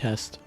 test.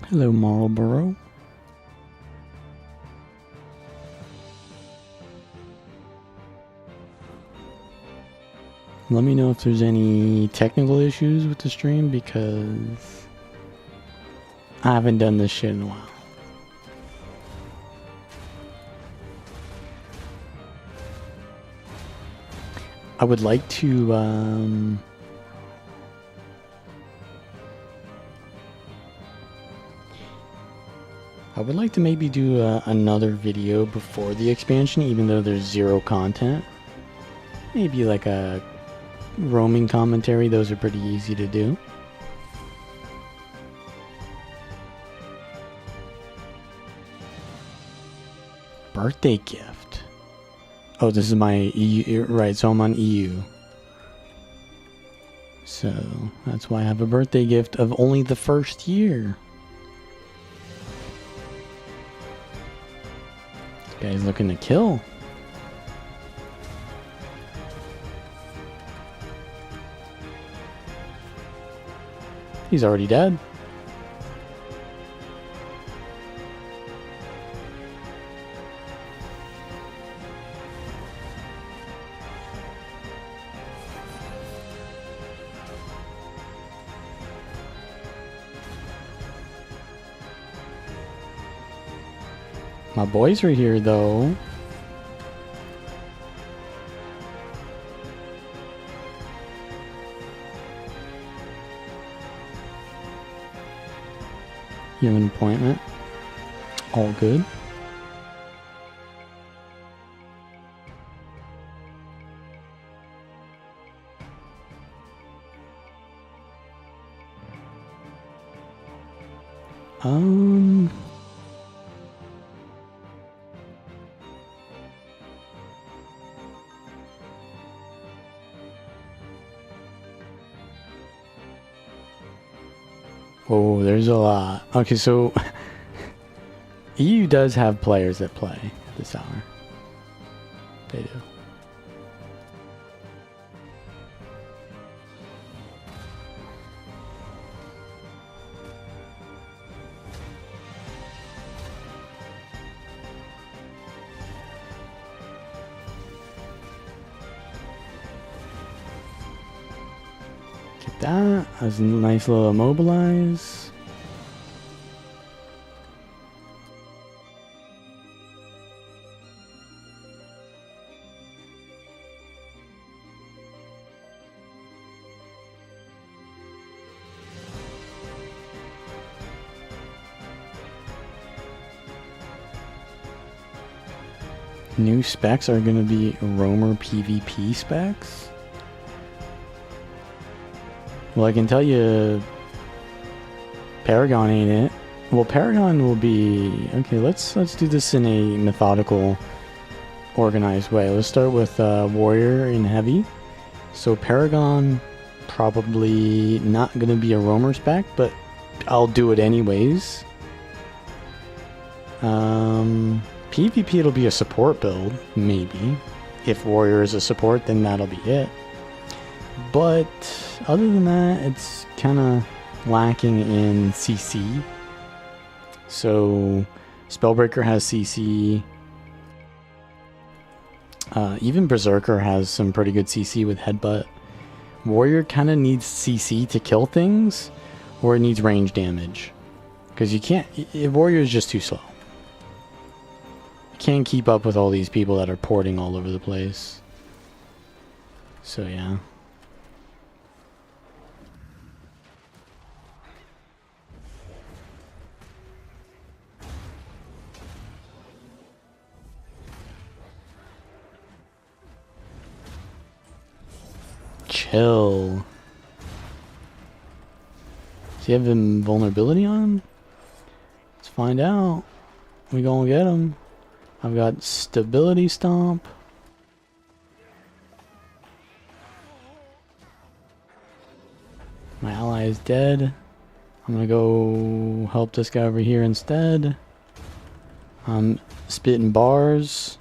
Hello, Marlboro. Let me know if there's any technical issues with the stream, because I haven't done this shit in a while. I would like to maybe do another video before the expansion, even though there's zero content. Maybe like a roaming commentary. Those are pretty easy to do. Birthday gift. Oh, this is my EU, right, so I'm on EU. So that's why I have a birthday gift of only the first year. This guy's looking to kill. He's already dead. My boys are here, though. You have an appointment? All good. Oh, there's a lot. Okay, so EU does have players that play this hour. They do. Get that. That's a nice little immobilize. New specs are going to be roamer PvP specs. Well, I can tell you Paragon ain't it. Well, Paragon will be... Okay, let's do this in a methodical, organized way. Let's start with Warrior and Heavy. So Paragon, probably not going to be a roamer spec, but I'll do it anyways. PvP, it'll be a support build, maybe. If Warrior is a support, then that'll be it. But other than that, it's kind of lacking in CC. So Spellbreaker has CC. Even Berserker has some pretty good CC with Headbutt. Warrior kind of needs CC to kill things, or it needs range damage. Because you can't... Warrior is just too slow. You can't keep up with all these people that are porting all over the place. So yeah. Chill. Does he have invulnerability on him? Let's find out. We gonna get him. I've got stability stomp. My ally is dead. I'm gonna go help this guy over here instead. I'm spitting bars.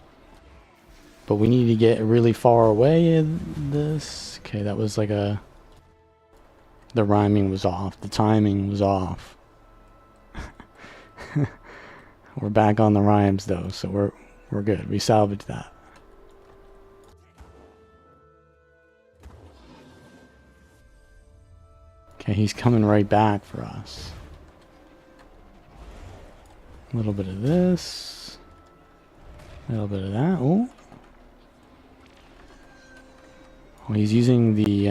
But we need to get really far away in this. Okay, that was like a... The rhyming was off. The timing was off. We're back on the rhymes though, so we're good. We salvaged that. Okay, he's coming right back for us. A little bit of this. A little bit of that. Oh. Oh, he's using the,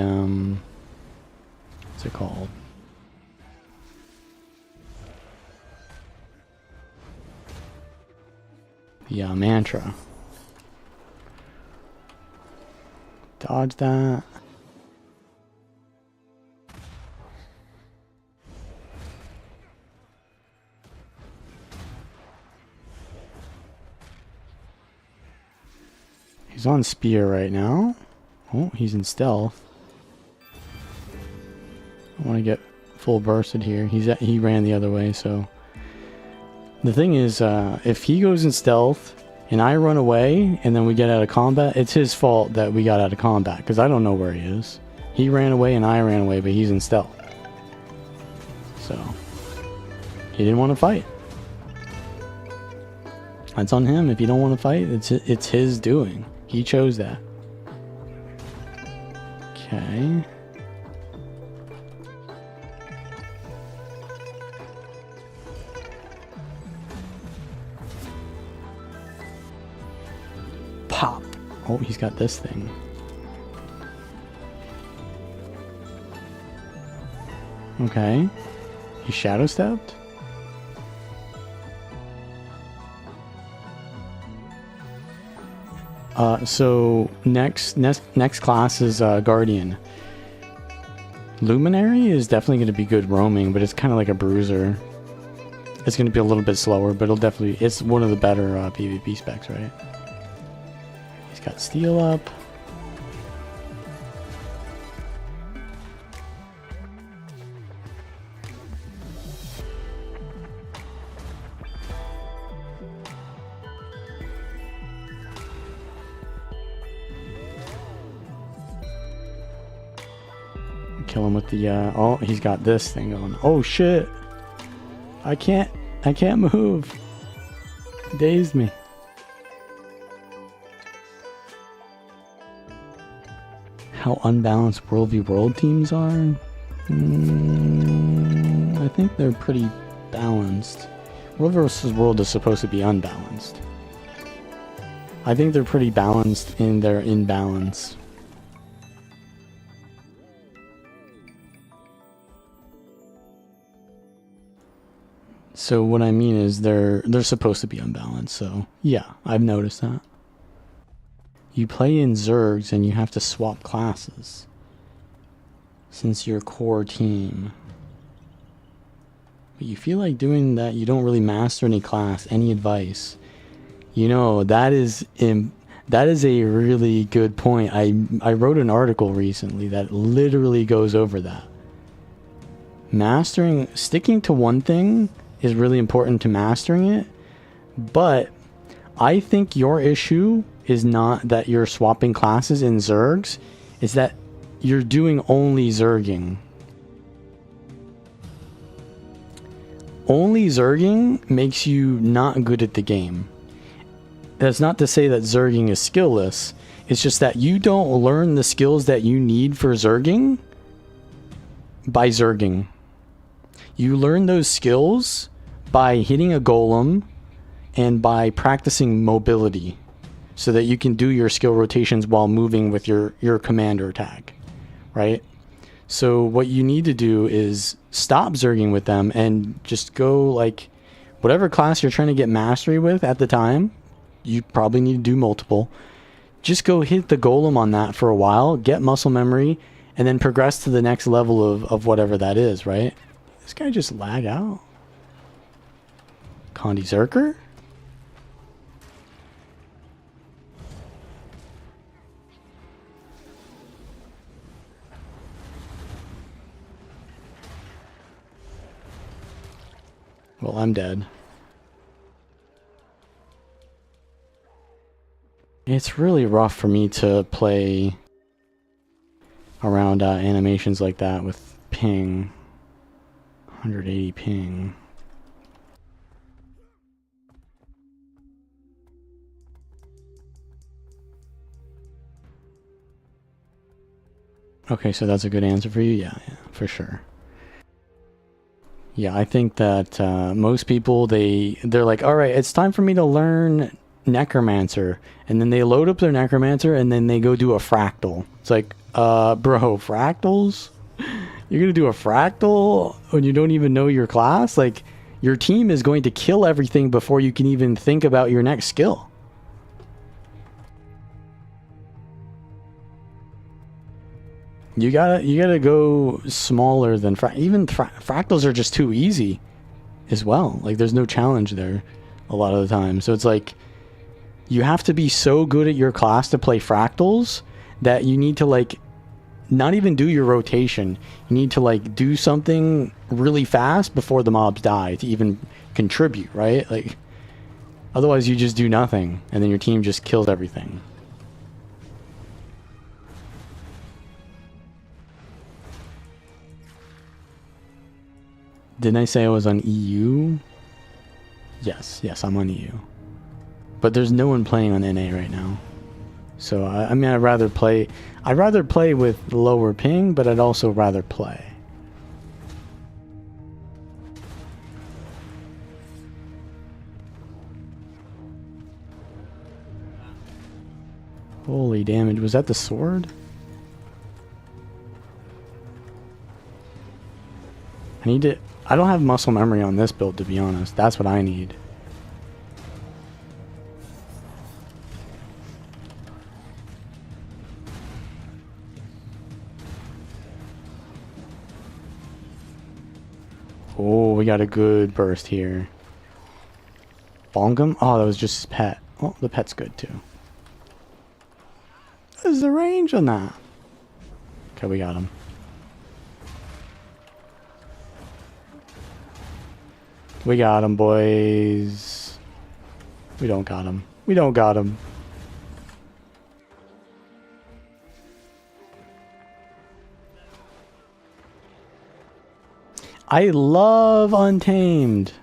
what's it called? The mantra. Dodge that. He's on spear right now. Oh, he's in stealth. I want to get full bursted here. He ran the other way, so... The thing is, if he goes in stealth and I run away and then we get out of combat, it's his fault that we got out of combat, because I don't know where he is. He ran away and I ran away, but he's in stealth. So, he didn't want to fight. That's on him. If you don't want to fight, it's his doing. He chose that. Okay. Pop. Oh, he's got this thing. Okay. He shadow stepped? So next class is Guardian. Luminary is definitely going to be good roaming, but it's kind of like a bruiser. It's going to be a little bit slower, but it's one of the better PvP specs, right? He's got steel up. Kill him with the oh, he's got this thing going. Oh shit, I can't move. Dazed me. How unbalanced World v World teams are? I think they're pretty balanced. World versus World is supposed to be unbalanced. I think they're pretty balanced in their imbalance. So what I mean is they're supposed to be unbalanced, so yeah, I've noticed that. You play in Zergs and you have to swap classes since your core team. But you feel like doing that, you don't really master any class. Any advice? You know, that is a really good point. I wrote an article recently that literally goes over that. Sticking to one thing is really important to mastering it, but I think your issue is not that you're swapping classes in Zergs, is that you're doing only Zerging. Only Zerging makes you not good at the game. That's not to say that Zerging is skillless. It's just that you don't learn the skills that you need for Zerging by Zerging. You learn those skills by hitting a golem and by practicing mobility so that you can do your skill rotations while moving with your commander tag, right? So what you need to do is stop Zerging with them and just go like whatever class you're trying to get mastery with at the time. You probably need to do multiple. Just go hit the golem on that for a while, get muscle memory, and then progress to the next level of whatever that is, right? This guy just lag out. Condi Zerker? Well, I'm dead. It's really rough for me to play around animations like that with ping. 180 ping. Okay, so that's a good answer for you? Yeah, for sure. Yeah, I think that most people, they're like, all right, it's time for me to learn Necromancer. And then they load up their Necromancer and then they go do a Fractal. It's like, bro, Fractals? You're going to do a Fractal when you don't even know your class? Like, your team is going to kill everything before you can even think about your next skill. You gotta go smaller than fractals are just too easy as well. Like there's no challenge there a lot of the time. So it's like you have to be so good at your class to play fractals that you need to like not even do your rotation. You need to like do something really fast before the mobs die to even contribute, right? Like otherwise you just do nothing and then your team just kills everything. Didn't I say I was on EU? Yes, I'm on EU. But there's no one playing on NA right now. So, I mean, I'd rather play with lower ping, but I'd also rather play. Holy damage, was that the sword? I don't have muscle memory on this build, to be honest. That's what I need. Oh, we got a good burst here. Bonk him? Oh, that was just his pet. Oh, the pet's good too. What is the range on that? Okay, we got him. We got him, boys. We don't got him. We don't got him. I love Untamed.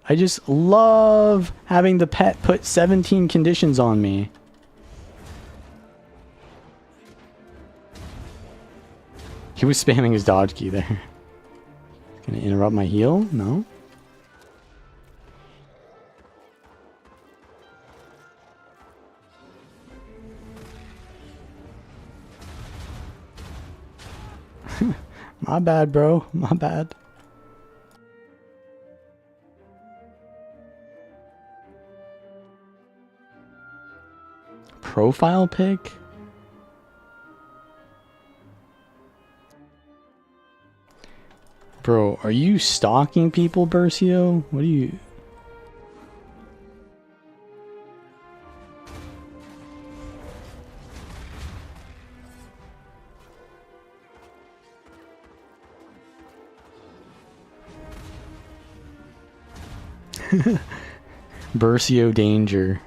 I just love having the pet put 17 conditions on me. He was spamming his dodge key there. Gonna interrupt my heal? No? My bad, bro. My bad. profile pic? Bro, are you stalking people, Bercio? What are you... Bercio danger.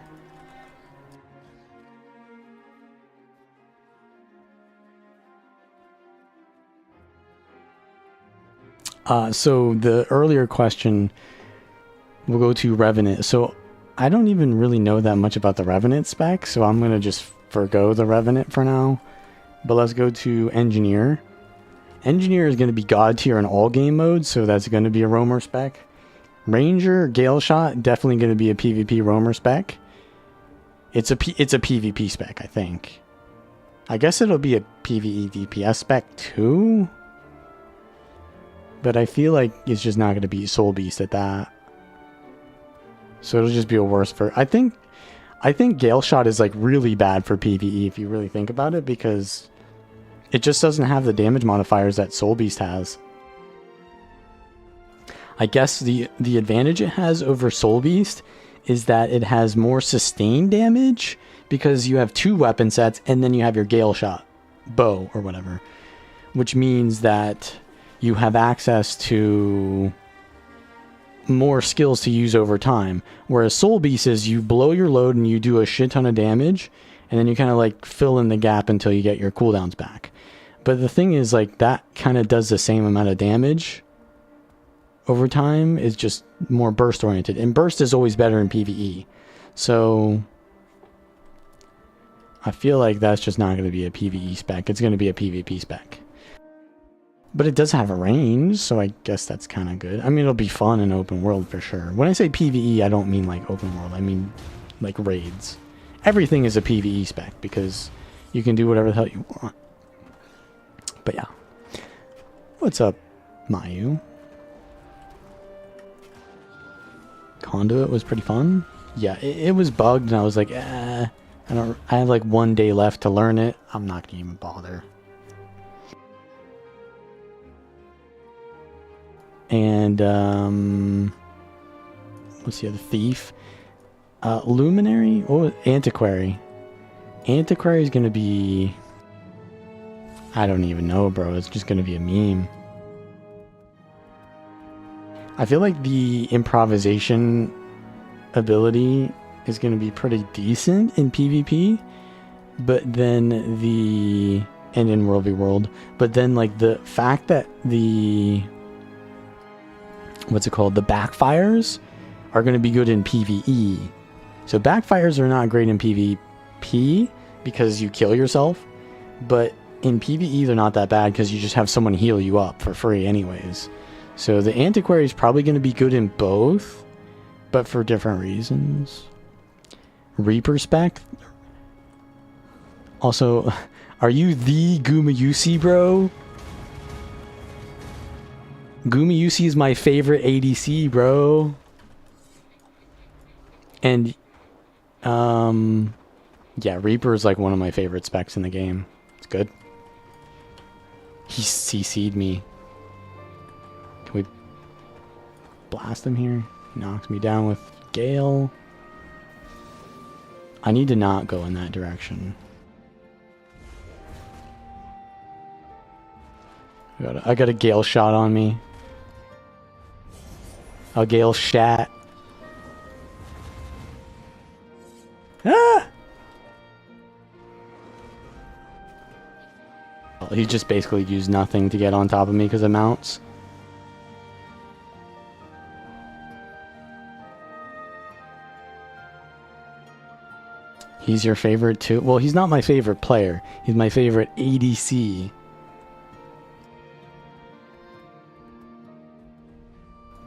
So the earlier question, we'll go to Revenant. So I don't even really know that much about the Revenant spec, so I'm going to just forgo the Revenant for now. But let's go to Engineer. Engineer is going to be God tier in all game modes, so that's going to be a roamer spec. Ranger, Gale Shot, definitely going to be a PvP roamer spec. It's a PvP spec, I think. I guess it'll be a PvE DPS spec too. But I feel like it's just not going to be Soul Beast at that. So it'll just be a worse for... I think Gale Shot is like really bad for PvE if you really think about it, because it just doesn't have the damage modifiers that Soul Beast has. I guess the advantage it has over Soul Beast is that it has more sustained damage because you have 2 weapon sets and then you have your Gale Shot bow or whatever, which means that you have access to more skills to use over time. Whereas Soul Beast is you blow your load and you do a shit ton of damage and then you kind of like fill in the gap until you get your cooldowns back. But the thing is, like, that kind of does the same amount of damage over time, is just more burst oriented, and burst is always better in PvE. So I feel like that's just not going to be a PvE spec. It's going to be a PvP spec. But it does have a range, so I guess that's kind of good. I mean, it'll be fun in open world for sure. When I say PvE, I don't mean like open world. I mean like raids. Everything is a PvE spec because you can do whatever the hell you want. But yeah. What's up, Mayu? Conduit was pretty fun. Yeah, it was bugged and I was like, I have like 1 day left to learn it. I'm not gonna even bother. And what's the other thief? Luminary? Oh, Antiquary. Antiquary is gonna be, I don't even know, bro. It's just gonna be a meme. I feel like the improvisation ability is going to be pretty decent in PvP, but then and in World v World, but then like the fact that the backfires are going to be good in PvE. So backfires are not great in PvP because you kill yourself, but in PvE they're not that bad because you just have someone heal you up for free anyways. So the Antiquary is probably going to be good in both, but for different reasons. Reaper spec. Also, are you the Gumayusi, bro? Gumayusi is my favorite ADC, bro. And, yeah, Reaper is like one of my favorite specs in the game. It's good. He CC'd me. We blast him here. He knocks me down with Gale. I need to not go in that direction. I got a Gale shot on me. A Gale shat. Ah! He just basically used nothing to get on top of me because of mounts. He's your favorite too? Well, he's not my favorite player. He's my favorite ADC.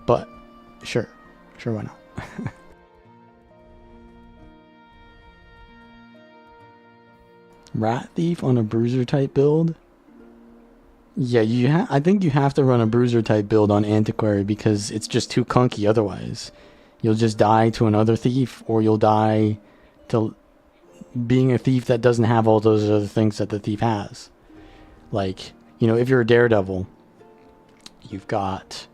But, sure. Sure, why not? Rat Thief on a Bruiser type build? Yeah, I think you have to run a Bruiser type build on Antiquary because it's just too clunky otherwise. You'll just die to another Thief, or you'll die to being a thief that doesn't have all those other things that the thief has. Like, you know, if you're a daredevil, you've got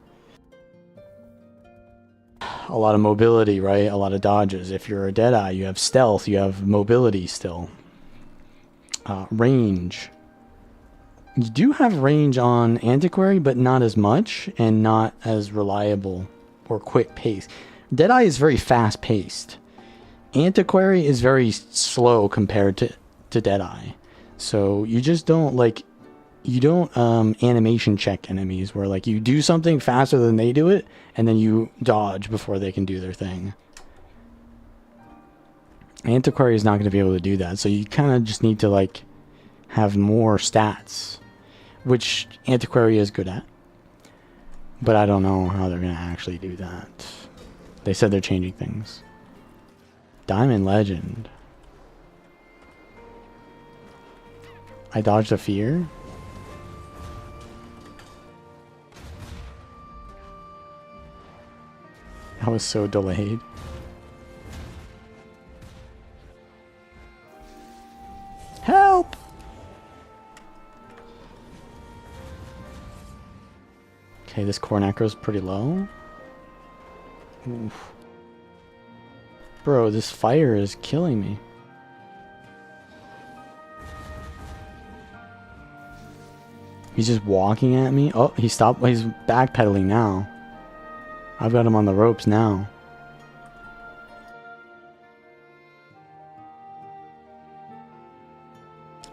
a lot of mobility, right? A lot of dodges. If you're a Deadeye, you have stealth, you have mobility still. Range. You do have range on Antiquary, but not as much and not as reliable or quick pace. Deadeye is very fast paced. Antiquary is very slow compared to Deadeye. So you just don't like, you don't animation check enemies where like you do something faster than they do it and then you dodge before they can do their thing. Antiquary is not going to be able to do that. So you kind of just need to like have more stats, which Antiquary is good at. But I don't know how they're going to actually do that. They said they're changing things. Diamond Legend. I dodged a fear. I was so delayed. Help! Okay, this core necro's pretty low. Oof. Bro, this fire is killing me. He's just walking at me. Oh, he stopped. He's backpedaling now. I've got him on the ropes now.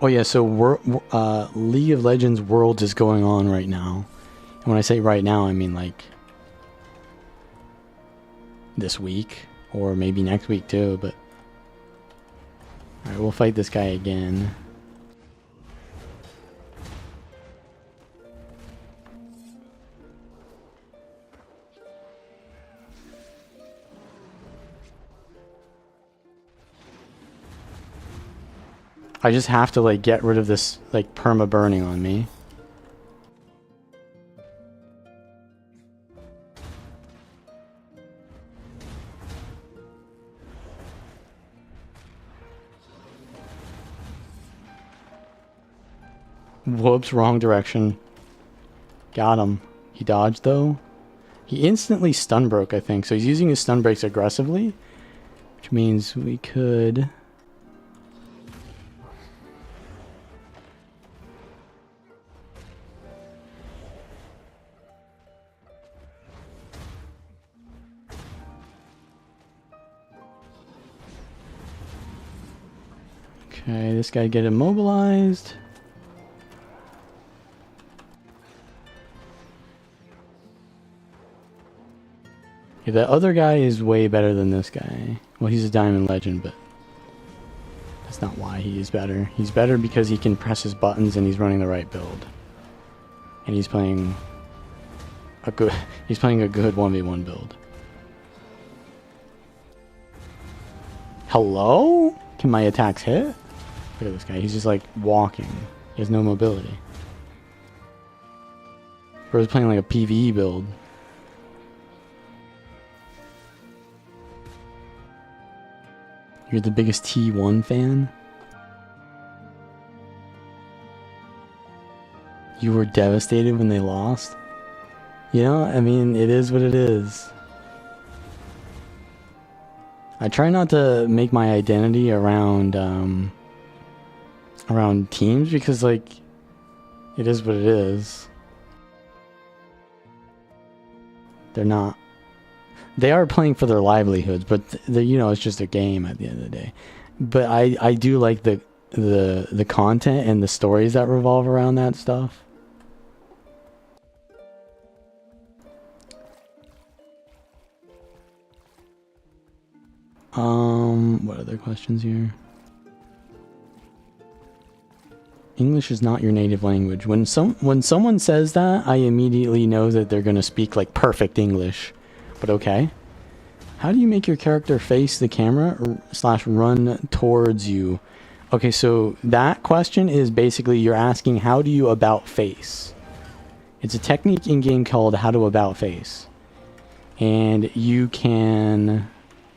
Oh yeah, so League of Legends Worlds is going on right now. And when I say right now, I mean like this week or maybe next week too, but all right, we'll fight this guy again. I just have to like get rid of this like perma burning on me. Whoops, wrong direction. Got him. He dodged though. He instantly stun broke, I think. So he's using his stun breaks aggressively, which means we could... Okay, this guy get immobilized. Yeah, the other guy is way better than this guy. Well, he's a Diamond Legend, but that's not why he is better. He's better because he can press his buttons and he's running the right build. And he's playing a good 1v1 build. Hello? Can my attacks hit? Look at this guy. He's just like walking. He has no mobility. Bro's playing like a PvE build. You're the biggest T1 fan? You were devastated when they lost? You know, I mean, it is what it is. I try not to make my identity around around teams because, like, it is what it is. They're not. They are playing for their livelihoods, but you know, it's just a game at the end of the day. But I do like the content and the stories that revolve around that stuff. What other questions here? English is not your native language. When someone says that, I immediately know that they're gonna speak like perfect English. But okay. How do you make your character face the camera or / run towards you? Okay, so that question is basically you're asking how do you about face. It's a technique in game called how to about face. And you can...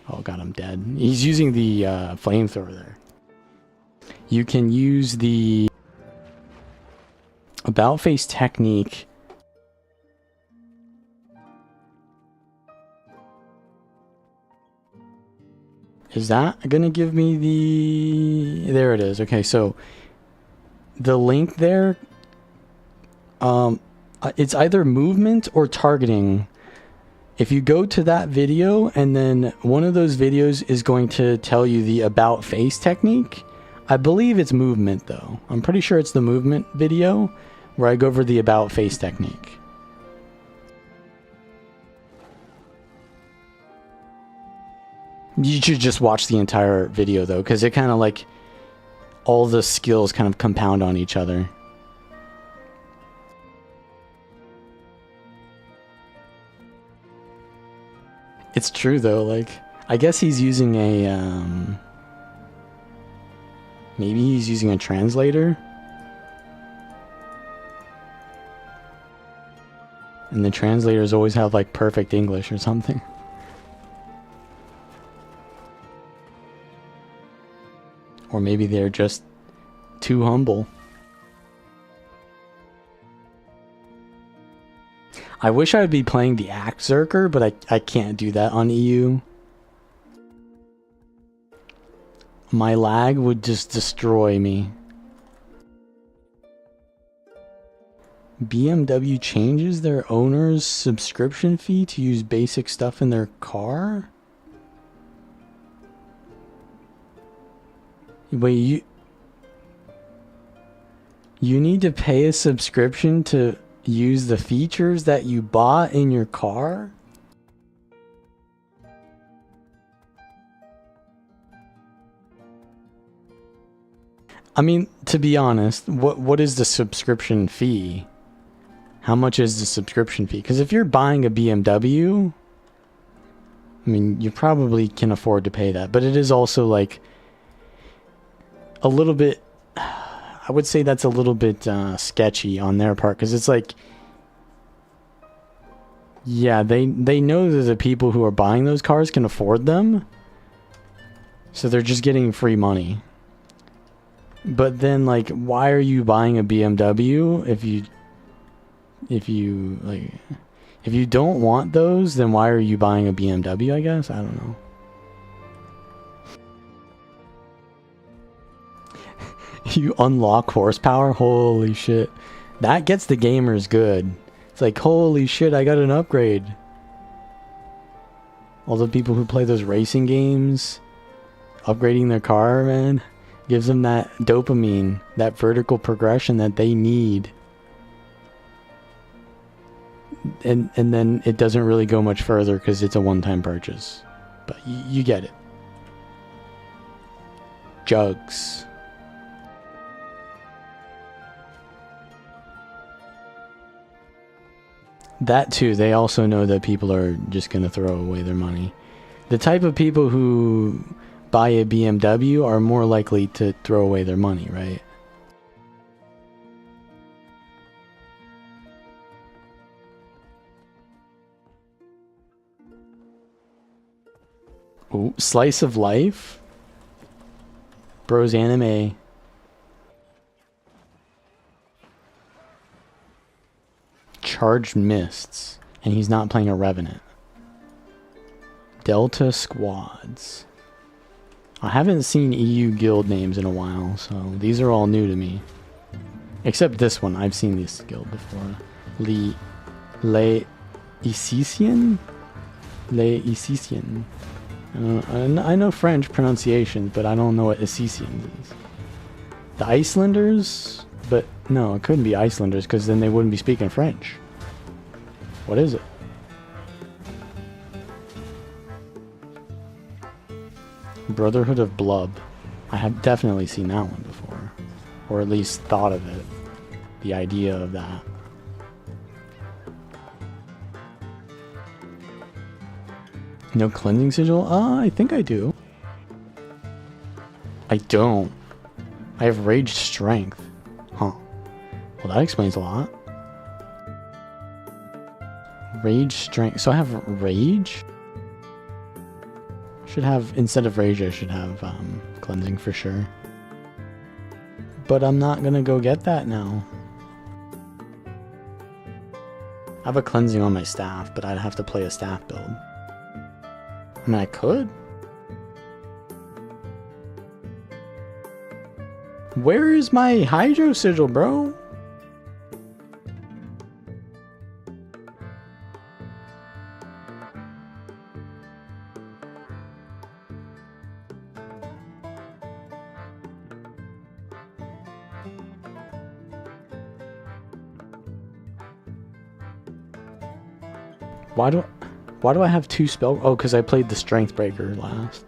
Oh god, I'm dead. He's using the flamethrower there. you can use the about face technique. Is that gonna give me the... There it is. Okay, so the link there, it's either movement or targeting. If you go to that video, and then one of those videos is going to tell you the about face technique. I believe it's movement though. I'm pretty sure it's the movement video where I go over the about face technique. You should just watch the entire video though, because it kind of like all the skills kind of compound on each other. It's true though, like I guess he's using a maybe he's using a translator. And the translators always have like perfect English or something. Or maybe they're just too humble. I wish I would be playing the Axzerker, but I can't do that on EU. My lag would just destroy me. BMW changes their owner's subscription fee to use basic stuff in their car? Wait, you need to pay a subscription to use the features that you bought in your car? I mean, to be honest, what is the subscription fee? How much is the subscription fee? Because if you're buying a BMW, I mean, you probably can afford to pay that. But it is also like a little bit, I would say that's a little bit sketchy on their part, because it's like, yeah, they know that the people who are buying those cars can afford them, so they're just getting free money. But then, like, why are you buying a BMW if you don't want those? Then why are you buying a BMW? I guess I don't know. You unlock horsepower? Holy shit. That gets the gamers good. It's like, holy shit, I got an upgrade. All the people who play those racing games, upgrading their car, man, gives them that dopamine, that vertical progression that they need. And then it doesn't really go much further because it's a one-time purchase. But you get it. Jugs. That too, they also know that people are just going to throw away their money. The type of people who buy a BMW are more likely to throw away their money, right? Ooh, slice of life? Bros anime. Charged Mists, and he's not playing a Revenant. Delta Squads. I haven't seen EU guild names in a while, so these are all new to me. Except this one, I've seen this guild before. Le Isician? Le Isician. I know French pronunciations, but I don't know what Isician is. The Icelanders? But no, it couldn't be Icelanders, because then they wouldn't be speaking French. What is it? Brotherhood of Blub. I have definitely seen that one before. Or at least thought of it. The idea of that. No cleansing sigil? I think I do. I don't. I have rage strength. Huh. Well, that explains a lot. Rage strength. So I have rage? Should have, instead of rage, I should have cleansing for sure. But I'm not gonna go get that now. I have a cleansing on my staff, but I'd have to play a staff build. I mean, I could. Where is my Hydro Sigil, bro? Why do I have 2 spell? Oh, because I played the Strength Breaker last.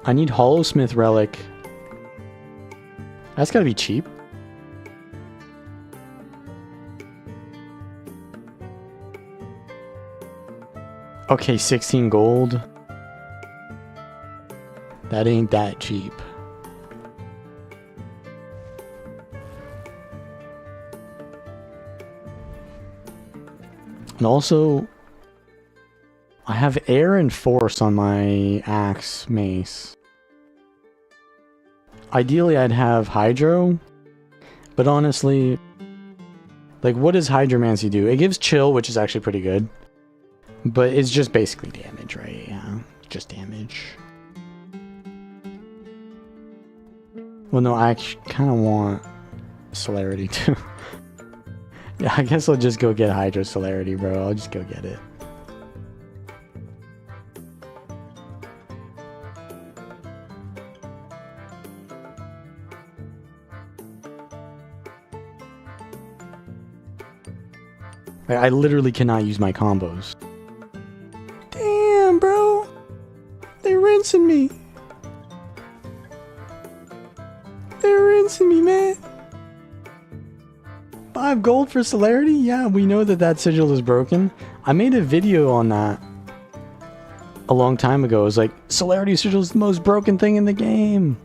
I need Hollowsmith Relic. That's gotta be cheap. Okay, 16 gold. That ain't that cheap. And also, I have air and force on my axe mace. Ideally, I'd have hydro, but honestly, like, what does hydromancy do? It gives chill, which is actually pretty good, but it's just basically damage, right? Yeah, just damage. Well, no, I kind of want celerity too. Yeah, I guess I'll just go get hydro celerity, bro. I'll just go get it. I literally cannot use my combos. Damn, bro. They're rinsing me. They're rinsing me, man. 5 gold for celerity? Yeah, we know that that sigil is broken. I made a video on that a long time ago. It was like, celerity sigil is the most broken thing in the game.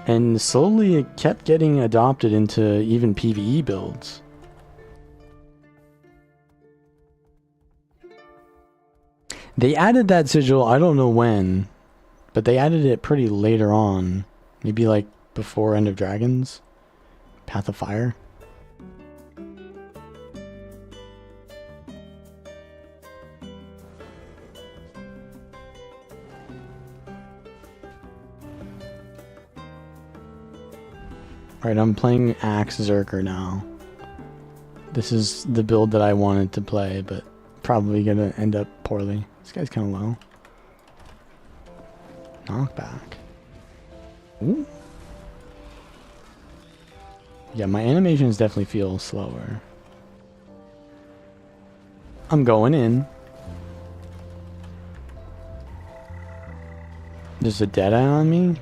And slowly it kept getting adopted into even PvE builds. They added that sigil, I don't know when, but they added it pretty later on. Maybe like before End of Dragons? Path of Fire? Alright, I'm playing Axe Zerker now. This is the build that I wanted to play, but probably gonna end up poorly. This guy's kind of low. Knockback. Ooh. Yeah, my animations definitely feel slower. I'm going in. There's a Deadeye on me.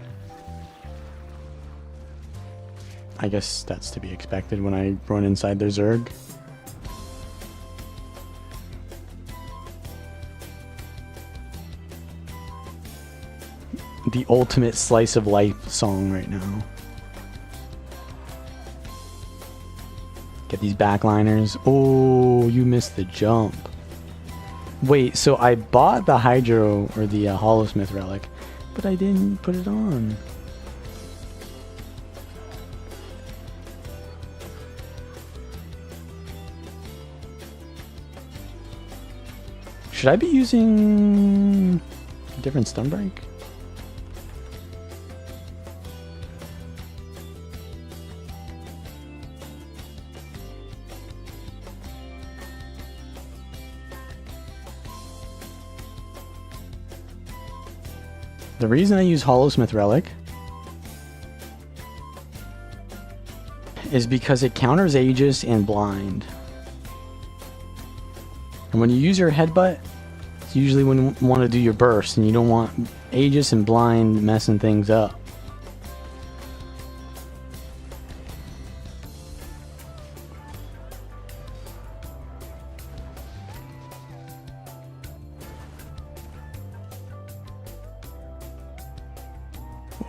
I guess that's to be expected when I run inside their Zerg. The ultimate slice of life song right now. Get these backliners. Oh, you missed the jump. Wait, so I bought the Hydro or the Hollowsmith Relic, but I didn't put it on. Should I be using a different stun break? The reason I use Hollowsmith Relic is because it counters Aegis and Blind. And when you use your headbutt, It's usually when you want to do your burst and you don't want Aegis and Blind messing things up.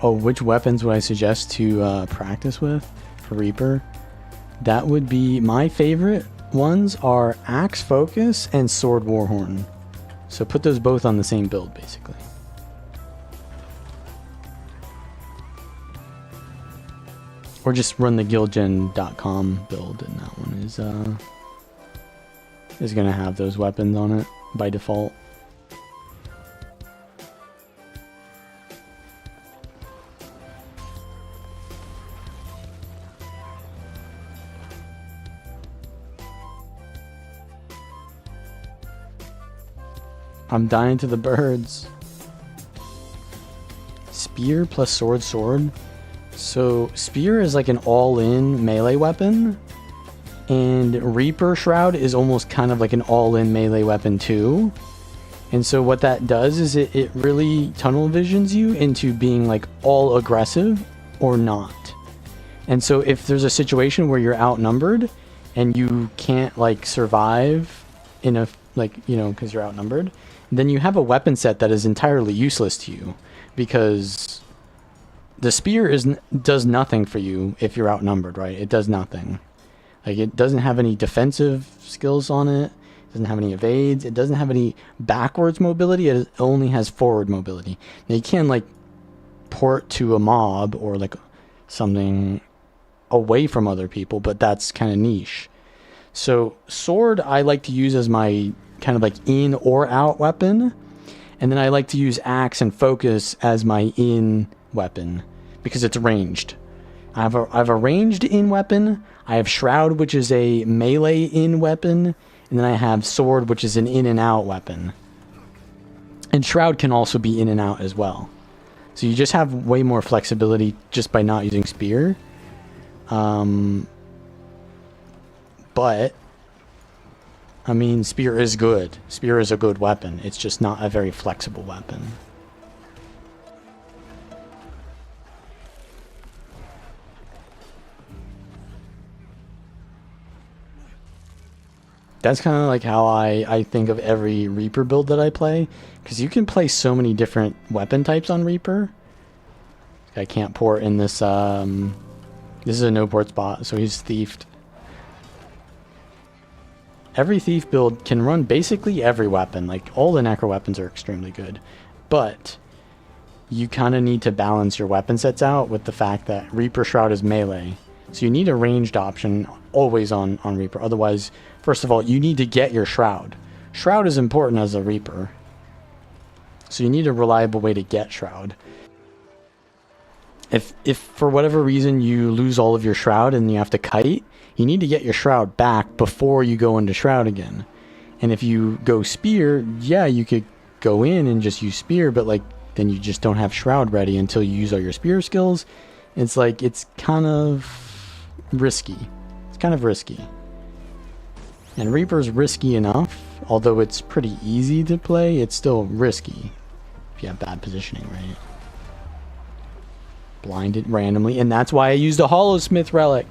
Oh, which weapons would I suggest to practice with for Reaper? That would be my favorite ones are Axe Focus and Sword Warhorn. So put those both on the same build, basically. Or just run the guildgen.com build, and that one is gonna have those weapons on it by default. I'm dying to the birds. Spear plus sword. So spear is like an all-in melee weapon, and Reaper Shroud is almost kind of like an all-in melee weapon too. And so what that does is it really tunnel visions you into being like all aggressive or not. And so if there's a situation where you're outnumbered and you can't like survive in a, like, you know, because you're outnumbered, then you have a weapon set that is entirely useless to you, because the spear does nothing for you if you're outnumbered, right? It does nothing. Like, it doesn't have any defensive skills on it. It doesn't have any evades. It doesn't have any backwards mobility. It only has forward mobility. Now, you can like port to a mob or like something away from other people, but that's kind of niche. So sword I like to use as my kind of like in or out weapon, and then I like to use axe and focus as my in weapon because it's ranged. I have a ranged in weapon. I have shroud, which is a melee in weapon, and then I have sword, which is an in and out weapon. And shroud can also be in and out as well. So you just have way more flexibility just by not using spear. But I mean, spear is good. Spear is a good weapon. It's just not a very flexible weapon. That's kind of like how I think of every Reaper build that I play, because you can play so many different weapon types on Reaper. I can't port in this. This is a no port spot, so he's thiefed. Every thief build can run basically every weapon. Like, all the necro weapons are extremely good, but you kind of need to balance your weapon sets out with the fact that Reaper Shroud is melee. So you need a ranged option always on Reaper. Otherwise, first of all, you need to get your Shroud. Shroud is important as a Reaper. So you need a reliable way to get Shroud. If for whatever reason you lose all of your Shroud and you have to kite, you need to get your Shroud back before you go into Shroud again. And if you go Spear, yeah, you could go in and just use Spear, but like then you just don't have Shroud ready until you use all your Spear skills. It's like, it's kind of risky. It's kind of risky. And Reaper's risky enough, although it's pretty easy to play, it's still risky if you have bad positioning, right? Blinded randomly, and that's why I used a Hollowsmith relic.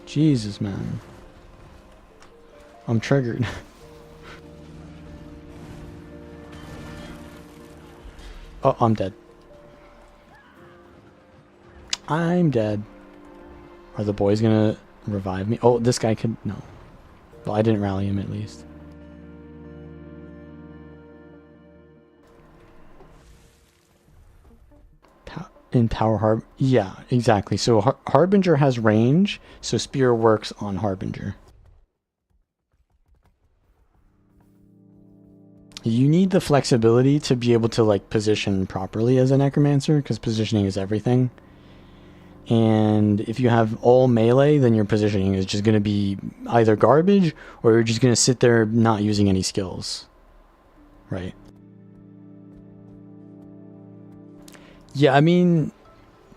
Jesus, man. I'm triggered. Oh, I'm dead. I'm dead. Are the boys gonna revive me? Oh, this guy could... No. Well, I didn't rally him at least. In Tower Harbinger? Yeah, exactly. So Harbinger has range, so Spear works on Harbinger. You need the flexibility to be able to like position properly as a Necromancer, because positioning is everything. And if you have all melee, then your positioning is just going to be either garbage, or you're just going to sit there not using any skills. Right? Yeah, I mean,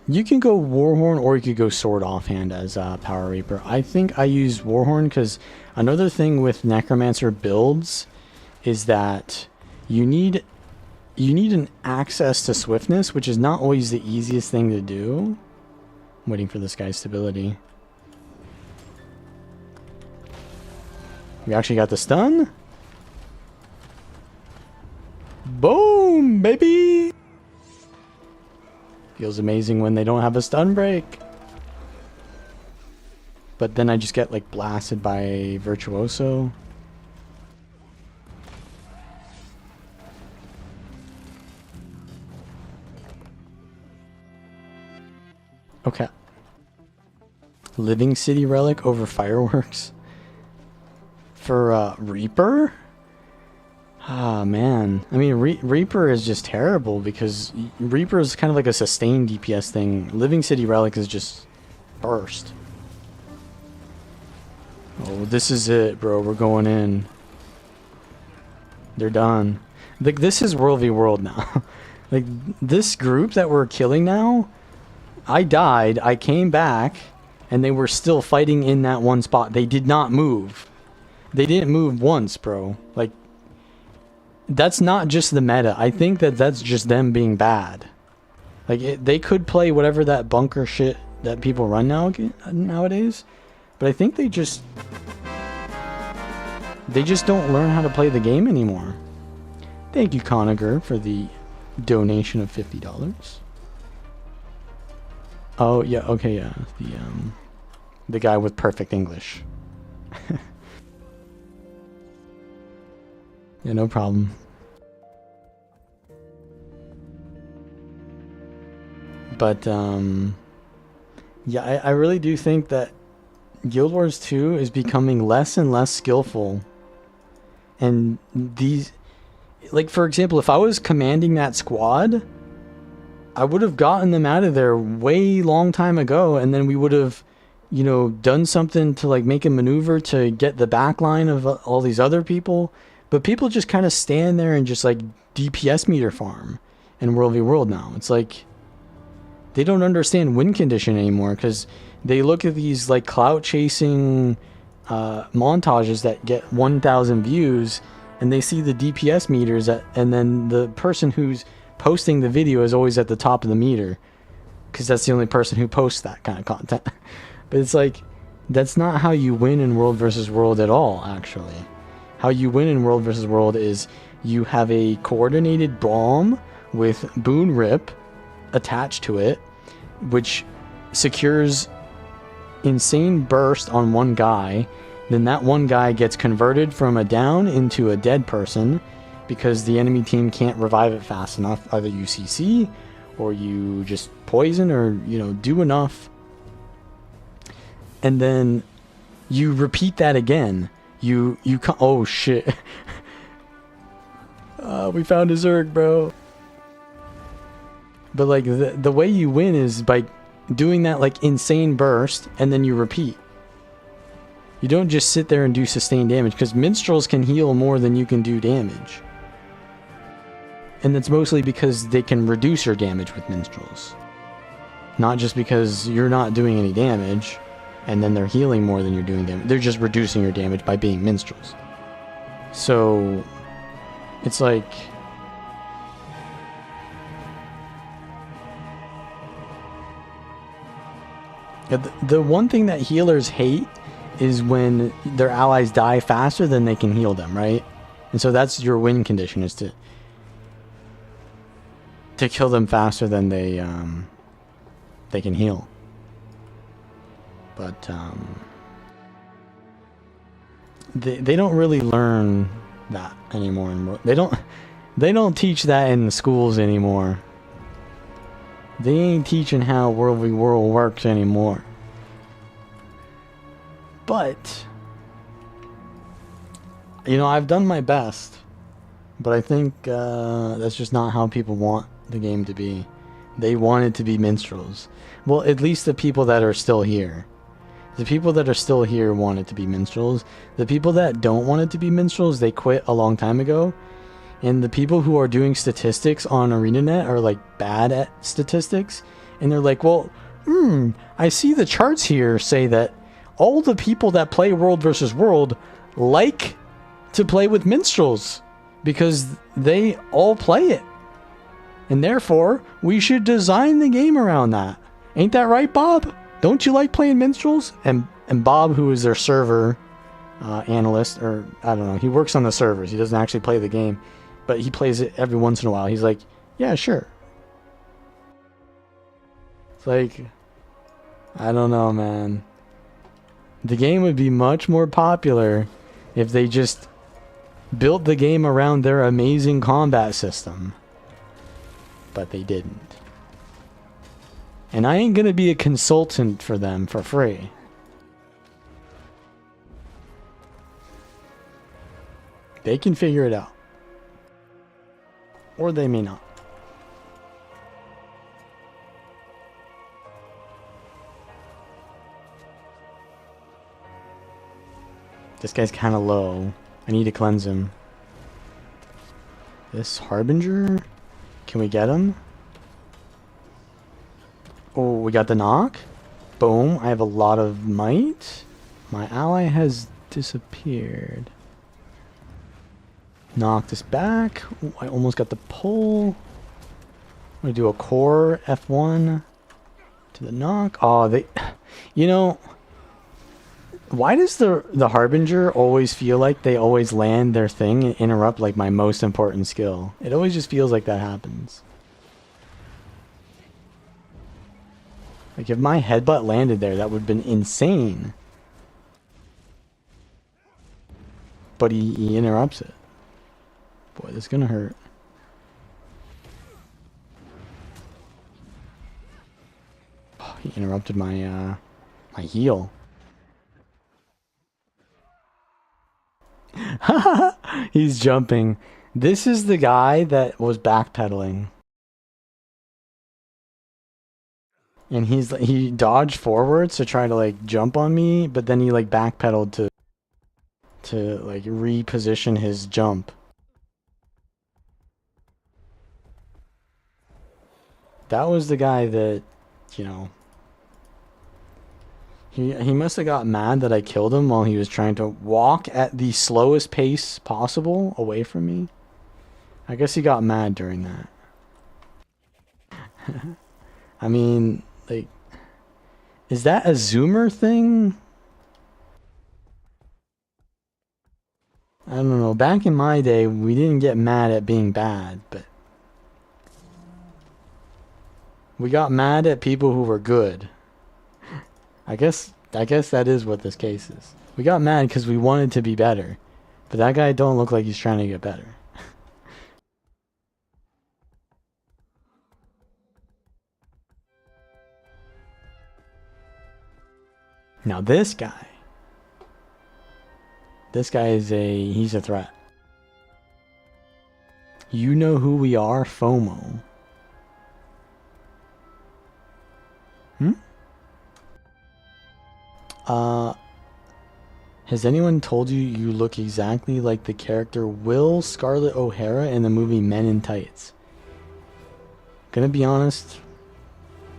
you can go Warhorn or you could go Sword offhand as Power Reaper. I think I use Warhorn because another thing with Necromancer builds is that you need an access to swiftness, which is not always the easiest thing to do. I'm waiting for this guy's stability. We actually got the stun. Boom, baby. Feels amazing when they don't have a stun break. But then I just get like blasted by Virtuoso. Okay. Living City Relic over Fireworks. For Reaper? Ah, man. I mean, Reaper is just terrible because Reaper is kind of like a sustained DPS thing. Living City Relic is just burst. Oh, this is it, bro. We're going in. They're done. Like, this is World v World now. Like, this group that we're killing now, I died, I came back, and they were still fighting in that one spot. They did not move. They didn't move once, bro. Like, that's not just the meta. I think that that's just them being bad. Like, they could play whatever that bunker shit that people run nowadays, but I think they just don't learn how to play the game anymore. Thank you, Conager, for the donation of $50. Oh yeah, okay, yeah, the guy with perfect English. Yeah, no problem. But yeah, I really do think that Guild Wars 2 is becoming less and less skillful. And these, like, for example, if I was commanding that squad, I would have gotten them out of there way long time ago, and then we would have, you know, done something to like make a maneuver to get the back line of all these other people. But people just kind of stand there and just like DPS meter farm in World v World now. It's like they don't understand win condition anymore because they look at these like clout chasing montages that get 1,000 views, and they see the DPS meters and then the person who's posting the video is always at the top of the meter because that's the only person who posts that kind of content. But it's like, that's not how you win in World versus World at all, actually. How you win in World versus World is you have a coordinated bomb with Boon Rip attached to it, which secures insane burst on one guy. Then that one guy gets converted from a down into a dead person because the enemy team can't revive it fast enough. Either you CC or you just poison or, you know, do enough. And then you repeat that again. Oh shit. We found a Zerg, bro. But like the way you win is by doing that like insane burst and then you repeat. You don't just sit there and do sustained damage because minstrels can heal more than you can do damage. And that's mostly because they can reduce your damage with minstrels. Not just because you're not doing any damage and then they're healing more than you're doing damage. They're just reducing your damage by being minstrels. So it's like, the one thing that healers hate is when their allies die faster than they can heal them, right? And so that's your win condition, is to kill them faster than they can heal. But they don't really learn that anymore. They don't teach that in the schools anymore. They ain't teaching how World v World works anymore. But you know, I've done my best, but I think that's just not how people want the game to be. They want it to be minstrels. Well, at least the people that are still here. The people that are still here want it to be minstrels. The people that don't want it to be minstrels, they quit a long time ago. And the people who are doing statistics on ArenaNet are like bad at statistics. And they're like, well, I see the charts here say that all the people that play World versus World like to play with minstrels. because they all play it. And therefore, we should design the game around that. Ain't that right, Bob? Don't you like playing minstrels? And Bob, who is their server analyst, or I don't know, he works on the servers. He doesn't actually play the game, but he plays it every once in a while. He's like, yeah, sure. It's like, I don't know, man. The game would be much more popular if they just built the game around their amazing combat system. But they didn't. And I ain't gonna be a consultant for them for free. They can figure it out. Or they may not. This guy's kind of low. I need to cleanse him. This Harbinger? Can we get him? Oh, we got the knock. Boom. I have a lot of might. My ally has disappeared. Knock this back. Ooh, I almost got the pull. I'm going to do a core F1 to the knock. Oh, they... You know... Why does the Harbinger always feel like they always land their thing and interrupt like my most important skill? It always just feels like that happens. Like if my headbutt landed there, that would have been insane. But he interrupts it. Boy, this is gonna hurt. Oh, he interrupted my my heal. He's jumping. This is the guy that was backpedaling. And he dodged forwards to try to like jump on me, but then he like backpedaled to like reposition his jump. That was the guy that, you know, he must have got mad that I killed him while he was trying to walk at the slowest pace possible away from me. I guess he got mad during that. I mean, like, is that a zoomer thing? I don't know. Back in my day, we didn't get mad at being bad, but we got mad at people who were good. I guess that is what this case is. We got mad because we wanted to be better. But that guy don't look like he's trying to get better. Now this guy. This guy is he's a threat. You know who we are, FOMO. Has anyone told you you look exactly like the character Will Scarlett O'Hara in the movie Men in Tights? Gonna be honest,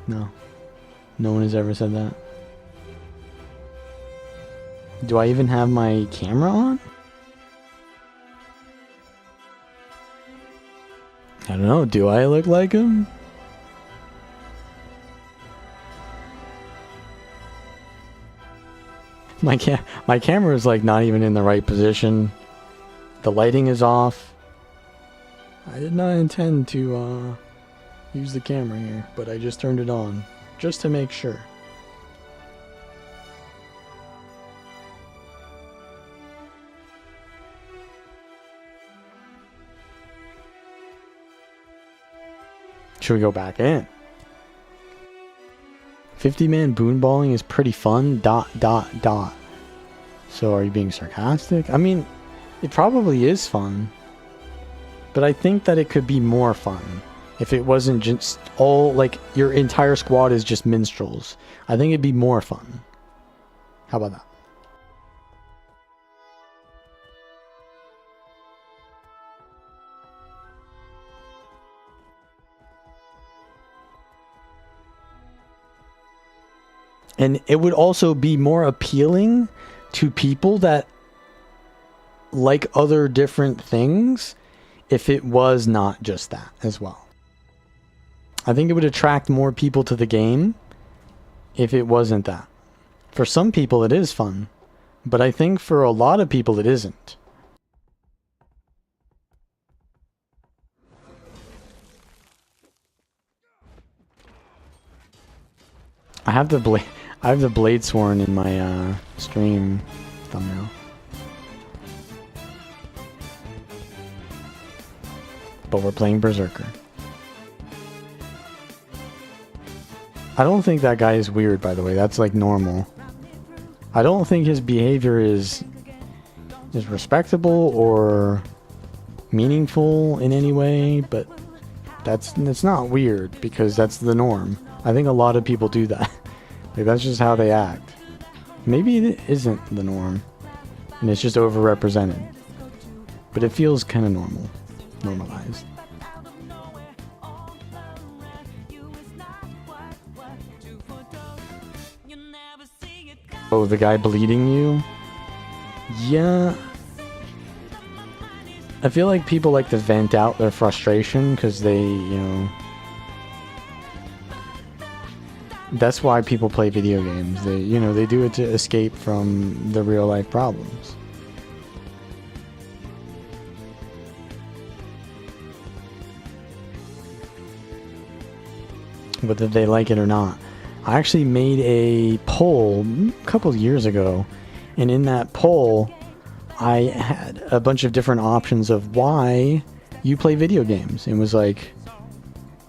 no. No one has ever said that. Do I even have my camera on? I don't know, do I look like him? My camera is like not even in the right position. The lighting is off. I did not intend to use the camera here, but I just turned it on just to make sure. Should we go back in? 50-man boonballing is pretty fun, ... So are you being sarcastic? I mean, it probably is fun. But I think that it could be more fun if it wasn't just all, like, your entire squad is just minstrels. I think it'd be more fun. How about that? And it would also be more appealing to people that like other different things if it was not just that as well. I think it would attract more people to the game if it wasn't that. For some people it is fun, but I think for a lot of people it isn't. I have the blade sworn in my stream thumbnail. But we're playing Berserker. I don't think that guy is weird, by the way. That's like normal. I don't think his behavior is respectable or meaningful in any way, but it's not weird because that's the norm. I think a lot of people do that. Like, that's just how they act. Maybe it isn't the norm, and it's just overrepresented. But it feels kind of normal. Normalized. Oh, the guy bleeding you? Yeah. I feel like people like to vent out their frustration because they, you know... That's why people play video games. They, you know, they do it to escape from the real life problems. Whether they like it or not. I actually made a poll a couple of years ago, and in that poll I had a bunch of different options of why you play video games. It was like,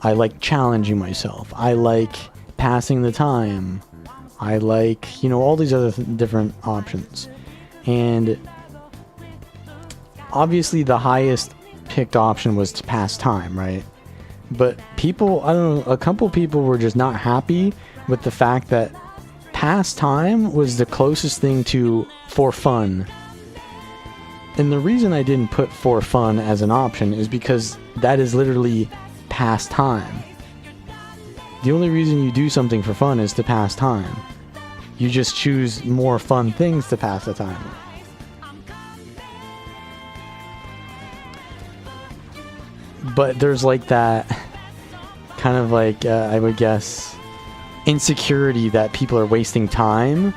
I like challenging myself, I like passing the time, I like, you know, all these other different options. And obviously the highest picked option was to pass time, right? But people, I don't know, a couple people were just not happy with the fact that pass time was the closest thing to for fun. And the reason I didn't put for fun as an option is because that is literally pass time. The only reason you do something for fun is to pass time. You just choose more fun things to pass the time with. But there's like that kind of like, I would guess, insecurity that people are wasting time.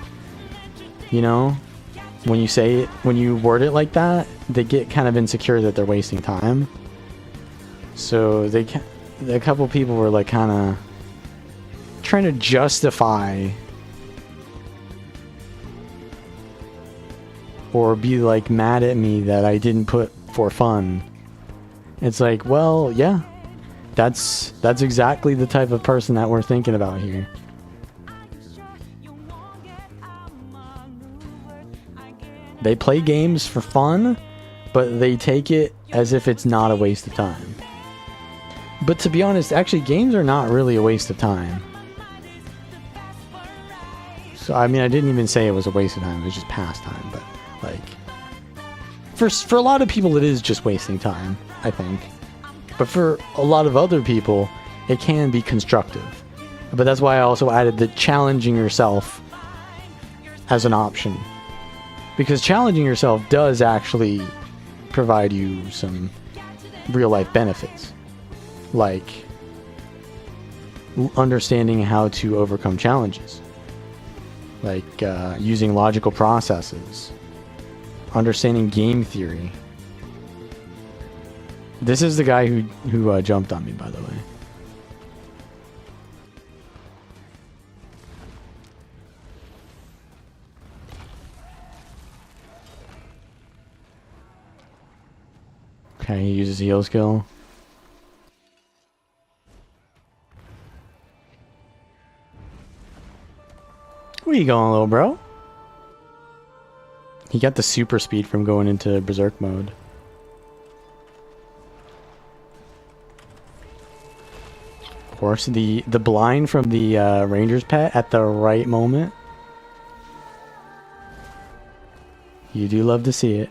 You know? When you say it, when you word it like that, they get kind of insecure that they're wasting time. So a couple people were like kind of trying to justify or be like mad at me that I didn't put for fun. It's like, well, yeah, that's exactly the type of person that we're thinking about here. They play games for fun, but they take it as if it's not a waste of time. But to be honest, actually games are not really a waste of time. So I mean, I didn't even say it was a waste of time, it was just pastime, but like for a lot of people it is just wasting time, I think. But for a lot of other people it can be constructive. But that's why I also added the challenging yourself as an option. Because challenging yourself does actually provide you some real life benefits. Like understanding how to overcome challenges. Like using logical processes. Understanding game theory. This is the guy who jumped on me, by the way. Okay, he uses heal skill. Where you going, little bro? He got the super speed from going into berserk mode. Of course, the blind from the ranger's pet at the right moment. You do love to see it.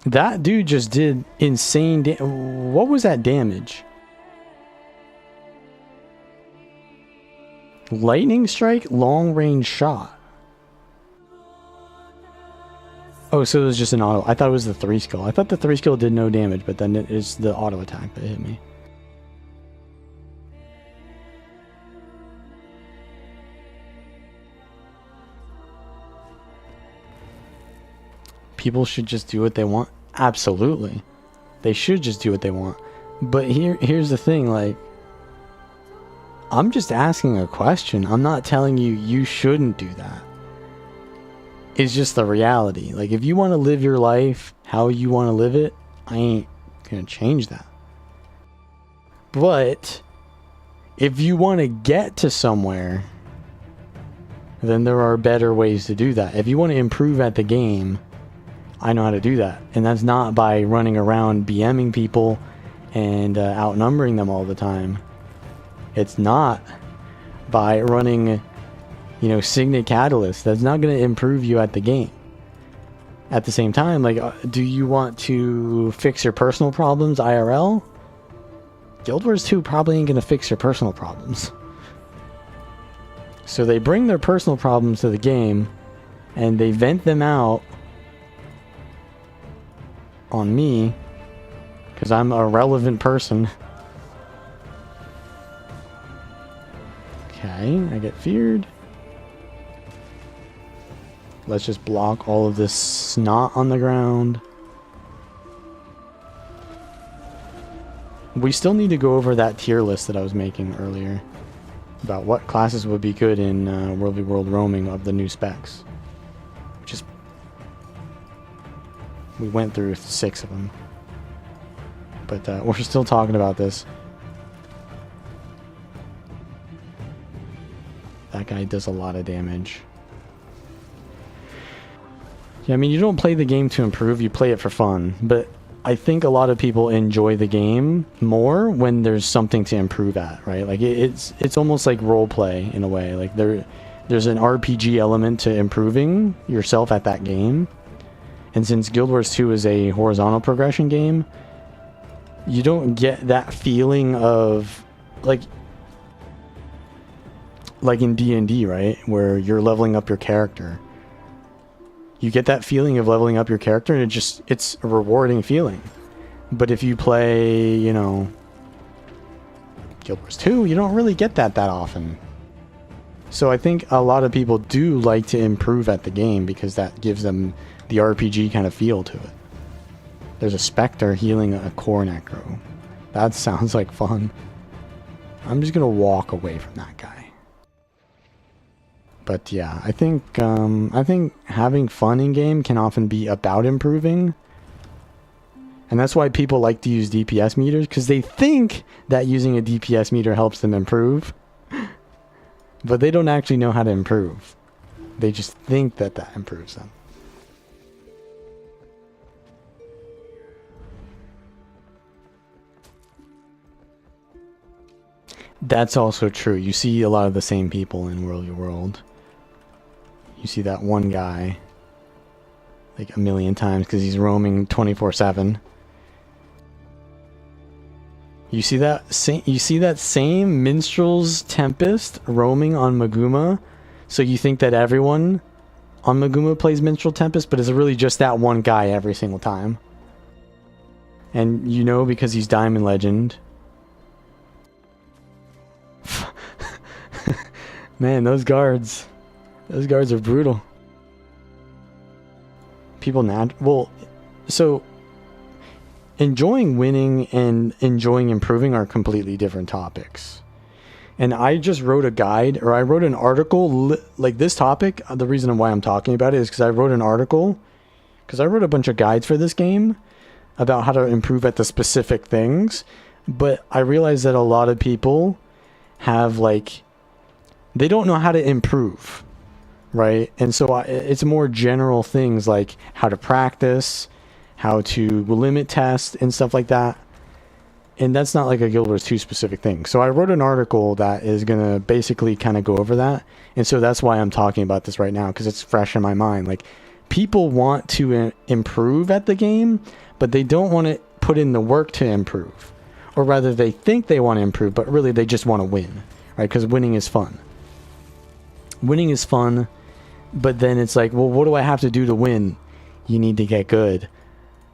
That dude just did insane what was that damage? Lightning strike, long range shot. Oh, so it was just an auto. I thought it was the 3 skill. I thought the 3 skill did no damage, but then it is the auto attack that hit me. People should just do what they want. Absolutely. They should just do what they want. But here's the thing, like, I'm just asking a question. I'm not telling you you shouldn't do that. It's just the reality. Like, if you want to live your life how you want to live it, I ain't gonna change that. But if you want to get to somewhere, then there are better ways to do that. If you want to improve at the game, I know how to do that. And that's not by running around BMing people and outnumbering them all the time. It's not by running, you know, Signet Catalyst. That's not going to improve you at the game. At the same time, like, do you want to fix your personal problems IRL? Guild Wars 2 probably ain't going to fix your personal problems. So they bring their personal problems to the game and they vent them out on me because I'm a relevant person. Okay, I get feared. Let's just block all of this snot on the ground. We still need to go over that tier list that I was making earlier about what classes would be good in WvW Roaming of the new specs. Just we went through 6 of them, but we're still talking about this. That guy does a lot of damage. Yeah, I mean, you don't play the game to improve, you play it for fun. But I think a lot of people enjoy the game more when there's something to improve at, right? Like, it's almost like role play in a way. Like, there's an RPG element to improving yourself at that game. And since Guild Wars 2 is a horizontal progression game, you don't get that feeling of, like in D&D, right? Where you're leveling up your character. You get that feeling of leveling up your character, and it's a rewarding feeling. But if you play, you know, Guild Wars 2, you don't really get that often. So I think a lot of people do like to improve at the game because that gives them the RPG kind of feel to it. There's a Spectre healing a core necro. That sounds like fun. I'm just gonna walk away from that guy. But yeah, I think having fun in game can often be about improving. And that's why people like to use DPS meters, because they think that using a DPS meter helps them improve. But they don't actually know how to improve. They just think that that improves them. That's also true. You see a lot of the same people in WvW. You see that one guy like a million times because he's roaming 24/7. You see that same Minstrel's Tempest roaming on Maguma. So you think that everyone on Maguma plays Minstrel Tempest, but it's really just that one guy every single time. And you know, because he's Diamond Legend. Man, those guards are brutal. People well, so enjoying winning and enjoying improving are completely different topics. And I just wrote a guide, or I wrote an article like this topic. The reason why I'm talking about it is because I wrote an article, because I wrote a bunch of guides for this game about how to improve at the specific things. But I realized that a lot of people have they don't know how to improve, right? And so it's more general things like how to practice, how to limit test and stuff like that. And that's not like a Guild Wars 2 specific thing. So I wrote an article that is going to basically kind of go over that. And so that's why I'm talking about this right now, because it's fresh in my mind. Like, people want to improve at the game, but they don't want to put in the work to improve. Or rather, they think they want to improve, but really they just want to win, right? Because winning is fun. Winning is fun, but then it's like, well, what do I have to do to win? you need to get good.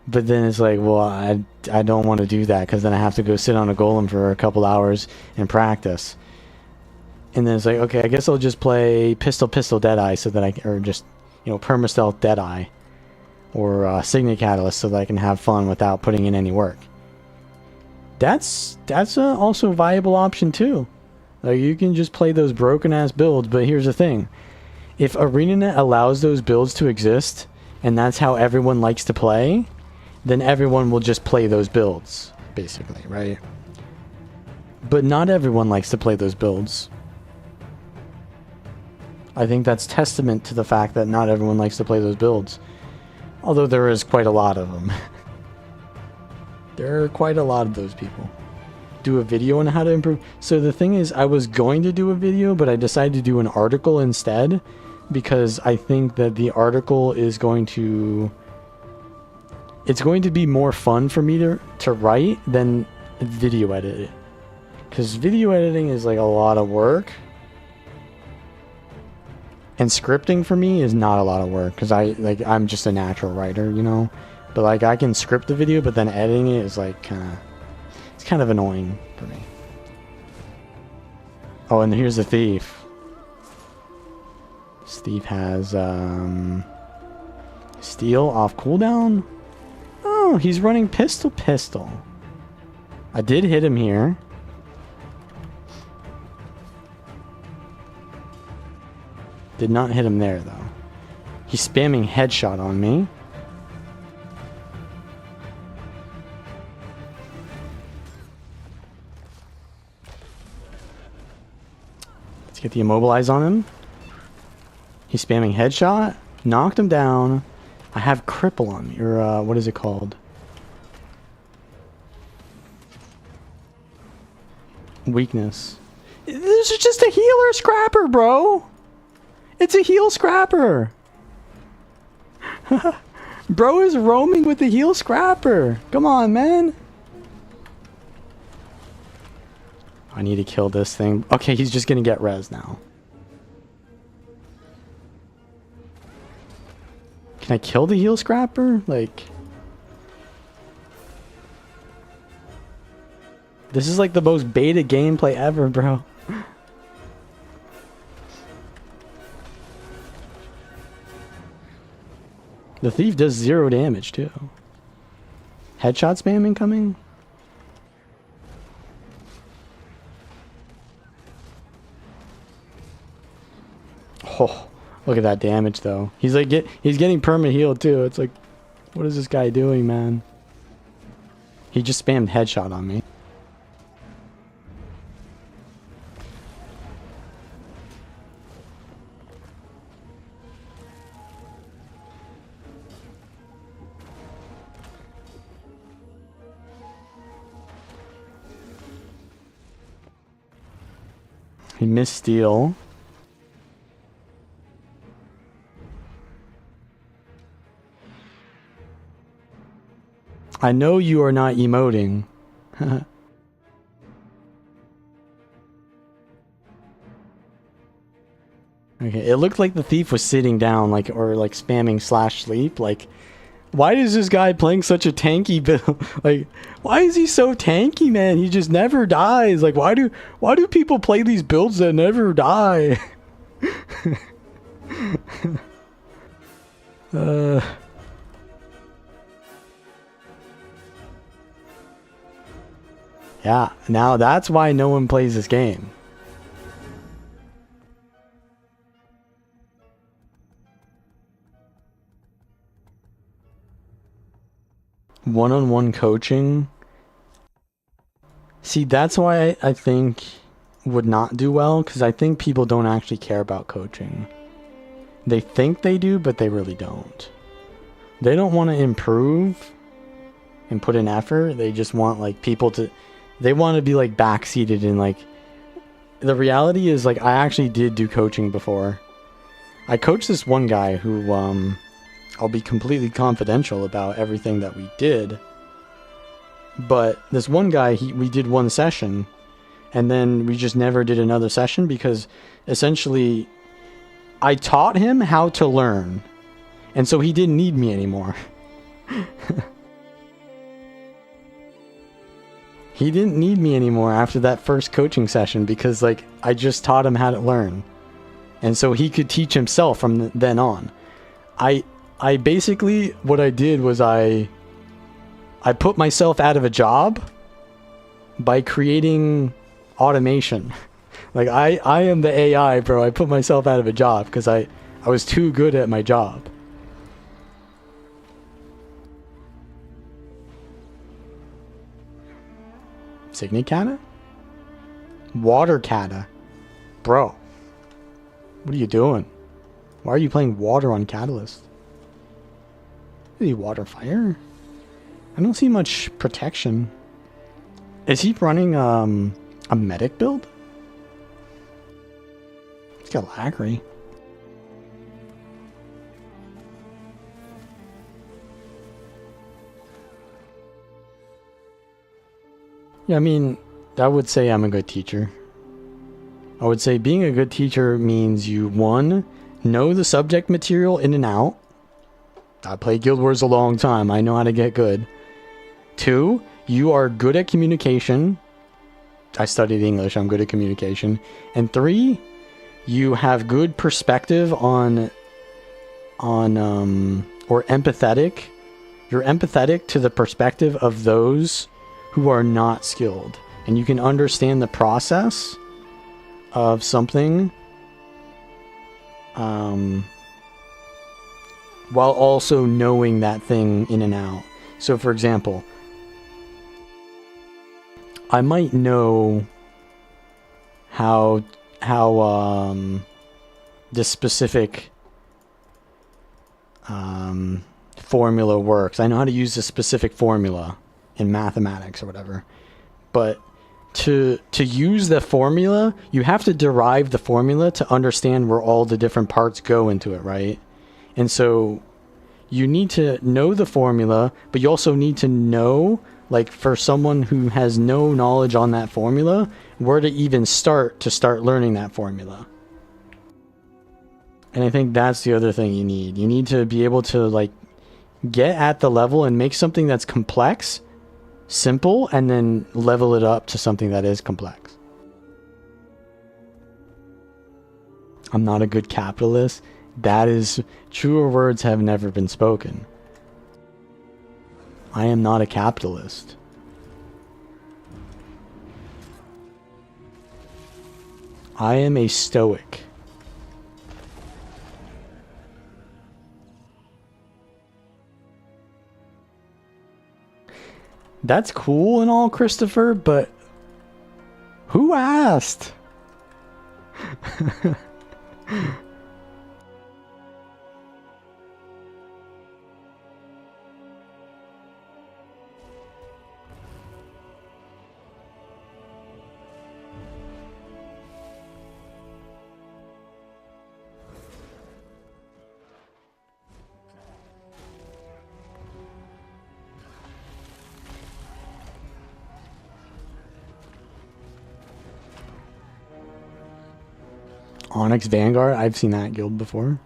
But then it's like, well, I don't want to do that because then I have to go sit on a golem for a couple hours and practice. And then it's like, okay, I guess I'll just play Pistol Deadeye so that I can, or just, you know, Permastealth Deadeye or Signet Catalyst so that I can have fun without putting in any work. That's also a viable option too. Like, you can just play those broken ass builds, but here's the thing. If ArenaNet allows those builds to exist, and that's how everyone likes to play, then everyone will just play those builds, basically, right? But not everyone likes to play those builds. I think that's testament to the fact that not everyone likes to play those builds. Although there is quite a lot of them. There are quite a lot of those people. Do a video on how to improve. So the thing is, I was going to do a video, but I decided to do an article instead, because I think that the article is going to... It's going to be more fun for me to write than video edit it. Because video editing is like a lot of work. And scripting for me is not a lot of work, because I'm just a natural writer, you know? But like, I can script the video, but then editing it is like it's kind of annoying for me. Oh, and here's the thief. This thief has steel off cooldown. Oh, he's running pistol. I did hit him here. Did not hit him there, though. He's spamming headshot on me. Let's get the immobilize on him. He's spamming headshot. Knocked him down. I have cripple on me. Or, what is it called? Weakness. This is just a healer scrapper, bro. It's a heal scrapper. Bro is roaming with the heal scrapper. Come on, man. I need to kill this thing. Okay, he's just gonna get res now. Can I kill the heal scrapper? Like... This is like the most beta gameplay ever, bro. The thief does 0 damage, too. Headshot spam incoming? Oh, look at that damage, though. He's like, he's getting perma healed, too. It's like, what is this guy doing, man? He just spammed headshot on me. He missed steal. I know you are not emoting. Okay, it looked like the thief was sitting down, like, or like spamming slash sleep. Like, why is this guy playing such a tanky build? Like, why is he so tanky, man? He just never dies. Like, why do people play these builds that never die? Yeah, now that's why no one plays this game. One-on-one coaching. See, that's why I think would not do well, because I think people don't actually care about coaching. They think they do, but they really don't. They don't want to improve and put in effort. They just want, like, people to... They want to be, like, backseated and, like... The reality is, like, I actually did do coaching before. I coached this one guy who, I'll be completely confidential about everything that we did. But this one guy, we did one session, and then we just never did another session because essentially I taught him how to learn. And so he didn't need me anymore. He didn't need me anymore after that first coaching session because, like, I just taught him how to learn. And so he could teach himself from then on. I basically, what I did was I put myself out of a job by creating automation. Like, I am the AI, bro. I put myself out of a job because I was too good at my job. Signet Cata? Water Cata? Bro. What are you doing? Why are you playing water on Catalyst? Is he water fire? I don't see much protection. Is he running a medic build? He's got Lackery. Yeah, I mean, I would say I'm a good teacher. I would say being a good teacher means you, one, know the subject material in and out. I played Guild Wars a long time. I know how to get good. Two, you are good at communication. I studied English. I'm good at communication. And three, you have good perspective or empathetic. You're empathetic to the perspective of those who are not skilled. And you can understand the process of something while also knowing that thing in and out. So for example, I might know how this specific formula works. I know how to use this specific formula in mathematics or whatever. But to use the formula, you have to derive the formula to understand where all the different parts go into it, right? And so you need to know the formula, but you also need to know, like, for someone who has no knowledge on that formula, where to even start learning that formula. And I think that's the other thing you need. You need to be able to, like, get at the level and make something that's complex simple, and then level it up to something that is complex. I'm not a good capitalist. That is, truer words have never been spoken. I am not a capitalist. I am a stoic. That's cool and all, Christopher, but who asked? Onyx Vanguard, I've seen that guild before.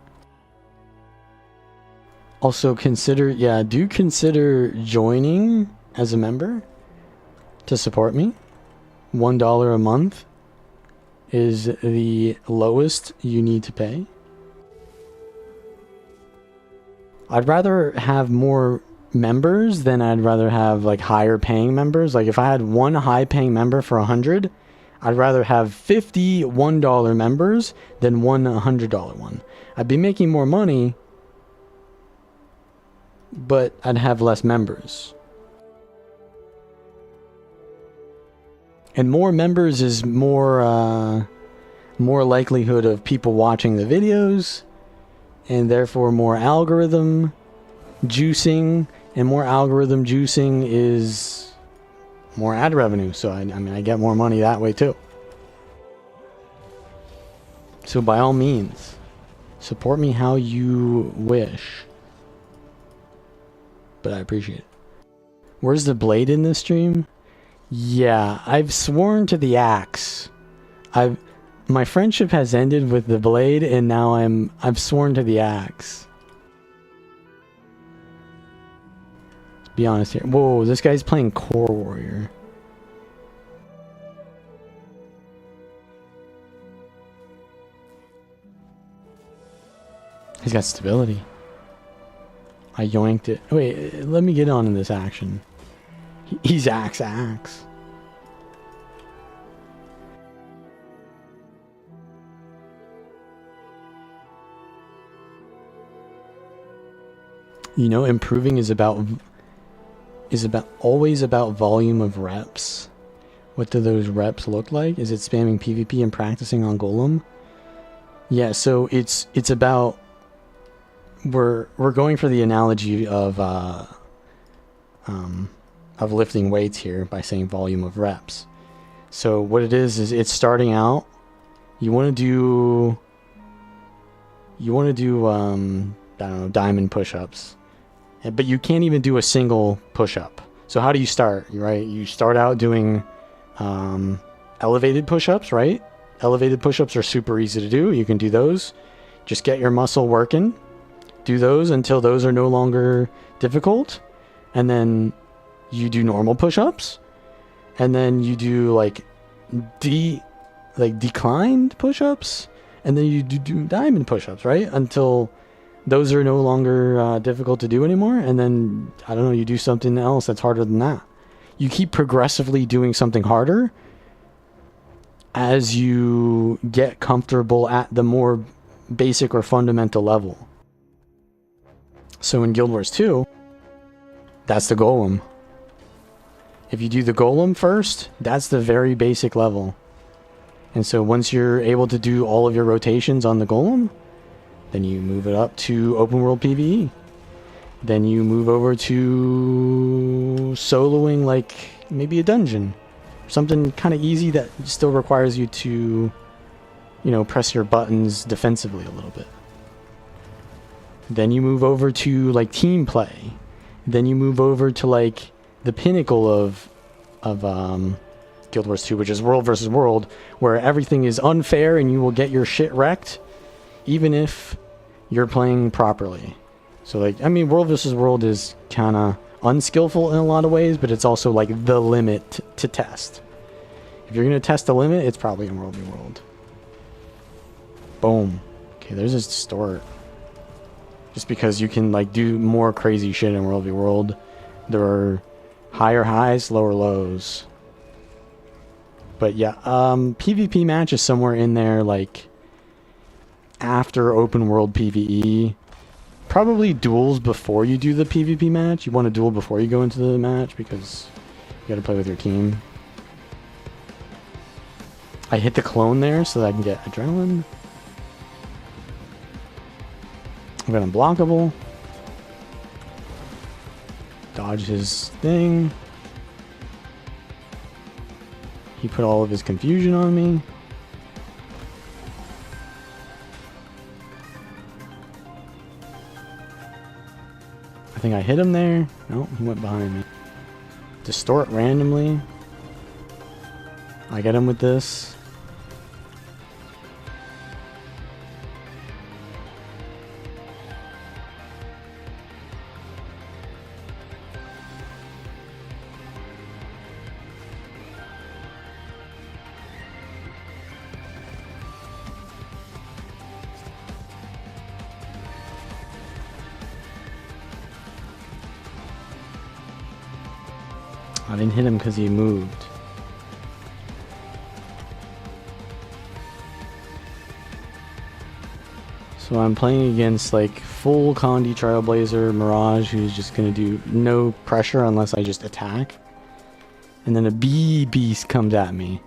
Also consider, do consider joining as a member to support me. $1 a month is the lowest you need to pay. I'd rather have more members than I'd rather have, like, higher paying members. Like, if I had one high paying member for 100, I'd rather have 50 $1 members than one $100 one. I'd be making more money, but I'd have less members. And more members is more likelihood of people watching the videos, and therefore more algorithm juicing, and more algorithm juicing is more ad revenue. So I mean, I get more money that way too. So by all means, support me how you wish. But I appreciate it. Where's the blade in this stream? Yeah, I've sworn to the axe. My friendship has ended with the blade, and now I've sworn to the axe. be honest here. Whoa, this guy's playing Core Warrior. He's got stability. I yoinked it. Wait, let me get on in this action. He's axe. You know, improving is always about volume of reps. What do those reps look like? Is it spamming PvP and practicing on Golem? Yeah, so it's about we're going for the analogy of lifting weights here by saying volume of reps. So what it is it's starting out. You want to do I don't know, diamond push-ups. But you can't even do a single push-up. So how do you start? Right? You start out doing elevated push-ups, right? Elevated push-ups are super easy to do. You can do those. Just get your muscle working. Do those until those are no longer difficult. And then you do normal push-ups. And then you do like declined push-ups. And then you do diamond push-ups, right? Until those are no longer difficult to do anymore. And then, I don't know, you do something else that's harder than that. You keep progressively doing something harder as you get comfortable at the more basic or fundamental level. So in Guild Wars 2, that's the Golem. If you do the Golem first, that's the very basic level. And so once you're able to do all of your rotations on the Golem, then you move it up to open world PvE. Then you move over to soloing like maybe a dungeon. Something kind of easy that still requires you to, you know, press your buttons defensively a little bit. Then you move over to like team play. Then you move over to like the pinnacle of Guild Wars 2, which is world versus world, where everything is unfair and you will get your shit wrecked, even if you're playing properly. So like, I mean, world versus world is kind of unskillful in a lot of ways, but it's also like the limit to test. If you're going to test the limit, it's probably in world v world. Boom. Okay, there's a distort. Just because you can like do more crazy shit in world v world. There are higher highs, lower lows. But yeah, PvP match is somewhere in there, like after open world PvE. Probably duels before you do the PvP match. You want to duel before you go into the match because you got to play with your team. I hit the clone there so that I can get adrenaline. I've got unblockable. Dodge his thing. He put all of his confusion on me. I think I hit him there. No, he went behind me. Distort randomly. I get him with this. I didn't hit him because he moved. So I'm playing against like full Condi Trailblazer Mirage, who's just going to do no pressure unless I just attack. And then a bee beast comes at me.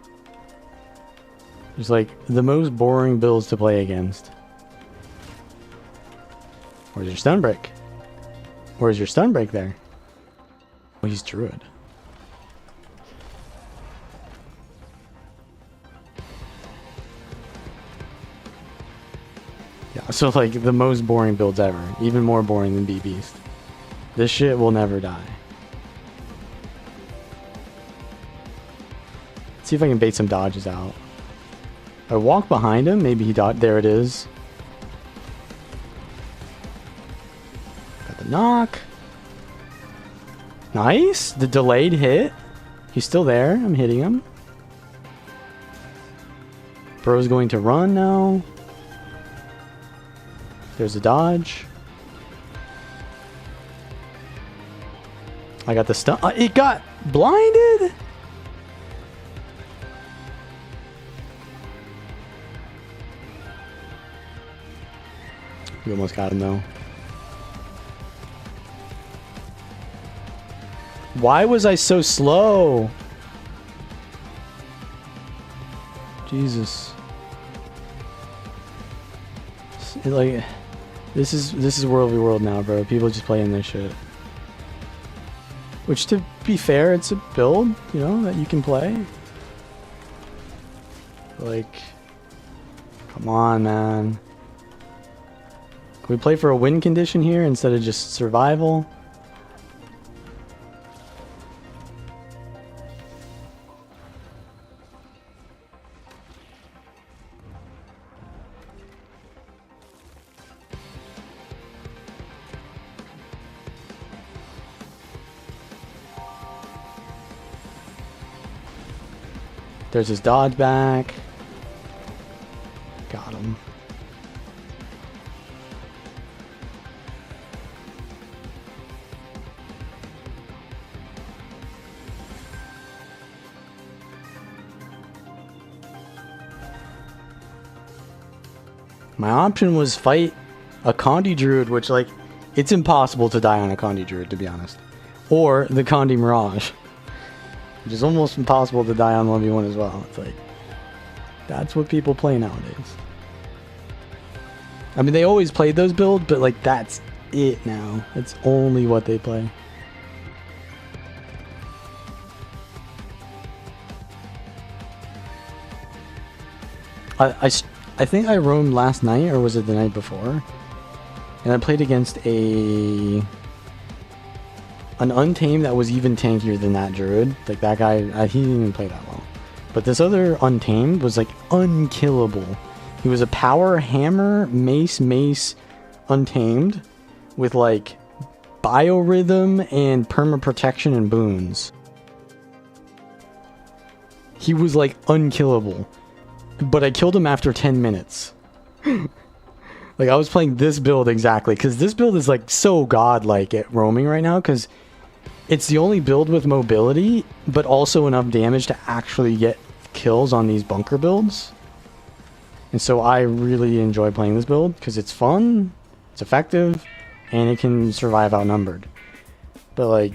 It's like the most boring builds to play against. Where's your stun break? Where's your stun break there? Oh, he's Druid. Yeah, so like the most boring builds ever. Even more boring than Bee Beast. This shit will never die. Let's see if I can bait some dodges out. I walk behind him, maybe he dodged. There it is. Got the knock. Nice! The delayed hit. He's still there. I'm hitting him. Bro's going to run now. There's a dodge. I got the stun. It got blinded? We almost got him though. Why was I so slow? Jesus. Like, this is World v World now, bro. People just playing this shit. Which, to be fair, it's a build, you know, that you can play. Like, come on, man. Can we play for a win condition here instead of just survival? There's his dodge back. Got him. My option was fight a Condi Druid, which, like, it's impossible to die on a Condi Druid, to be honest. Or the Condi Mirage, which is almost impossible to die on 1v1 as well. It's like, that's what people play nowadays. I mean, they always played those builds, but, like, that's it now. It's only what they play. I think I roamed last night, or was it the night before? And I played against an Untamed that was even tankier than that Druid. Like, that guy, he didn't even play that well. But this other Untamed was, like, unkillable. He was a power hammer, mace, Untamed, with, like, biorhythm and perma protection and boons. He was, like, unkillable. But I killed him after 10 minutes. Like, I was playing this build exactly, because this build is, like, so godlike at roaming right now, because it's the only build with mobility, but also enough damage to actually get kills on these bunker builds. And so I really enjoy playing this build, because it's fun, it's effective, and it can survive outnumbered. But, like,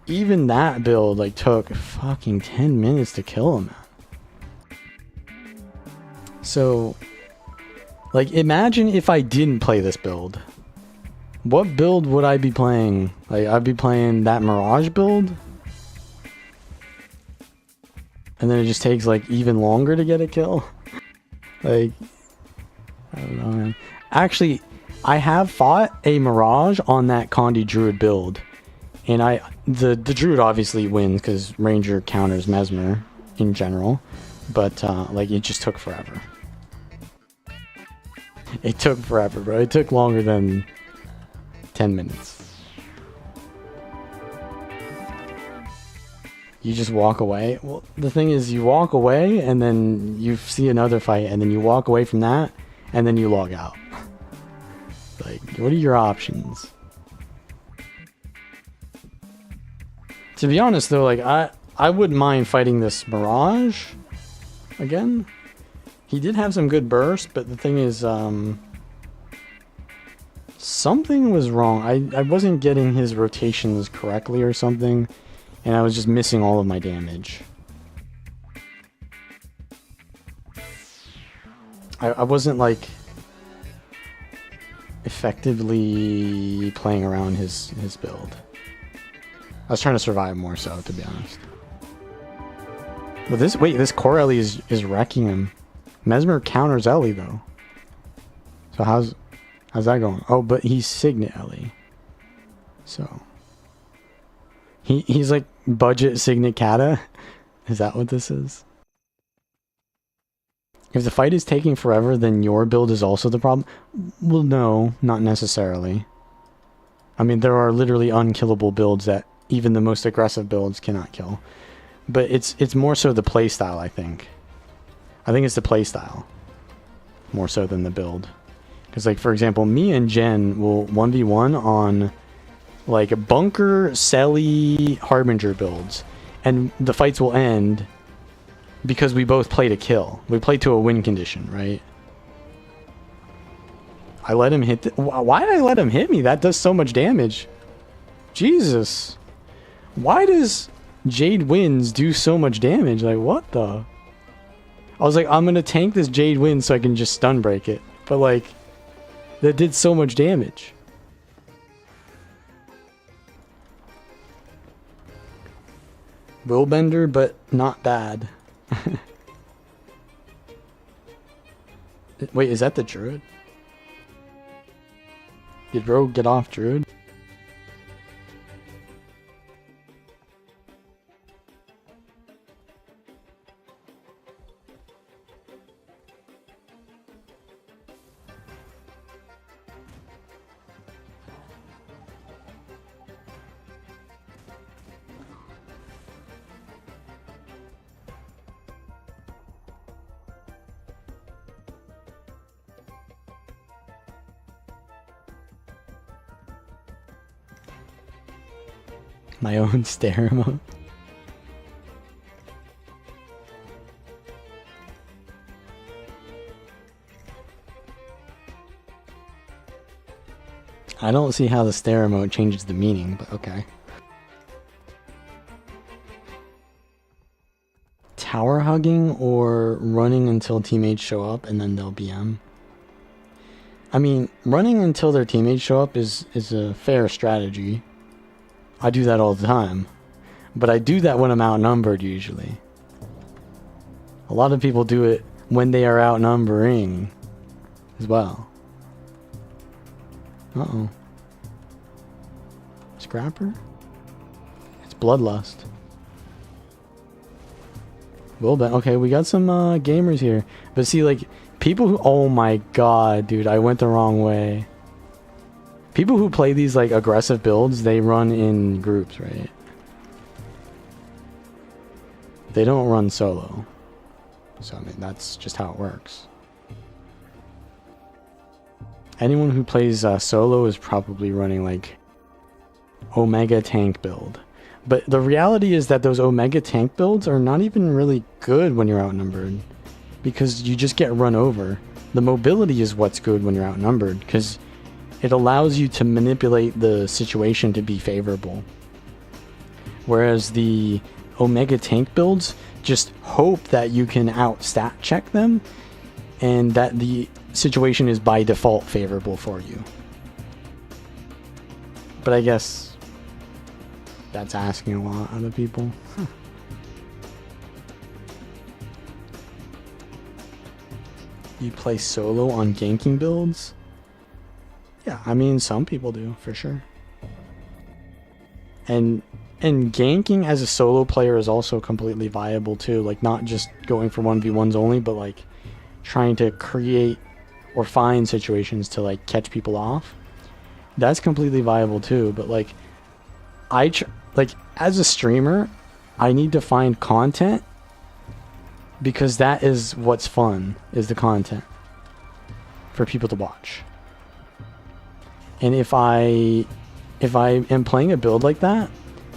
even that build, like, took fucking 10 minutes to kill him. So, like, imagine if I didn't play this build. What build would I be playing? Like, I'd be playing that Mirage build? And then it just takes, like, even longer to get a kill? Like, I don't know, man. Actually, I have fought a Mirage on that Condi Druid build. And the Druid obviously wins, because Ranger counters Mesmer in general. But, like, it just took forever. It took forever, bro. It took longer than 10 minutes. You just walk away. Well, the thing is, you walk away, and then you see another fight, and then you walk away from that, and then you log out. Like, what are your options? To be honest, though, like, I wouldn't mind fighting this Mirage again. He did have some good burst, but the thing is, something was wrong. I wasn't getting his rotations correctly or something, and I was just missing all of my damage. I wasn't, like, effectively playing around his build. I was trying to survive more so, to be honest. But this core Ellie is wrecking him. Mesmer counters Ellie, though. So how's that going? Oh, but he's Signet Ellie. So he's like budget Signet Kata. Is that what this is? If the fight is taking forever, then your build is also the problem? Well, no, not necessarily. I mean, there are literally unkillable builds that even the most aggressive builds cannot kill. But it's more so the playstyle, I think. I think it's the playstyle more so than the build. Because, like, for example, me and Jen will 1v1 on, like, bunker, Selly, Harbinger builds. And the fights will end because we both play to kill. We play to a win condition, right? I let him hit... Why did I let him hit me? That does so much damage. Jesus. Why does Jade Winds do so much damage? Like, what the... I was like, I'm gonna tank this Jade Wind so I can just stun break it. But, like, that did so much damage. Willbender, but not bad. Wait, is that the Druid? Did Rogue get off Druid? My own stare emote. I don't see how the stare emote changes the meaning, but okay. Tower hugging or running until teammates show up and then they'll BM? I mean, running until their teammates show up is a fair strategy. I do that all the time. But I do that when I'm outnumbered usually. A lot of people do it when they are outnumbering as well. Uh-oh. Scrapper? It's Bloodlust. Willbender. Okay, we got some gamers here. But see, like, people who... Oh my god, dude. I went the wrong way. People who play these, like, aggressive builds, they run in groups, right? They don't run solo. So, I mean, that's just how it works. Anyone who plays solo is probably running, like, Omega tank build. But the reality is that those Omega tank builds are not even really good when you're outnumbered. Because you just get run over. The mobility is what's good when you're outnumbered. Because it allows you to manipulate the situation to be favorable. Whereas the Omega tank builds just hope that you can out-stat check them. And that the situation is by default favorable for you. But I guess that's asking a lot out of people. You play solo on ganking builds? Yeah, I mean, some people do, for sure. And ganking as a solo player is also completely viable too. Like, not just going for 1v1s only, but like trying to create or find situations to like catch people off. That's completely viable too. But like, like as a streamer, I need to find content because that is what's fun, is the content for people to watch. And if I am playing a build like that,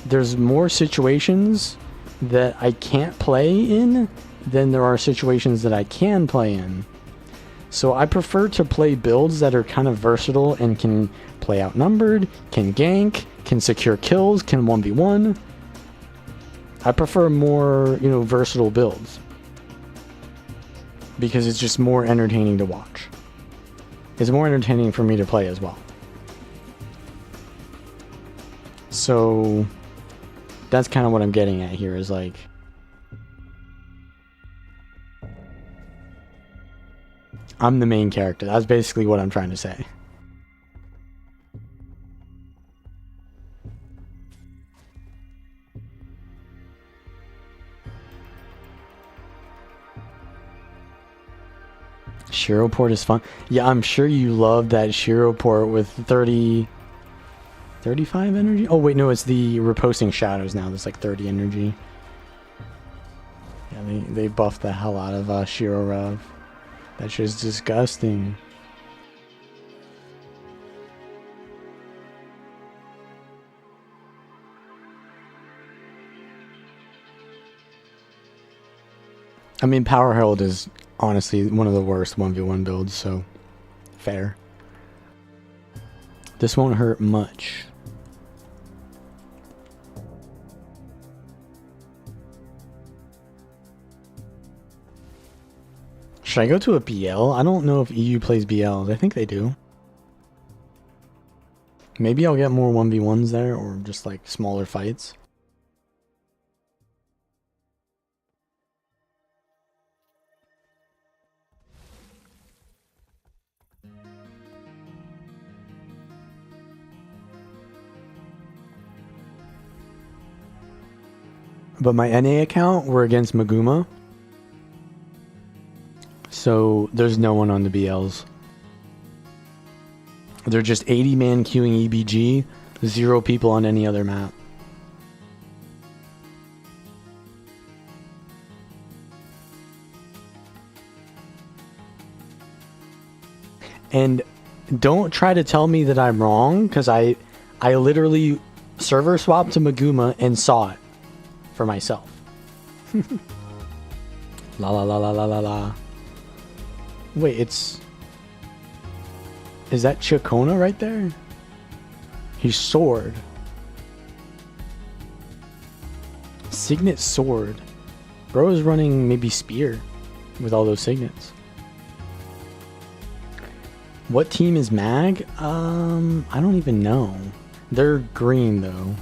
there's more situations that I can't play in than there are situations that I can play in. So I prefer to play builds that are kind of versatile and can play outnumbered, can gank, can secure kills, can 1v1. I prefer more, you know, versatile builds. Because it's just more entertaining to watch. It's more entertaining for me to play as well. So that's kind of what I'm getting at here, is like, I'm the main character. That's basically what I'm trying to say. Shiroport is fun. Yeah, I'm sure you love that Shiroport with 30 35 energy? Oh wait, no, it's the riposting shadows now. There's like 30 energy. Yeah, they buffed the hell out of Shiro Rev. That shit's disgusting. I mean, Power Herald is honestly one of the worst 1v1 builds, so fair. This won't hurt much. Should I go to a BL? I don't know if EU plays BLs. I think they do. Maybe I'll get more 1v1s there, or just like smaller fights. But my NA account, we're against Maguma. So there's no one on the BLs. They're just 80-man queuing EBG, 0 people on any other map. And don't try to tell me that I'm wrong, because I literally server swapped to Maguma and saw it for myself. La la la la la la la. Wait, it's... Is that Chacona right there? He's sword. Signet sword. Bro is running maybe spear with all those signets. What team is Mag? I don't even know. They're green though.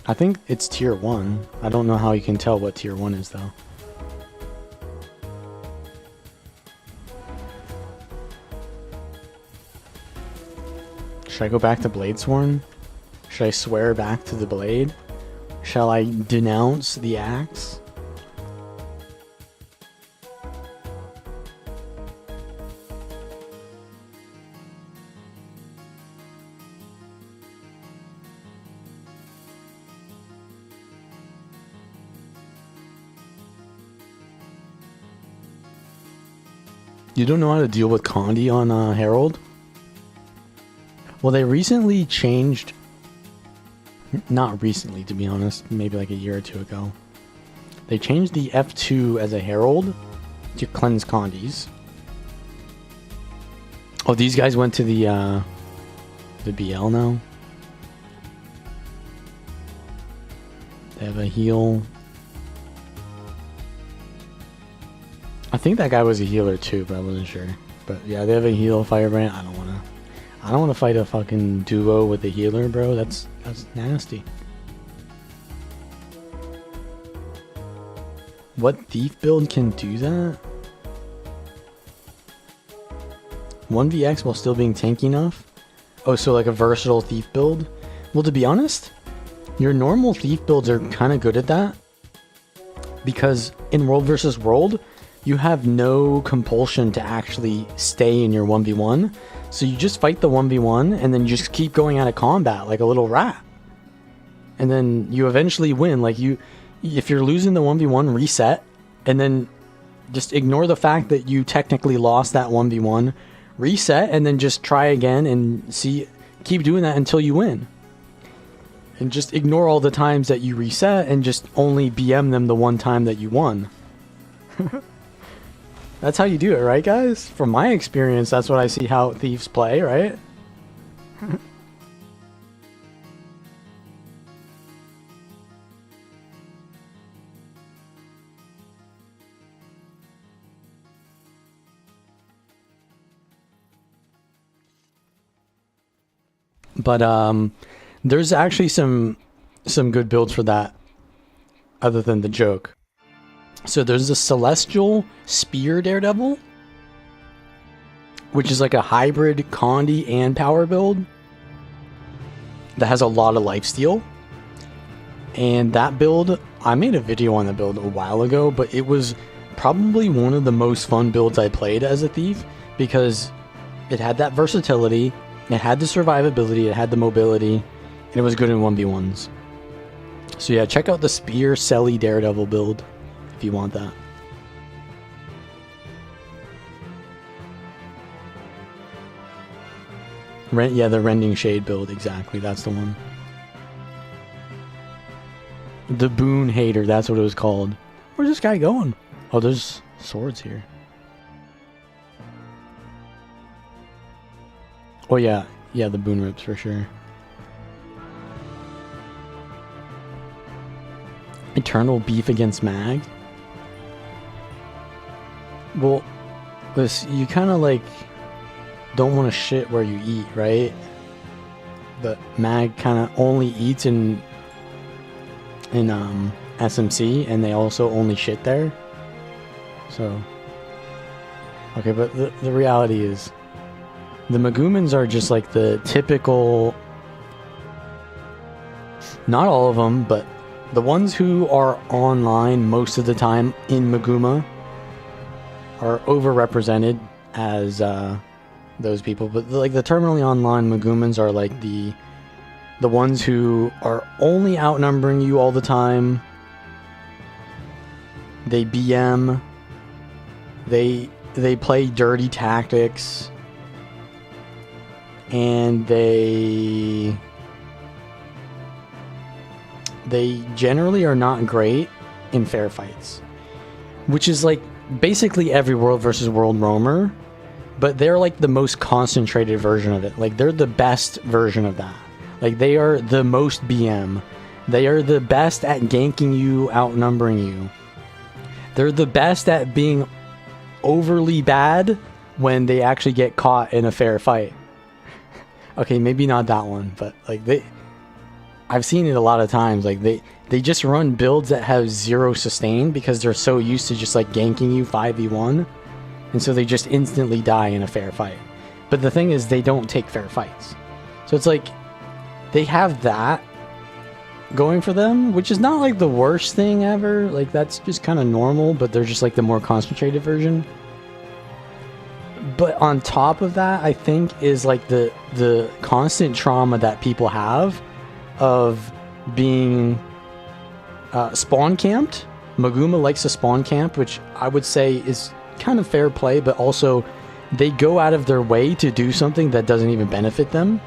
I think it's tier 1. I don't know how you can tell what tier 1 is though. Should I go back to Bladesworn? Should I swear back to the blade? Shall I denounce the axe? You don't know how to deal with Condi on Herald? Well, they recently changed... Not recently, to be honest. Maybe like a year or 2 ago. They changed the F2 as a Herald to cleanse Condis. Oh, these guys went to the BL now? They have a heal. I think that guy was a healer too, but I wasn't sure. But yeah, they have a heal firebrand. I don't wanna fight a fucking duo with a healer, bro. That's nasty. What thief build can do that? 1vx while still being tanky enough? Oh, so like a versatile thief build? Well, to be honest, your normal thief builds are kind of good at that. Because in World versus World, you have no compulsion to actually stay in your 1v1. So you just fight the 1v1 and then you just keep going out of combat like a little rat. And then you eventually win. Like if you're losing the 1v1, reset. And then just ignore the fact that you technically lost that 1v1. Reset and then just try again and keep doing that until you win. And just ignore all the times that you reset and just only BM them the one time that you won. That's how you do it, right, guys? From my experience, that's what I see how thieves play, right? But there's actually some good builds for that, other than the joke. So there's a Celestial Spear Daredevil, which is like a hybrid Condi and power build that has a lot of lifesteal. And that build, I made a video on the build a while ago, but it was probably one of the most fun builds I played as a thief because it had that versatility. It had the survivability, it had the mobility, and it was good in 1v1s. So yeah, check out the Spear Selly Daredevil build if you want that. Yeah, the Rending Shade build, exactly, that's the one. The Boon Hater, that's what it was called. Where's this guy going? Oh, there's swords here. Oh yeah, yeah, the Boon Rips for sure. Eternal beef against Mag? Well, this, you kind of like don't want to shit where you eat, right? But Mag kind of only eats in SMC, and they also only shit there. So, okay, but the reality is, the Megumans are just like the typical, not all of them, but the ones who are online most of the time in Meguma are overrepresented as those people. But like the terminally online Megumans are like the ones who are only outnumbering you all the time. They BM. They play dirty tactics. And they generally are not great in fair fights, which is like basically every world versus world roamer, but they're like the most concentrated version of it. Like they're the best version of that. Like they are the most BM. They are the best at ganking you, outnumbering you. They're the best at being overly bad when they actually get caught in a fair fight. Okay, maybe not that one, but like I've seen it a lot of times. Like they just run builds that have 0 sustain because they're so used to just like ganking you 5v1, and so they just instantly die in a fair fight. But the thing is, they don't take fair fights, so it's like they have that going for them, which is not like the worst thing ever. Like that's just kind of normal, but they're just like the more concentrated version. But on top of that, I think is like the constant trauma that people have of being spawn camped. Meguma likes to spawn camp, which I would say is kind of fair play, but also they go out of their way to do something that doesn't even benefit them,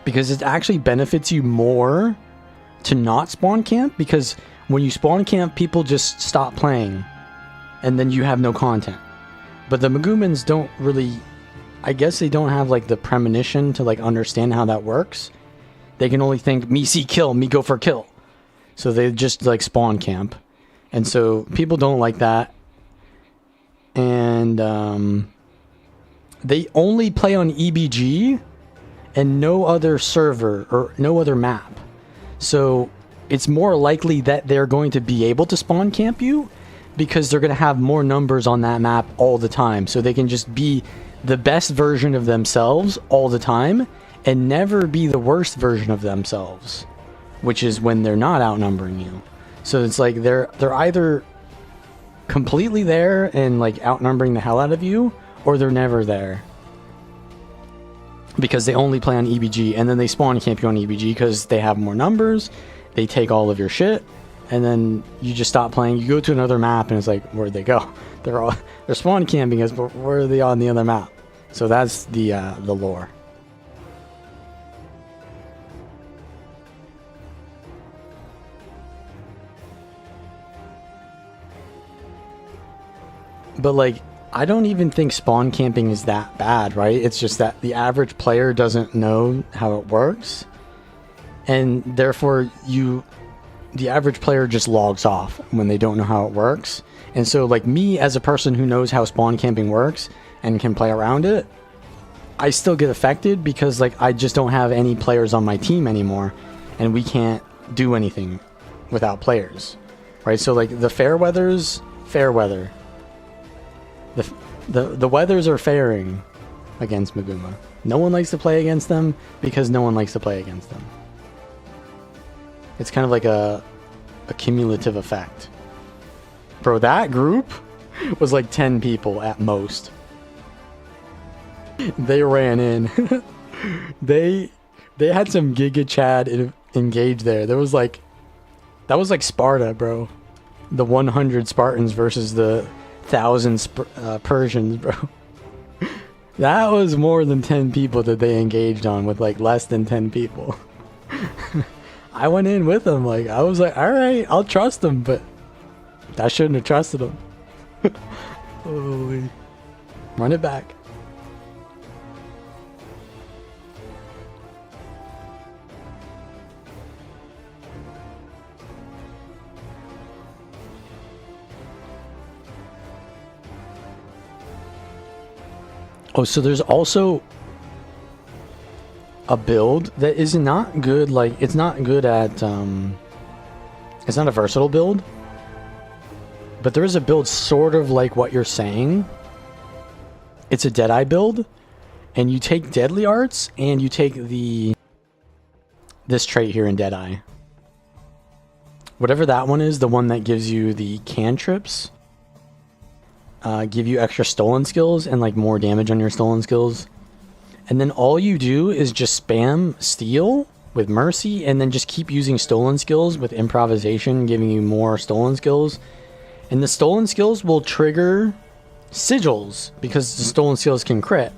because it actually benefits you more to not spawn camp, because when you spawn camp, people just stop playing and then you have no content. But the Megumans don't really, I guess they don't have like the premonition to like understand how that works. They can only think, me see kill, me go for kill. So they just like spawn camp. And so people don't like that. And they only play on EBG and no other server or no other map. So it's more likely that they're going to be able to spawn camp you, because they're going to have more numbers on that map all the time. So they can just be the best version of themselves all the time and never be the worst version of themselves, which is when they're not outnumbering you. So it's like they're either completely there and like outnumbering the hell out of you, or they're never there because they only play on EBG, and then they spawn camp you on EBG because they have more numbers, they take all of your shit, and then you just stop playing. You go to another map, and it's like, where'd they go? They're spawn camping us, but where are they on the other map? So that's the lore. But like, I don't even think spawn camping is that bad, right? It's just that the average player doesn't know how it works, and therefore the average player just logs off when they don't know how it works. And so like me, as a person who knows how spawn camping works and can play around it, I still get affected because like I just don't have any players on my team anymore, and we can't do anything without players, right? So like the fair weathers, fair weather. The weathers are fairing against Meguma. No one likes to play against them because no one likes to play against them. It's kind of like a cumulative effect. Bro, that group was like 10 people at most. They ran in. They had some Giga Chad engaged there. That was like Sparta, bro. The 100 Spartans versus the 1,000 Persians, bro. That was more than 10 people that they engaged on with like less than 10 people. I went in with them, like I was like, all right, I'll trust them, but I shouldn't have trusted them. Holy. Run it back. Oh, so there's also a build that is not good, like, it's not good at, it's not a versatile build, but there is a build sort of like what you're saying. It's a Deadeye build, and you take Deadly Arts, and you take this trait here in Deadeye. Whatever that one is, the one that gives you the cantrips, give you extra stolen skills and like more damage on your stolen skills. And then all you do is just spam steal with mercy and then just keep using stolen skills with improvisation, giving you more stolen skills. And the stolen skills will trigger sigils because the stolen skills can crit.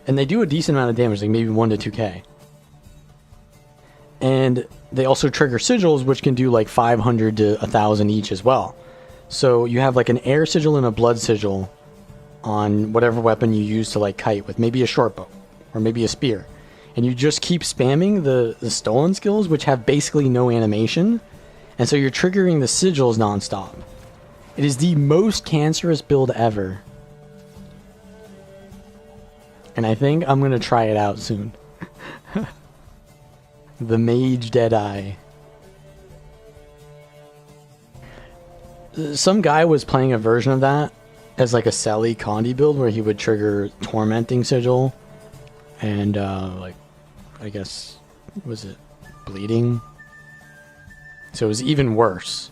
And they do a decent amount of damage, like maybe 1 to 2k. And they also trigger sigils, which can do like 500 to 1,000 each as well. So you have like an air sigil and a blood sigil on whatever weapon you use to like kite with, maybe a short bow or maybe a spear. And you just keep spamming the stolen skills, which have basically no animation. And so you're triggering the sigils nonstop. It is the most cancerous build ever. And I think I'm going to try it out soon. The Mage Deadeye. Some guy was playing a version of that as like a Selly Condi build where he would trigger Tormenting Sigil and like, I guess, was it Bleeding? So it was even worse.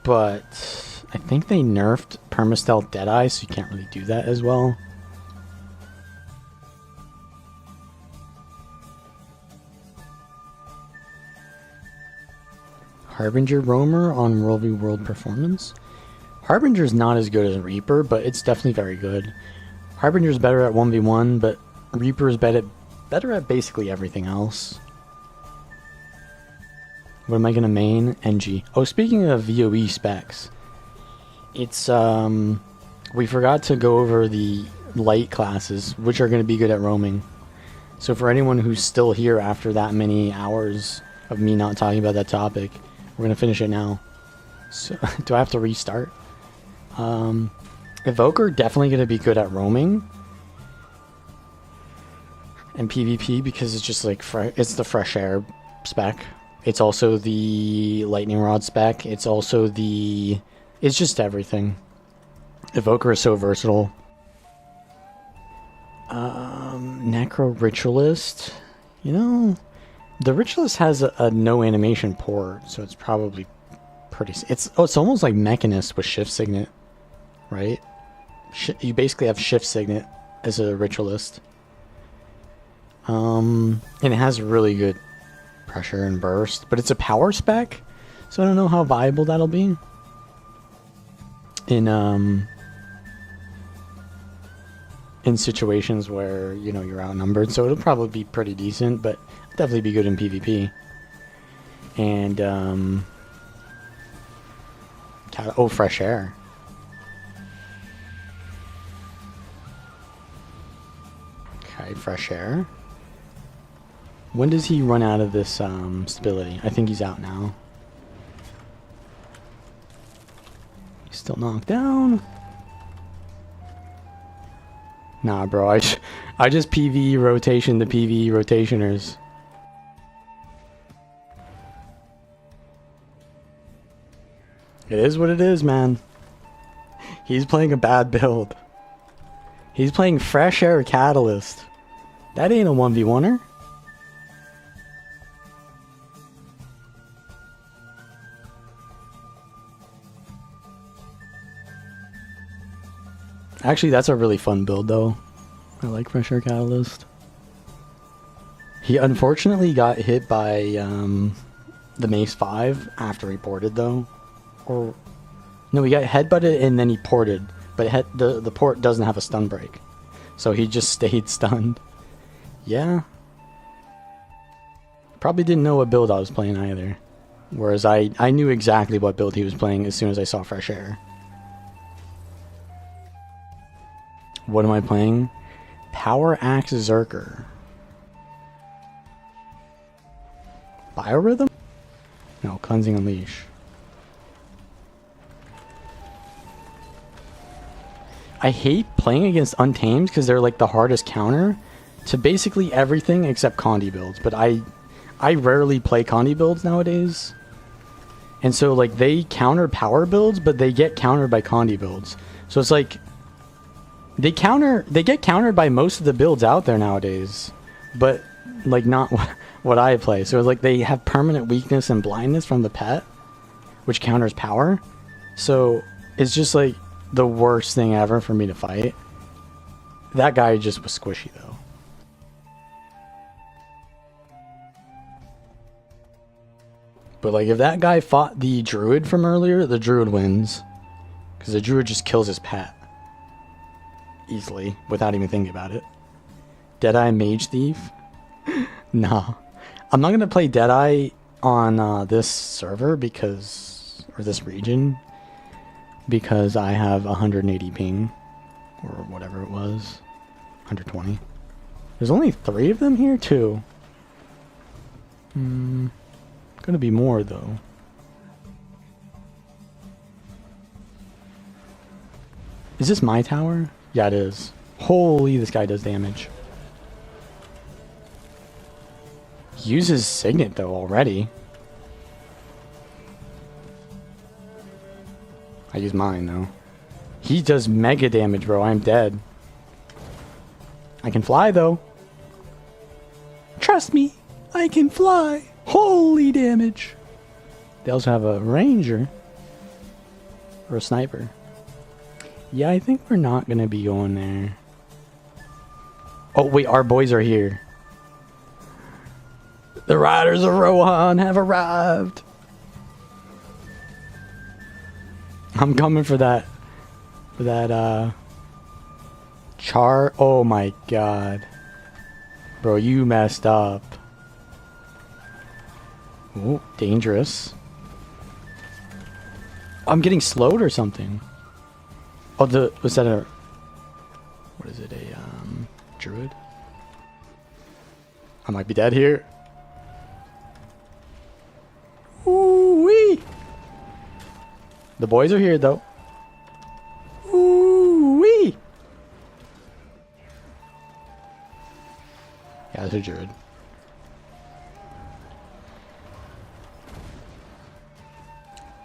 But I think they nerfed Permastealth Deadeye, so you can't really do that as well. Harbinger Roamer on WvW Performance. Harbinger's not as good as Reaper, but it's definitely very good. Harbinger's better at 1v1, but Reaper is better at basically everything else. What am I gonna main? NG. Oh, speaking of VOE specs, it's we forgot to go over the light classes, which are gonna be good at roaming. So for anyone who's still here after that many hours of me not talking about that topic, we're gonna finish it now. So do I have to restart? Evoker definitely gonna be good at roaming and PvP because it's just like it's the fresh air spec. It's also the lightning rod spec. It's also it's just everything. Evoker is so versatile. Necro Ritualist. You know, the Ritualist has a no animation port, so it's probably pretty. It's almost like Mechanist with Shift Signet, right? You basically have Shift Signet as a Ritualist. And it has really good pressure and burst, but it's a power spec, so I don't know how viable that'll be in situations where, you know, you're outnumbered. So it'll probably be pretty decent, but definitely be good in PvP. And oh, fresh air. Okay, fresh air. When does he run out of this stability? I think he's out now. He's still knocked down. Nah, bro. I just PvE rotation the PvE rotationers. It is what it is, man. He's playing a bad build. He's playing Fresh Air Catalyst. That ain't a 1v1er. Actually, that's a really fun build, though. I like Fresh Air Catalyst. He unfortunately got hit by the Mace 5 after he ported though. Or no, he got headbutted and then he ported. But the port doesn't have a stun break. So he just stayed stunned. Yeah. Probably didn't know what build I was playing either. Whereas I knew exactly what build he was playing as soon as I saw Fresh Air. What am I playing? Power Axe Zerker. Biorhythm? No, Cleansing Unleash. I hate playing against Untamed because they're like the hardest counter to basically everything except Condi builds. But I rarely play Condi builds nowadays. And so like they counter power builds, but they get countered by Condi builds. So it's like they get countered by most of the builds out there nowadays, but like not what I play. So it's like they have permanent weakness and blindness from the pet, which counters power. So it's just like the worst thing ever for me to fight. That guy just was squishy though. But like if that guy fought the druid from earlier, the druid wins. Because the druid just kills his pet. Easily, without even thinking about it. Deadeye Mage Thief? Nah. I'm not going to play Deadeye on this server because... or this region. Because I have 180 ping. Or whatever it was. 120. There's only 3 of them here? 2. Gonna be more though. Is this my tower? Yeah, it is. Holy, this guy does damage. He uses Signet though already. I use mine though. He does mega damage, bro. I'm dead. I can fly though. Trust me, I can fly. Holy damage. They also have a ranger. Or a sniper. Yeah, I think we're not going to be going there. Oh, wait, our boys are here. The riders of Rohan have arrived. I'm coming for that. For that, Char. Oh my god. Bro, you messed up. Oh, dangerous. I'm getting slowed or something. Oh, was that a... what is it, a, druid? I might be dead here. Ooh-wee! The boys are here, though. Ooh-wee! Yeah, that's a druid.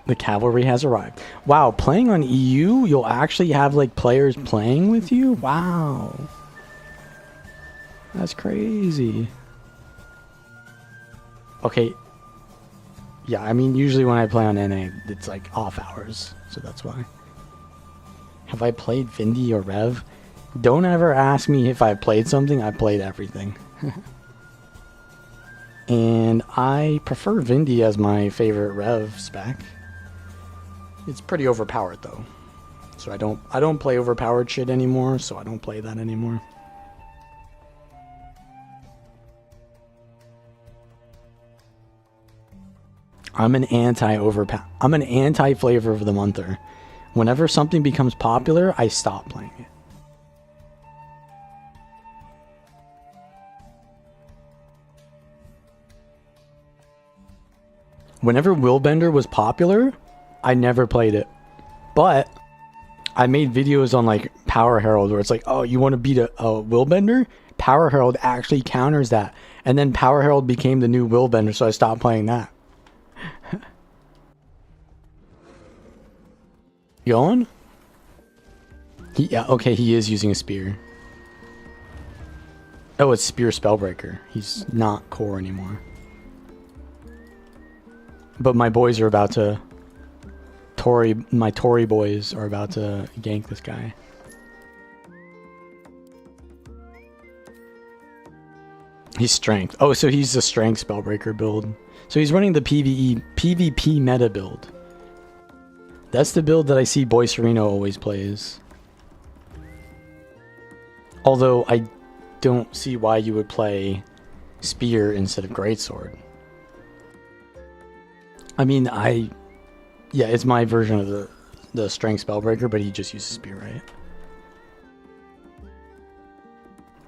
The cavalry has arrived. Wow, playing on EU, you'll actually have like players playing with you? Wow. That's crazy. Okay. Yeah, I mean, usually when I play on NA, it's like off hours. So that's why. Have I played Vindy or Rev? Don't ever ask me if I played something. I played everything. And I prefer Vindy as my favorite Rev spec. It's pretty overpowered though. So I don't play overpowered shit anymore, so I don't play that anymore. I'm an anti-flavor of the monther. Whenever something becomes popular, I stop playing it. Whenever Willbender was popular, I never played it. But I made videos on like Power Herald where it's like, oh, you want to beat a Willbender? Power Herald actually counters that. And then Power Herald became the new Willbender, so I stopped playing that. Going? Yeah, okay, he is using a spear. Oh, it's Spear Spellbreaker. He's not core anymore. But my boys are about to... my Tory boys are about to gank this guy. He's strength. Oh, so he's the strength spellbreaker build. So he's running the PvP meta build. That's the build that I see Boy Sereno always plays. Although I don't see why you would play Spear instead of Greatsword. I mean, yeah, it's my version of the strength spellbreaker, but he just uses Spear, right?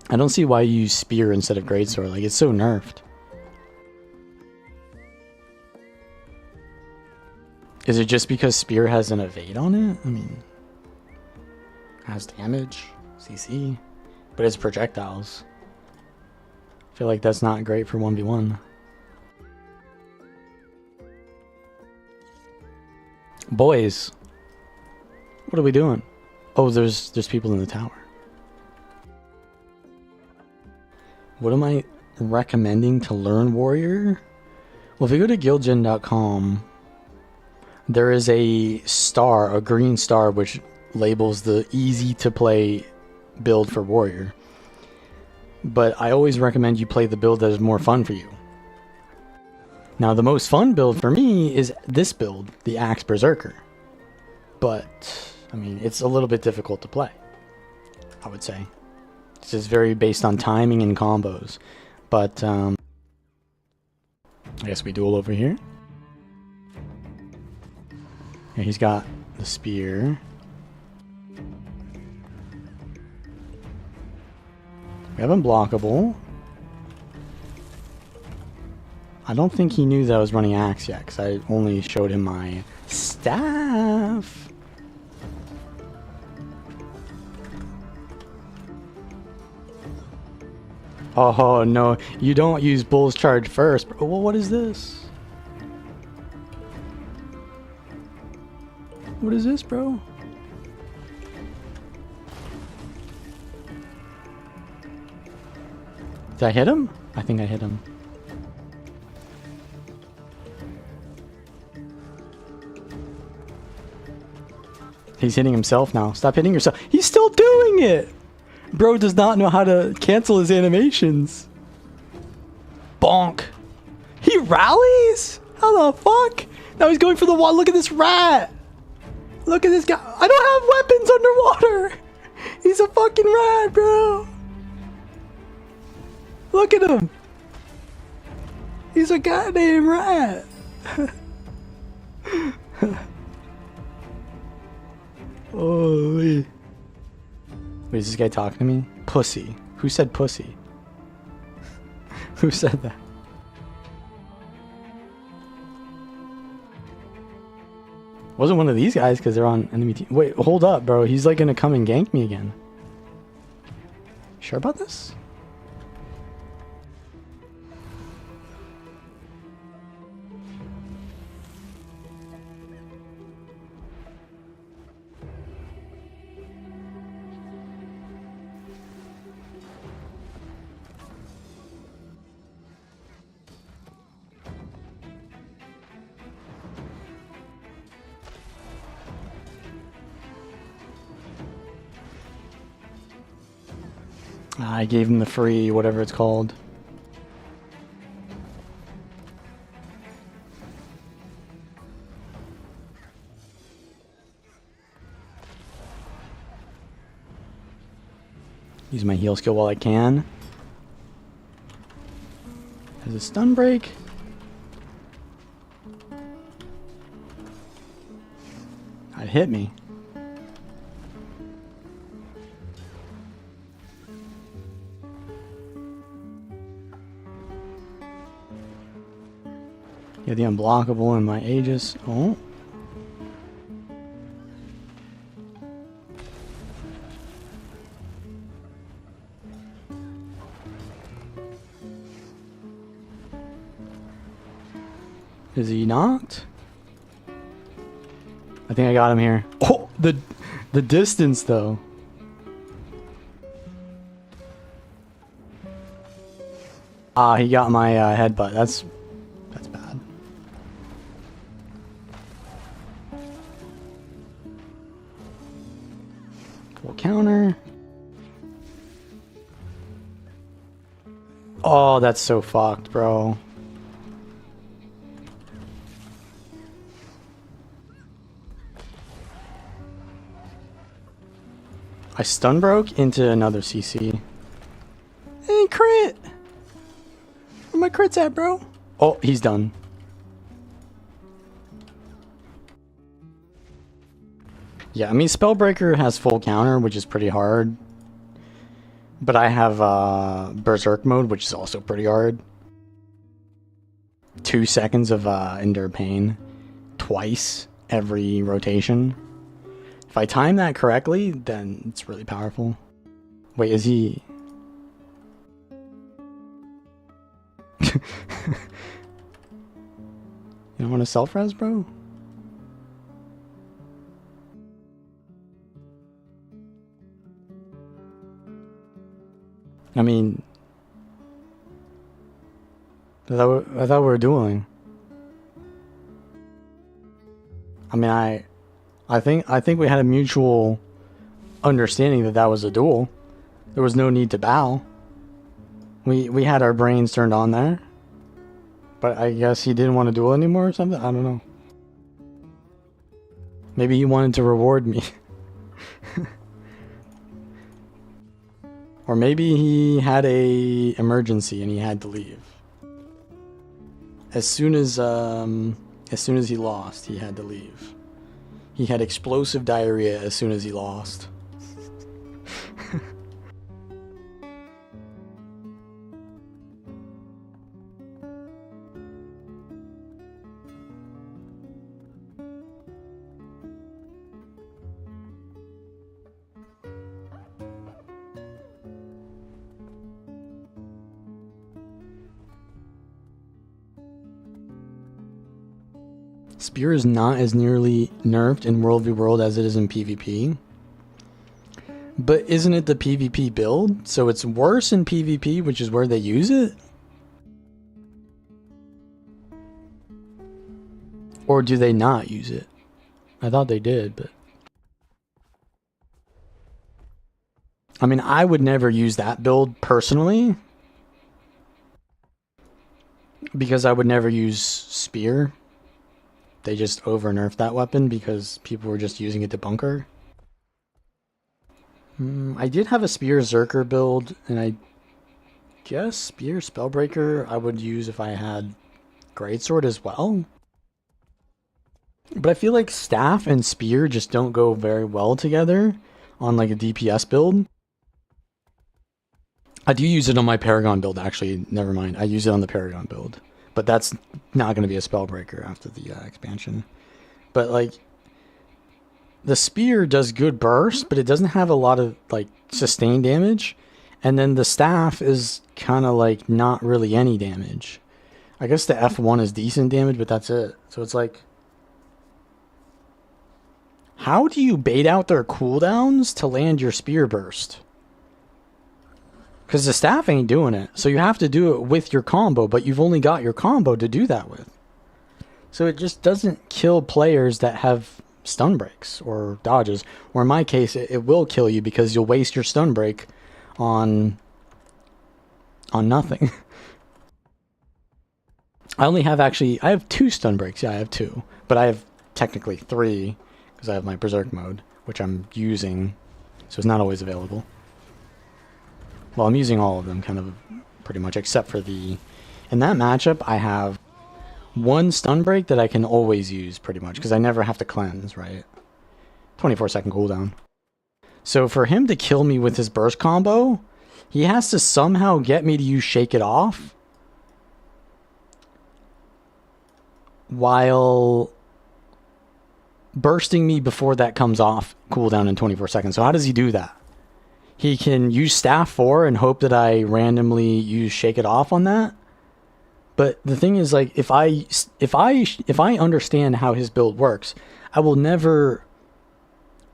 I don't see why you use Spear instead of Greatsword. Like, it's so nerfed. Is it just because Spear has an evade on it? I mean, it has damage, CC, but it's projectiles. I feel like that's not great for 1v1. Boys, what are we doing? Oh, there's people in the tower. What am I recommending to learn Warrior? Well, if you go to guildgen.com, there is a star, a green star, which labels the easy to play build for Warrior. But I always recommend you play the build that is more fun for you. Now, the most fun build for me is this build, the Axe Berserker. But, I mean, it's a little bit difficult to play, I would say. It's just very based on timing and combos. But, I guess we duel over here. Yeah, he's got the spear. We have unblockable. I don't think he knew that I was running Axe yet, because I only showed him my staff. Oh no, you don't use Bull's Charge first. Well, what is this? What is this, bro? Did I hit him? I think I hit him. He's hitting himself now. Stop hitting yourself. He's still doing it! Bro does not know how to cancel his animations. Bonk. He rallies? How the fuck? Now he's going for the wall. Look at this rat. Look at this guy. I don't have weapons underwater. He's a fucking rat, bro. Look at him. He's a goddamn rat. Holy. Wait, is this guy talking to me? Pussy. Who said pussy? Who said that? Wasn't one of these guys because they're on enemy team. Wait, hold up, bro. He's like gonna come and gank me again. Sure about this? I gave him the free, whatever it's called. Use my heal skill while I can. Has a stun break. It hit me. Yeah, the unblockable and my Aegis. Oh. Is he knocked? I think I got him here. Oh, the distance though. Ah, he got my headbutt. That's bad. Full counter. Oh, that's so fucked, bro. I stun broke into another CC. Hey, crit! Where my crits at, bro? Oh, he's done. Yeah, I mean, Spellbreaker has full counter, which is pretty hard. But I have Berserk mode, which is also pretty hard. 2 seconds of Endure Pain. Twice every rotation. If I time that correctly, then it's really powerful. Wait, is he... You don't want to self-res, bro? I mean... I thought we were dueling. I mean, I think we had a mutual understanding that that was a duel. There was no need to bow. We had our brains turned on there. But I guess he didn't want to duel anymore or something? I don't know. Maybe he wanted to reward me. Or maybe he had a emergency and he had to leave. As soon as he lost, he had to leave. He had explosive diarrhea as soon as he lost. Spear is not as nearly nerfed in World v World as it is in PvP. But isn't it the PvP build? So it's worse in PvP, which is where they use it? Or do they not use it? I thought they did, but... I mean, I would never use that build personally. Because I would never use Spear. They just over-nerfed that weapon because people were just using it to bunker. I did have a Spear Zerker build, and I guess Spear Spellbreaker I would use if I had Greatsword as well. But I feel like Staff and Spear just don't go very well together on like a DPS build. I do use it on my Paragon build, actually. Never mind. I use it on the Paragon build. But that's not going to be a Spellbreaker after the expansion. But, like, the Spear does good burst, but it doesn't have a lot of, like, sustained damage. And then the Staff is kind of, like, not really any damage. I guess the F1 is decent damage, but that's it. So it's like... How do you bait out their cooldowns to land your Spear burst? Because the Staff ain't doing it. So you have to do it with your combo, but you've only got your combo to do that with. So it just doesn't kill players that have stun breaks or dodges. Or in my case, it will kill you because you'll waste your stun break on nothing. I have 2 stun breaks. Yeah, I have 2. But I have technically 3 because I have my Berserk mode, which I'm using. So it's not always available. Well, I'm using all of them, kind of, pretty much, except for the... In that matchup, I have 1 stun break that I can always use, pretty much, because I never have to cleanse, right? 24-second cooldown. So for him to kill me with his burst combo, he has to somehow get me to use Shake It Off while bursting me before that comes off cooldown in 24 seconds. So how does he do that? He can use Staff 4 and hope that I randomly use Shake It Off on that. But the thing is, like, if I understand how his build works, I will never,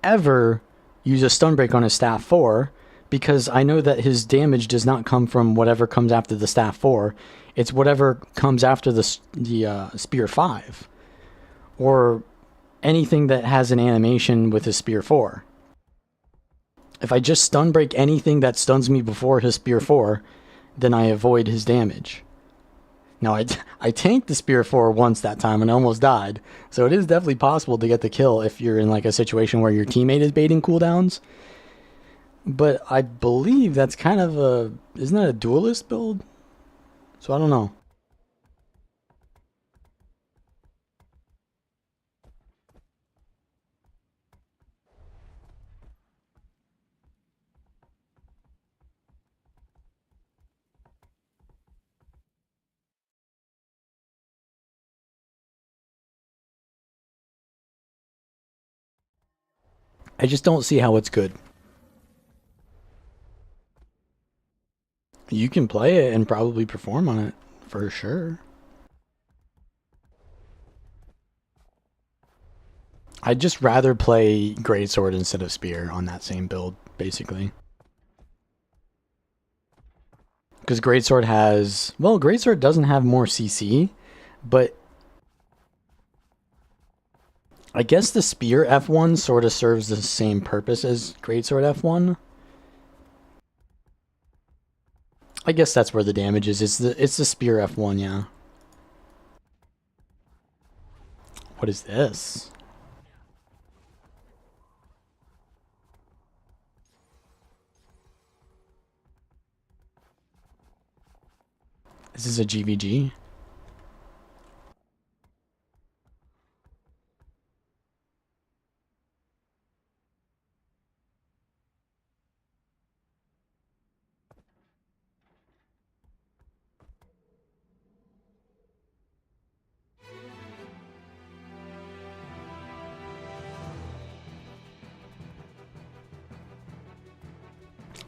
ever use a stun break on his Staff 4 because I know that his damage does not come from whatever comes after the Staff 4. It's whatever comes after the Spear 5. Or anything that has an animation with his Spear 4. If I just stun break anything that stuns me before his Spear 4, then I avoid his damage. Now, I tanked the Spear 4 once that time and I almost died. So it is definitely possible to get the kill if you're in like a situation where your teammate is baiting cooldowns. But I believe that's kind of a... Isn't that a duelist build? So I don't know. I just don't see how it's good. You can play it and probably perform on it, for sure. I'd just rather play Greatsword instead of Spear on that same build, basically. Because Greatsword has... Well, Greatsword doesn't have more CC, but... I guess the Spear F1 sort of serves the same purpose as Greatsword F1. I guess that's where the damage is. It's the Spear F1, yeah. What is this? This is a GVG.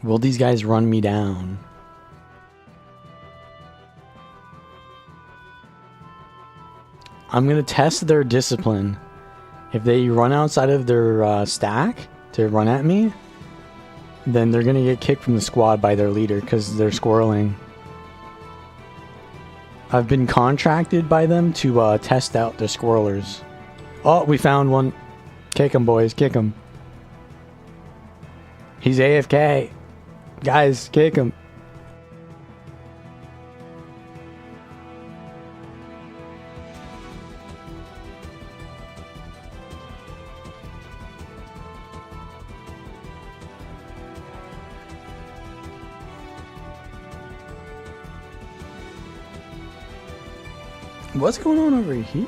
Will these guys run me down? I'm going to test their discipline. If they run outside of their stack to run at me, then they're going to get kicked from the squad by their leader because they're squirreling. I've been contracted by them to test out their squirrelers. Oh, we found one. Kick him, boys. Kick him. He's AFK. Guys, kick him. What's going on over here?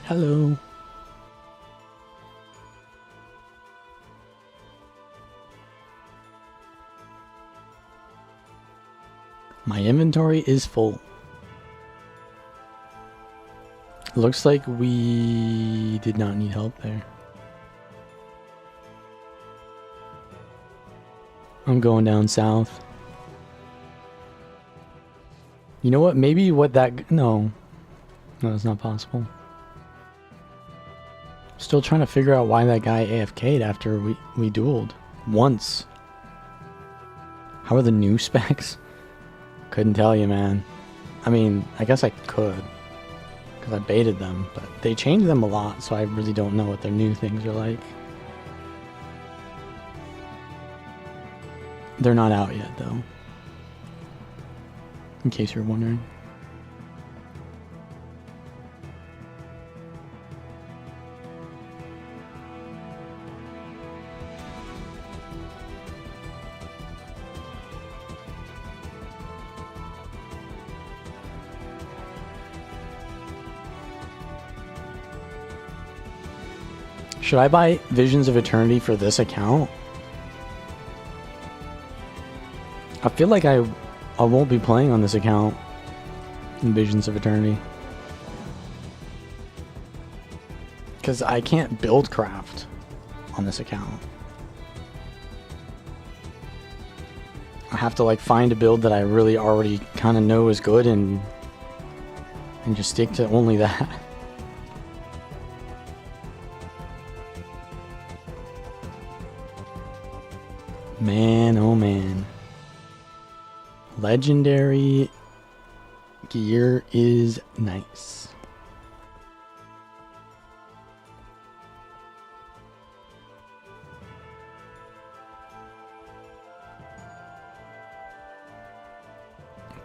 Hello. My inventory is full. Looks like we did not need help there. I'm going down south. You know what? Maybe what that... No. No, that's not possible. Still trying to figure out why that guy AFK'd after we dueled. Once. How are the new specs? Couldn't tell you, man. I mean, I guess I could. Because I baited them. But they changed them a lot, so I really don't know what their new things are like. They're not out yet, though. In case you're wondering. Should I buy Visions of Eternity for this account? I feel like I won't be playing on this account in Visions of Eternity. Because I can't build craft on this account. I have to like find a build that I really already kind of know is good and just stick to only that. Man, oh man. Legendary gear is nice.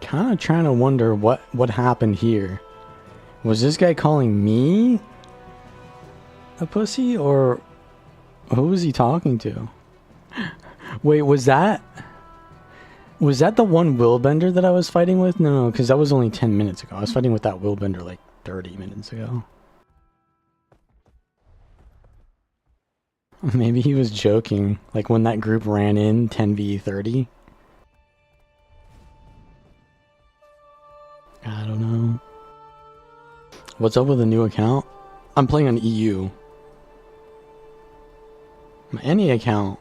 Kind of trying to wonder what happened here. Was this guy calling me a pussy, or who was he talking to? Wait, was that the one willbender that I was fighting with? No, because that was only 10 minutes ago. I was fighting with that willbender like 30 minutes ago. Maybe he was joking, like when that group ran in 10v30. I don't know. What's up with the new account? I'm playing on EU. My NE account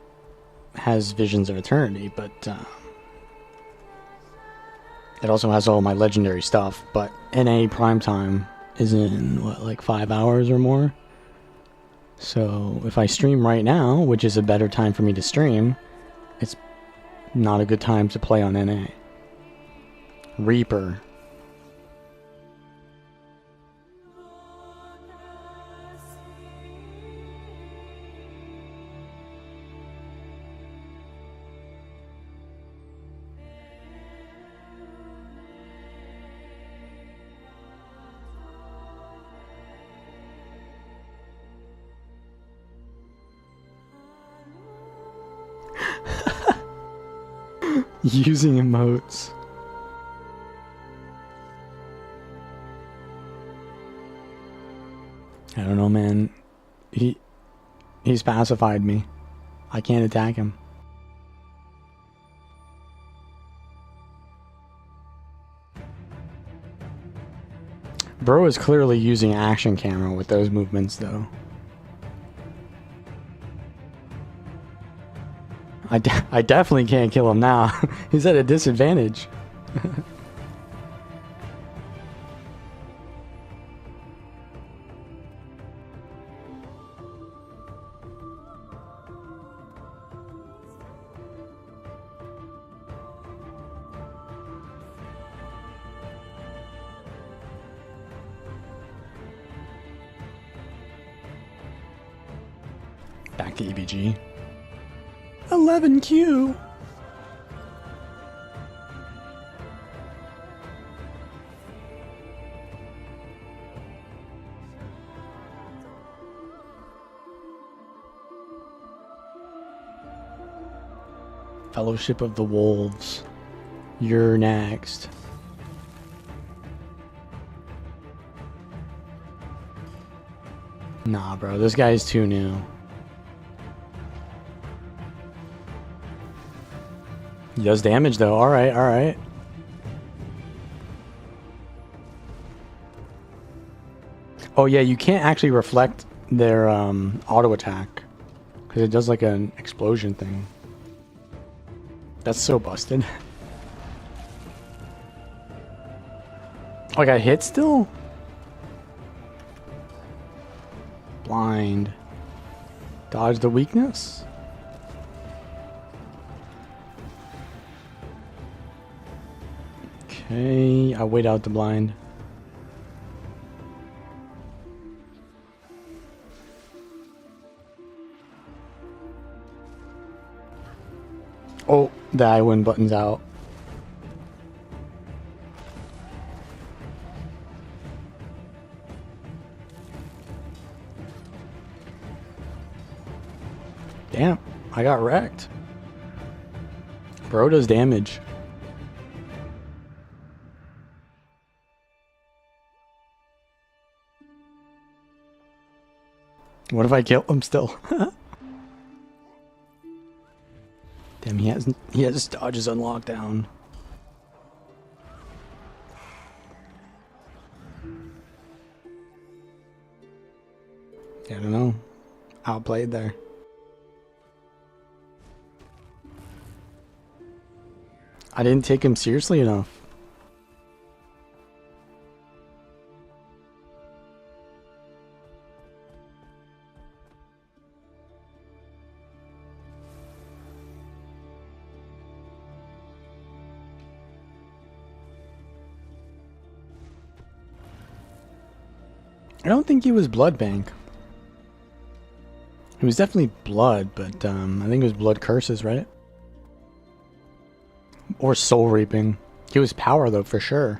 has Visions of Eternity, but it also has all my legendary stuff. But NA Primetime is in, what, like 5 hours or more? So if I stream right now, which is a better time for me to stream, it's not a good time to play on NA. Reaper. Using emotes. I don't know, man. He's pacified me. I can't attack him. Bro is clearly using action camera with those movements, though. I definitely can't kill him now. He's at a disadvantage. Back to EBG. 11Q. Fellowship of the Wolves. You're next. Nah, bro, this guy's too new. He does damage though. Alright, alright. Oh yeah, you can't actually reflect their auto attack, because it does like an explosion thing. That's so busted. Oh, I got hit still? Blind. Dodge the weakness? Okay, I wait out the blind. Oh, the I win button's out. Damn, I got wrecked. Bro does damage. What if I kill him still? Damn, he has dodges on lockdown. I don't know. Outplayed there. I didn't take him seriously enough. I don't think he was Blood Bank. He was definitely Blood, but I think it was Blood Curses, right? Or Soul Reaping. He was Power, though, for sure.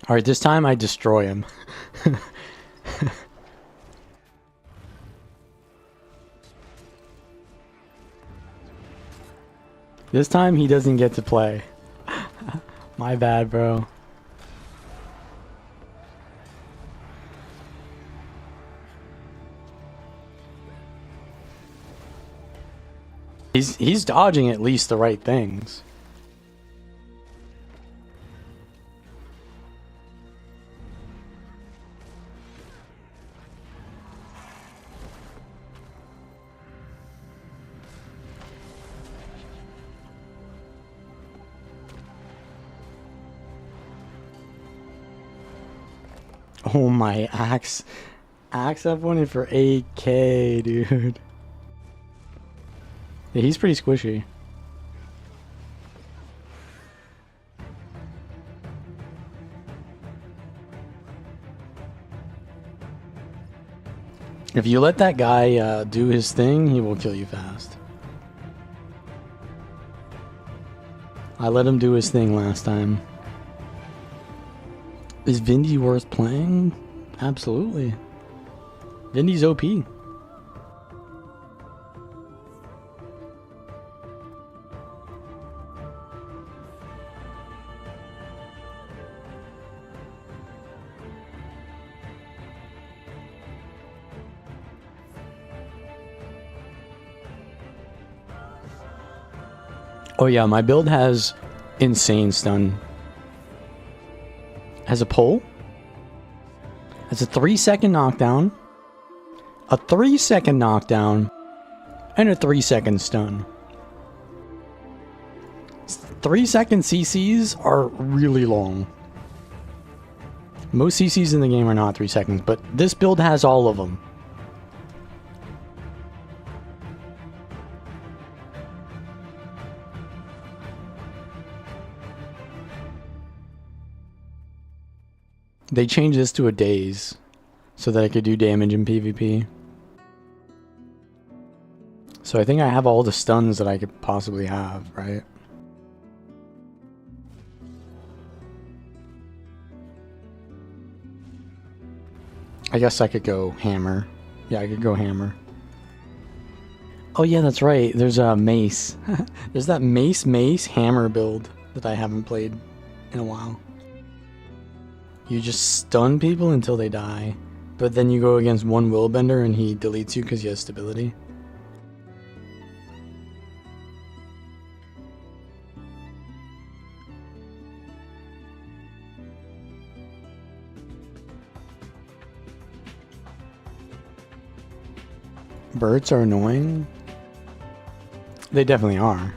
Alright, this time I destroy him. This time he doesn't get to play. My bad, bro. He's dodging at least the right things. Oh my, Axe. Axe up won it for 8k, dude. Yeah, he's pretty squishy. If you let that guy do his thing, he will kill you fast. I let him do his thing last time. Is Vindy worth playing? Absolutely. Vindy's OP. Oh yeah, my build has insane stun. Has a pull. Has a 3-second knockdown. A 3-second knockdown. And a 3-second stun. 3-second CCs are really long. Most CCs in the game are not 3 seconds, but this build has all of them. They changed this to a daze so that I could do damage in PvP. So I think I have all the stuns that I could possibly have, right? I guess I could go hammer. Yeah, I could go hammer. Oh yeah, that's right. There's a mace. There's that mace hammer build that I haven't played in a while. You just stun people until they die, but then you go against one willbender and he deletes you because he has stability. Birds are annoying. They definitely are.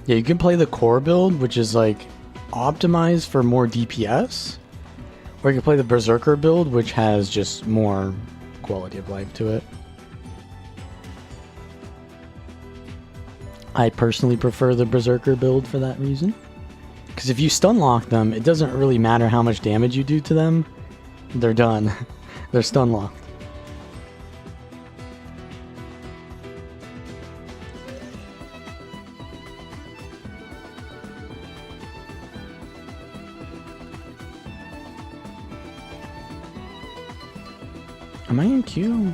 Yeah, you can play the core build, which is like optimized for more DPS, or you can play the Berserker build, which has just more quality of life to it. I personally prefer the Berserker build for that reason. Because if you stun lock them, it doesn't really matter how much damage you do to them. They're done. They're stun locked. Am I in queue?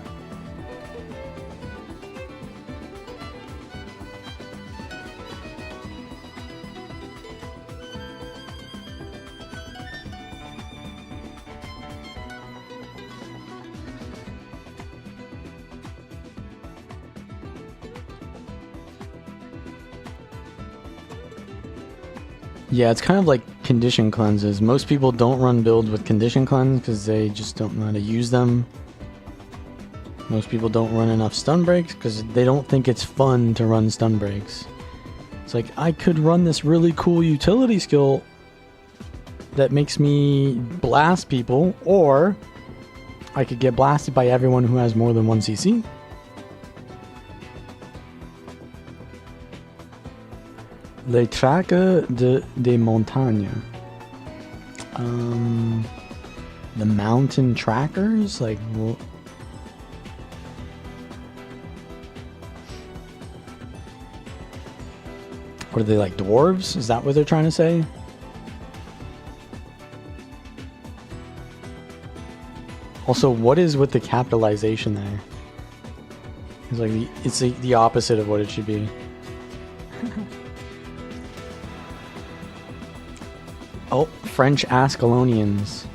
Yeah, it's kind of like condition cleanses. Most people don't run builds with condition cleanse because they just don't know how to use them. Most people don't run enough stun breaks because they don't think it's fun to run stun breaks. It's like, I could run this really cool utility skill that makes me blast people, or I could get blasted by everyone who has more than 1 CC. Les trackers des montagnes. The mountain trackers? Like, what? What are they, like dwarves? Is that what they're trying to say? Also, what is with the capitalization there? It's like the opposite of what it should be. Oh, French Ascalonians.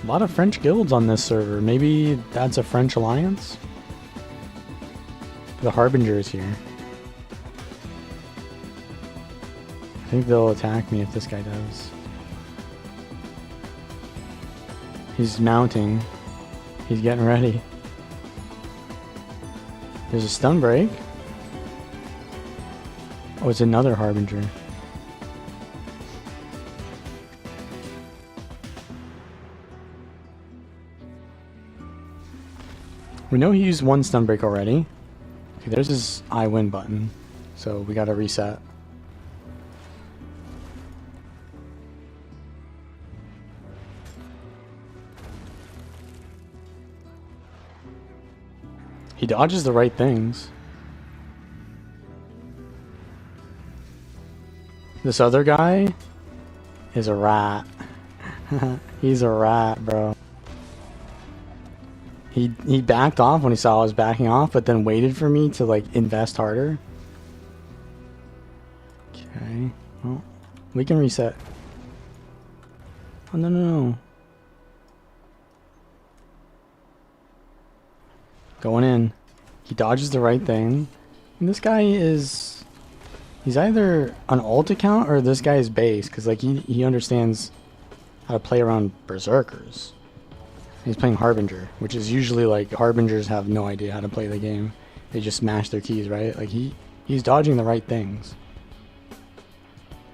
A lot of French guilds on this server. Maybe that's a French alliance? The Harbinger is here. I think they'll attack me if this guy does. He's mounting. He's getting ready. There's a stun break. Oh, it's another Harbinger. We know he used 1 stun break already. Okay, there's his I win button. So we gotta reset. He dodges the right things. This other guy is a rat. He's a rat, bro. He backed off when he saw I was backing off, but then waited for me to like invest harder. Okay, well, we can reset. Oh, no, no, no. Going in. He dodges the right thing. And this guy is... He's either an alt account or this guy is base, because like he understands how to play around berserkers. He's playing Harbinger, which is usually like Harbingers have no idea how to play the game. They just smash their keys, right? Like he's dodging the right things.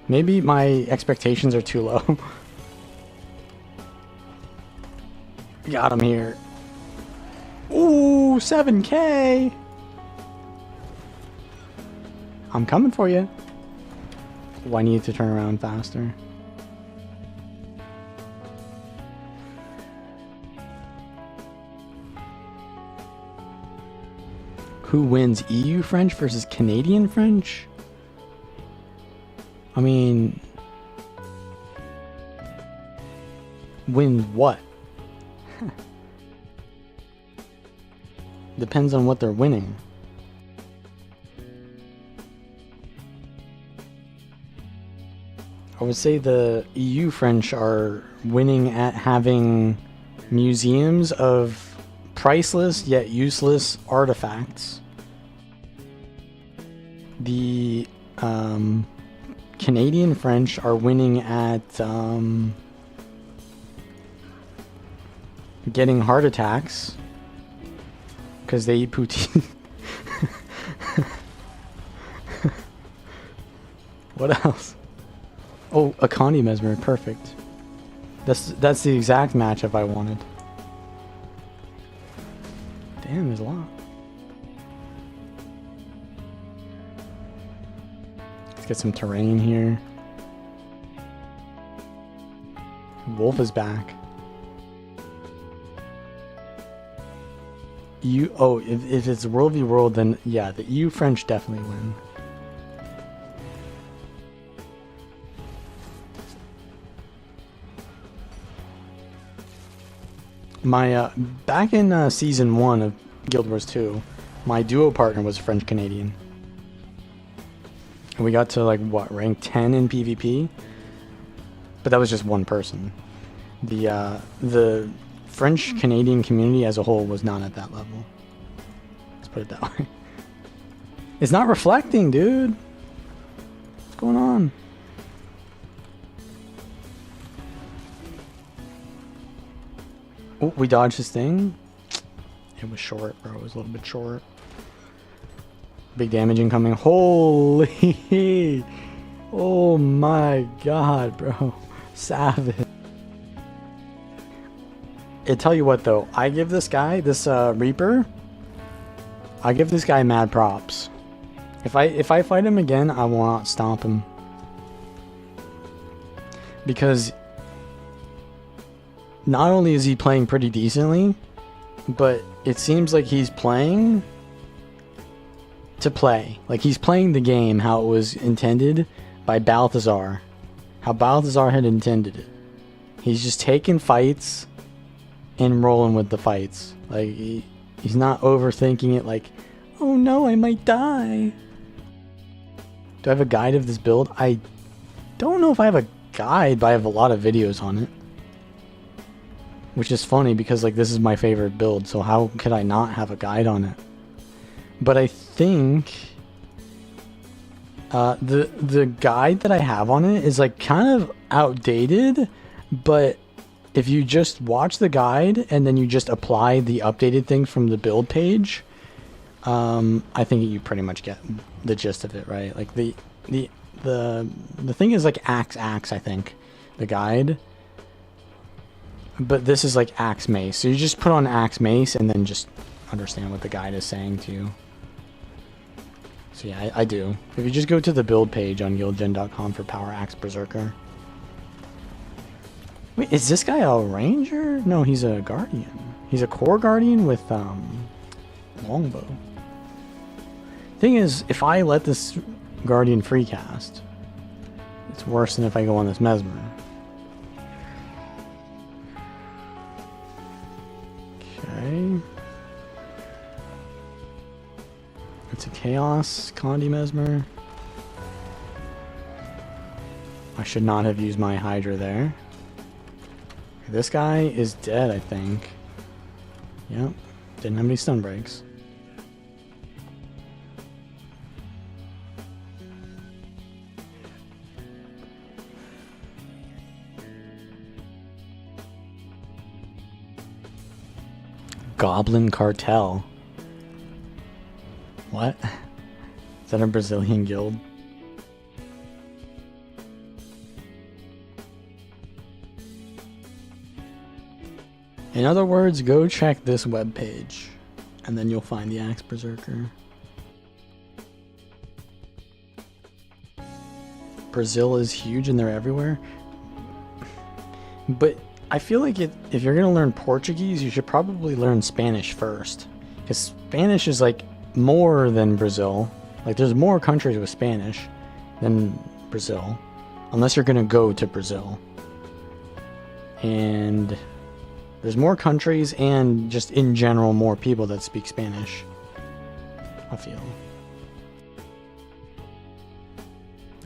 Maybe my expectations are too low. Got him here. Ooh, 7K! I'm coming for you. Oh, I need to turn around faster. Who wins, EU French versus Canadian French? I mean... Win what? Depends on what they're winning. I would say the EU French are winning at having museums of priceless yet useless artifacts. The Canadian French are winning at getting heart attacks because they eat poutine. What else? Oh, Akani Mesmer, perfect. That's the exact matchup I wanted. Damn, there's a lot. Let's get some terrain here. Wolf is back. If it's World v World, then yeah, the EU French definitely win. My back in season 1 of Guild Wars 2, my duo partner was French Canadian. And we got to like what, rank 10 in PvP? But that was just one person. The French Canadian community as a whole was not at that level. Let's put it that way. It's not reflecting, dude. What's going on? Oh, we dodged his thing. It was short, bro. It was a little bit short. Big damage incoming. Holy! Oh my god, bro. Savage. I tell you what, though. I give this guy, this Reaper, I give this guy mad props. If I fight him again, I will not stomp him. Because not only is he playing pretty decently, but it seems like he's playing to play. Like he's playing the game how it was intended by Balthazar. How Balthazar had intended it. He's just taking fights and rolling with the fights. Like he's not overthinking it like, oh no, I might die. Do I have a guide of this build? I don't know if I have a guide, but I have a lot of videos on it. Which is funny because like this is my favorite build, so how could I not have a guide on it? But I think the guide that I have on it is like kind of outdated, but if you just watch the guide and then you just apply the updated things from the build page, I think you pretty much get the gist of it, right? Like the thing is like axe, I think, the guide. But this is like axe mace. So you just put on axe mace and then just understand what the guide is saying to you. So yeah, I do. If you just go to the build page on guildgen.com for Power Axe Berserker. Wait, is this guy a ranger? No, he's a guardian. He's a core guardian with longbow. Thing is, if I let this guardian free cast, it's worse than if I go on this mesmer. Okay. It's a chaos Condi mesmer. I should not have used my Hydra there. This guy is dead, I think. Yep. Didn't have any stun breaks. Goblin Cartel. What? Is that a Brazilian guild? In other words, go check this webpage, and then you'll find the Axe Berserker. Brazil is huge and they're everywhere. But I feel like if you're going to learn Portuguese, you should probably learn Spanish first. Because Spanish is like more than Brazil. Like there's more countries with Spanish than Brazil. Unless you're going to go to Brazil. And there's more countries and just in general more people that speak Spanish, I feel.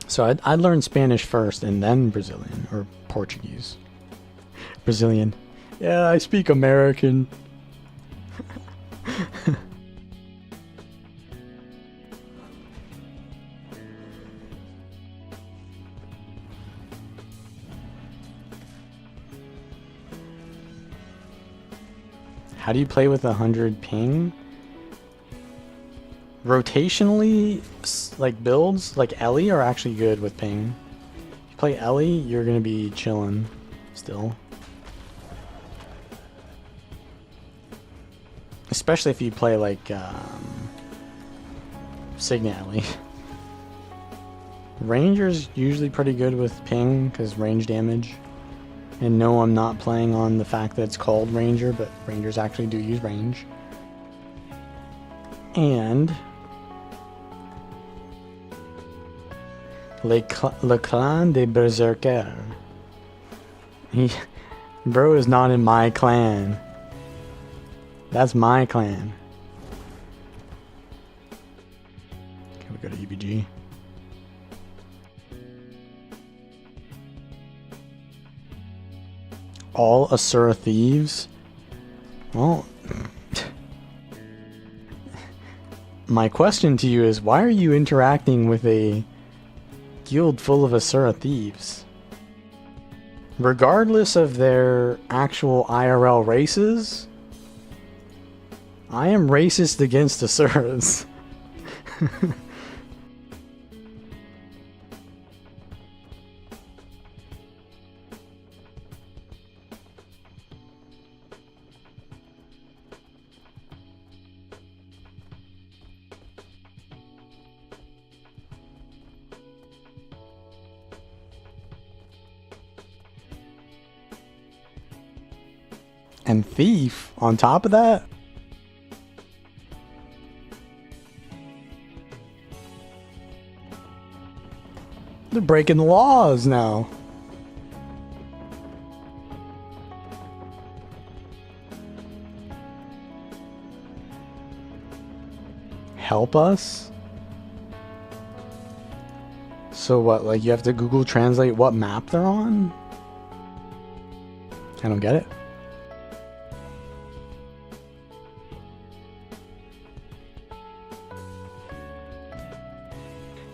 So I'd learn Spanish first and then Brazilian or Portuguese. Brazilian. Yeah, I speak American. How do you play with 100 ping? Rotationally, like builds like Ellie are actually good with ping. If you play Ellie, you're gonna be chilling still. Especially if you play like Signet Ellie. Ranger's usually pretty good with ping because range damage. And no, I'm not playing on the fact that it's called Ranger, but Rangers actually do use range. And Le Clan de Berserker. Bro is not in my clan. That's my clan. Okay, we go to EBG. All Asura thieves? Well, my question to you is, why are you interacting with a guild full of Asura thieves? Regardless of their actual IRL races, I am racist against Asuras. And thief on top of that? They're breaking the laws now. Help us? So what, like you have to Google Translate what map they're on? I don't get it.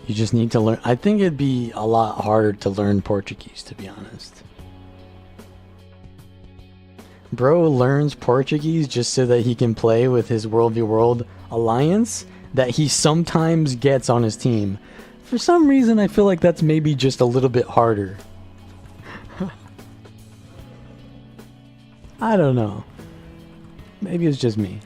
You just need to learn. I think it'd be a lot harder to learn Portuguese, to be honest. Bro learns Portuguese just so that he can play with his WvW alliance that he sometimes gets on his team. For some reason, I feel like that's maybe just a little bit harder. I don't know. Maybe it's just me.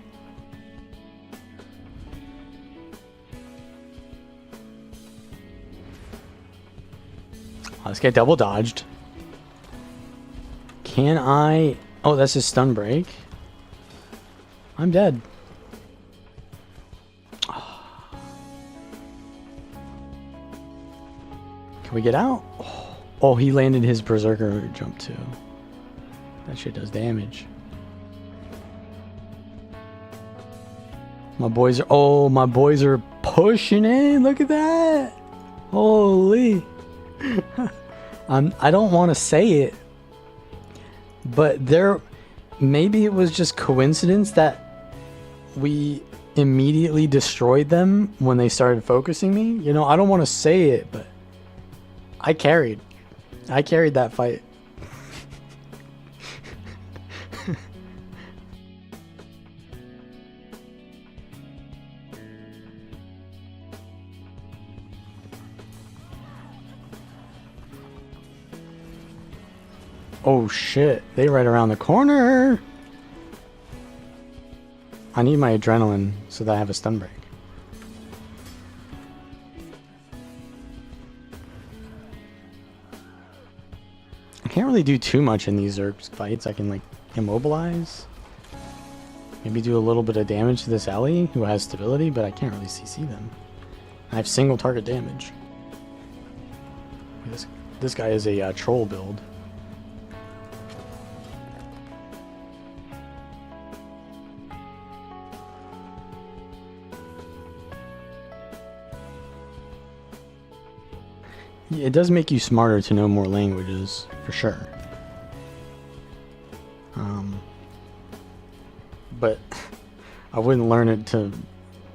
Oh, this guy double dodged. Can I... Oh, that's his stun break. I'm dead. Can we get out? Oh, he landed his berserker jump too. That shit does damage. My boys are... Oh, my boys are pushing in. Look at that. Holy... I don't want to say it, but maybe it was just coincidence that we immediately destroyed them when they started focusing me. You know, I don't want to say it, but I carried that fight. Oh shit, they right around the corner. I need my adrenaline so that I have a stun break. I can't really do too much in these Zerg fights. I can like immobilize. Maybe do a little bit of damage to this Ellie who has stability, but I can't really CC them. I have single target damage. This guy is a troll build. It does make you smarter to know more languages, for sure. But I wouldn't learn it to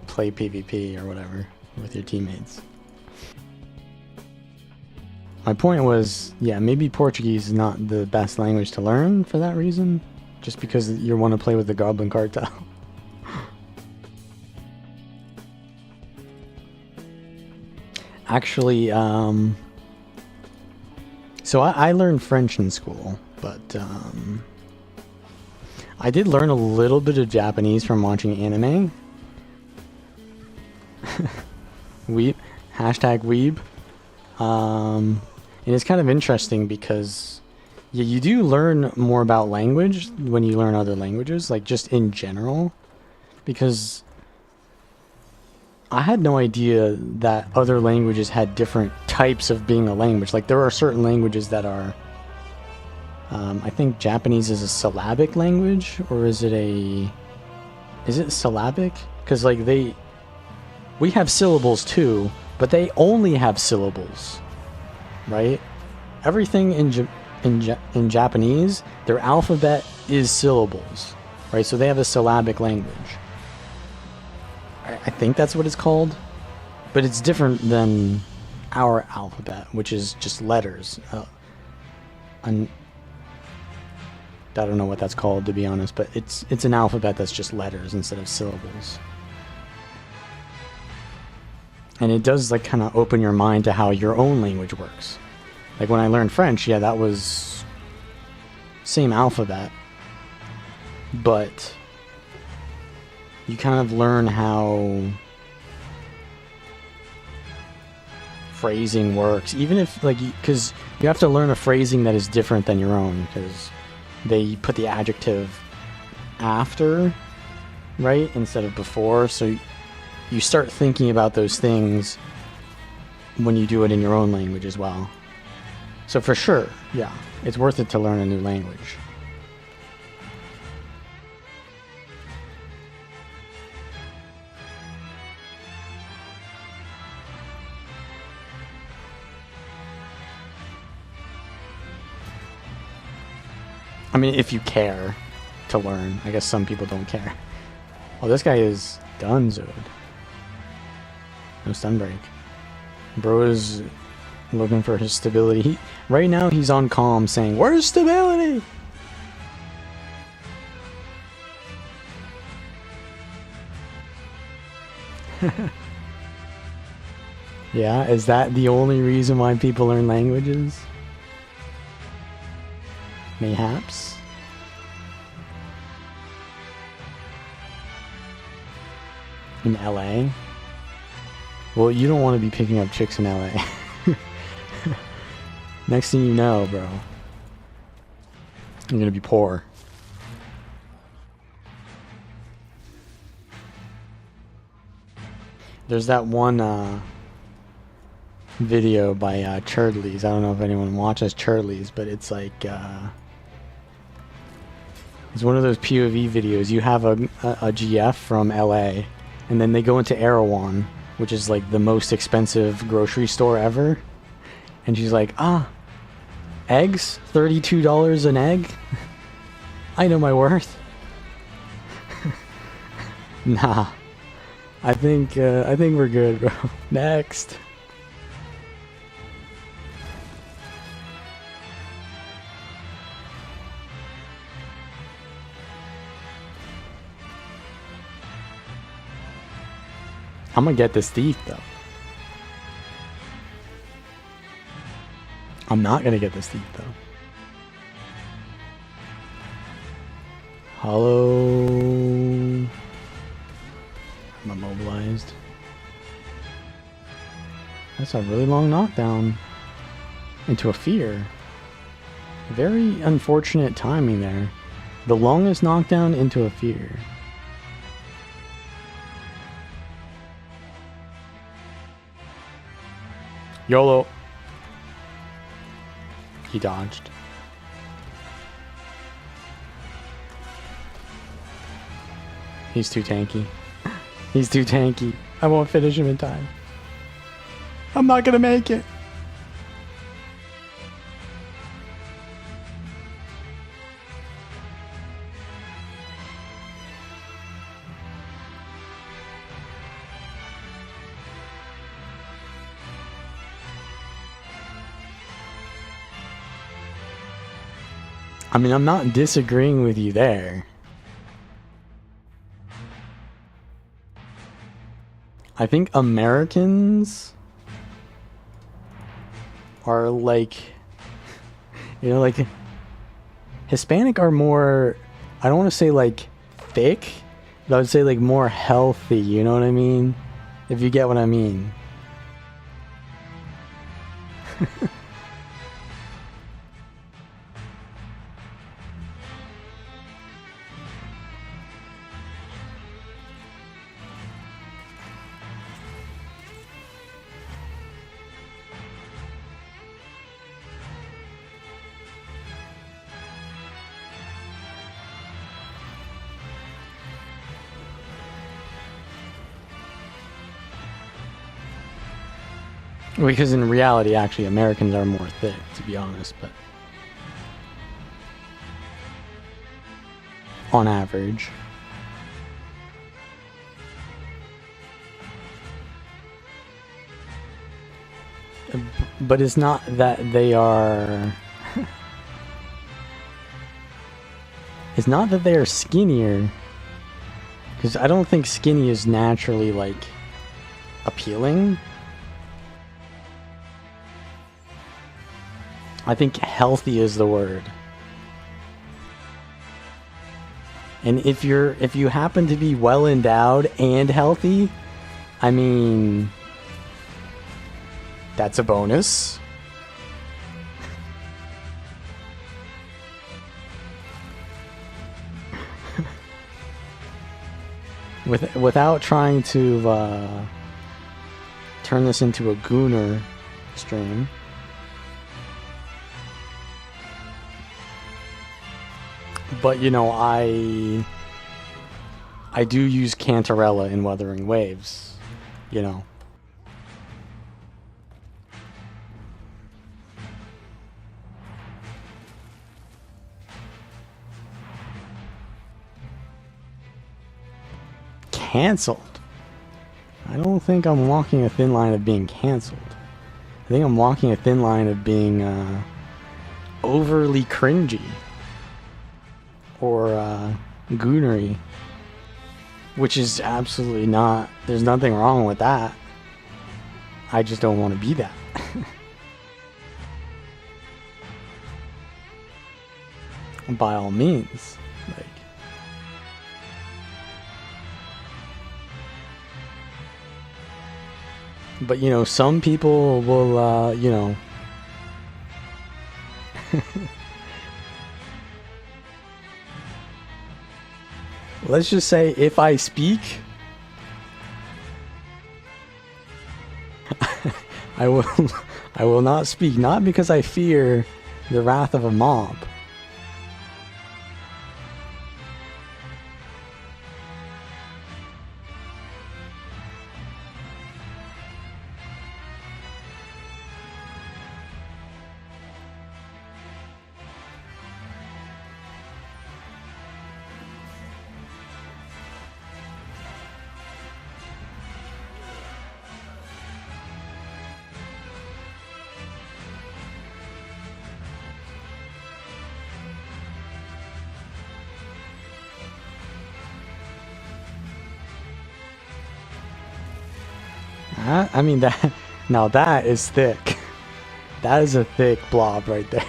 play PvP or whatever with your teammates. My point was, yeah, maybe Portuguese is not the best language to learn for that reason, just because you want to play with the Goblin Cartel. Actually, so I learned French in school, but I did learn a little bit of Japanese from watching anime. Weeb, hashtag weeb. And it's kind of interesting because you do learn more about language when you learn other languages, like just in general, because I had no idea that other languages had different types of being a language. Like there are certain languages that are, I think Japanese is a syllabic language, or is it a Is it syllabic? Because like we have syllables too, but they only have syllables, right? Everything in Japanese, their alphabet is syllables, right? So they have a syllabic language. I think that's what it's called, but it's different than our alphabet, which is just letters. I don't know what that's called, to be honest, but it's an alphabet that's just letters instead of syllables. And it does like kind of open your mind to how your own language works. Like when I learned French, yeah, that was same alphabet, but you kind of learn how phrasing works, even if like, because you have to learn a phrasing that is different than your own, because they put the adjective after, right, instead of before. So you start thinking about those things when you do it in your own language as well. So for sure, yeah, it's worth it to learn a new language. I mean, if you care to learn. I guess some people don't care. Oh, this guy is donezoed. No stun break. Bro is looking for his stability. Right now he's on calm saying, where's stability? Yeah, is that the only reason why people learn languages? Mayhaps. In LA? Well, you don't want to be picking up chicks in LA. Next thing you know, bro, you're gonna be poor. There's that one video by Churdleys. I don't know if anyone watches Churdleys, but it's like it's one of those POV videos. You have a GF from LA, and then they go into Erewhon, which is like the most expensive grocery store ever, and she's like, eggs, $32 an egg. I know my worth. Nah, I think we're good, bro. Next. I'm gonna get this thief though. I'm not gonna get this thief though. Hello. I'm immobilized. That's a really long knockdown into a fear. Very unfortunate timing there. The longest knockdown into a fear. YOLO. He dodged. He's too tanky. He's too tanky. I won't finish him in time. I'm not gonna make it. I mean, I'm not disagreeing with you there. I think Americans are like, you know, like Hispanic are more, I don't want to say like thick, but I would say like more healthy, you know what I mean? If you get what I mean. Because in reality, actually, Americans are more thick, to be honest, but on average. But it's not that they are... It's not that they are skinnier. Because I don't think skinny is naturally, like, appealing. I think healthy is the word. And if you happen to be well endowed and healthy, I mean, that's a bonus. Without trying to turn this into a gooner stream. But you know, I do use Cantarella in Wuthering Waves, you know. Cancelled? I don't think I'm walking a thin line of being cancelled. I think I'm walking a thin line of being overly cringy. Or goonery. Which is absolutely not... There's nothing wrong with that. I just don't want to be that. By all means. Like... But, you know, some people will, you know... Let's just say if I speak, I will not speak, not because I fear the wrath of a mob. I mean, that... Now that is thick. That is a thick blob right there.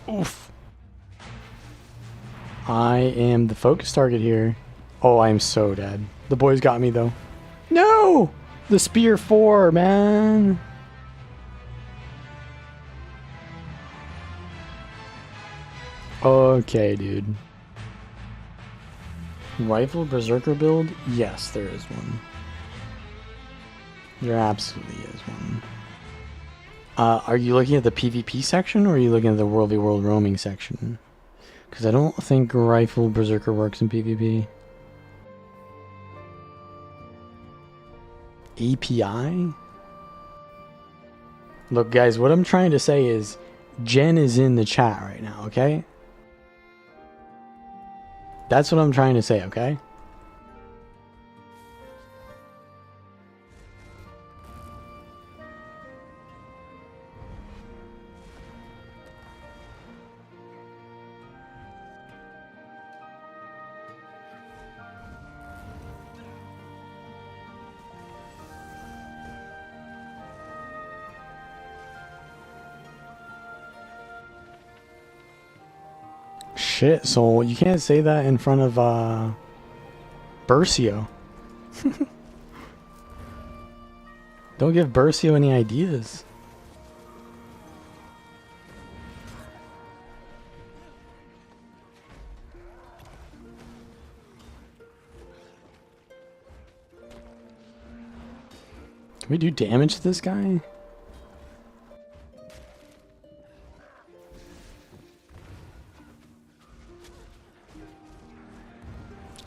Oof. I am the focus target here. Oh, I am so dead. The boys got me, though. No! The Spear 4, man! Okay, dude. Rifle Berserker build? Yes, there is one. There absolutely is one. Are you looking at the PvP section, or are you looking at the WvW Roaming section? Because I don't think Rifle Berserker works in PvP. API? Look, guys, what I'm trying to say is Jen is in the chat right now, okay? That's what I'm trying to say, okay? Shit, so you can't say that in front of Bercio. Don't give Bercio any ideas. we do damage to this guy?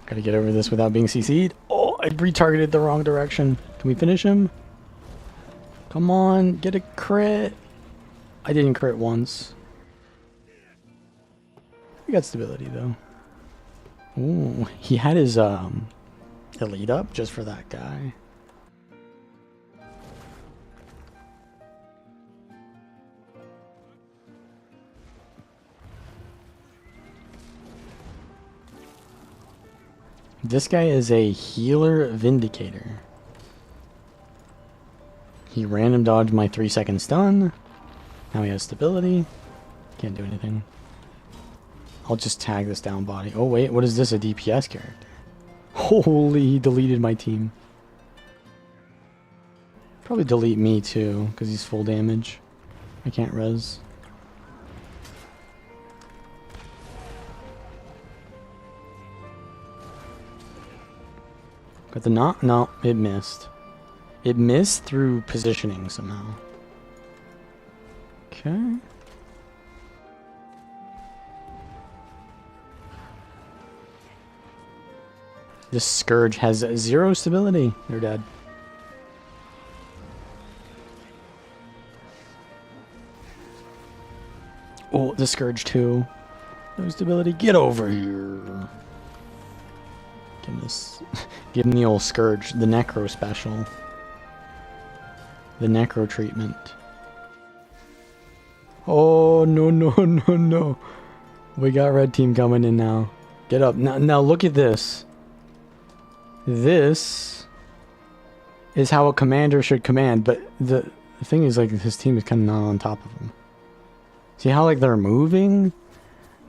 Gotta get over this without being CC'd. Oh, I retargeted the wrong direction. Can we finish him? Come on, get a crit. I didn't crit once. We got stability though. Ooh, he had his elite up just for that guy. This guy is a healer vindicator. He random dodged my 3-second stun. Now he has stability. Can't do anything. I'll just tag this down body. Oh wait, what is this? A DPS character? Holy, he deleted my team. Probably delete me too, because he's full damage. I can't res. Got the knot? No, it missed. It missed through positioning somehow. Okay. This Scourge has 0 stability. They're dead. Oh, the Scourge too. No stability. Get over here. Give him this. Give him the old Scourge. The Necro special. The Necro treatment. Oh, no, no, no, no. We got red team coming in now. Get up. Now look at this. This is how a commander should command, but the thing is, like, his team is kind of not on top of him. See how, like, they're moving?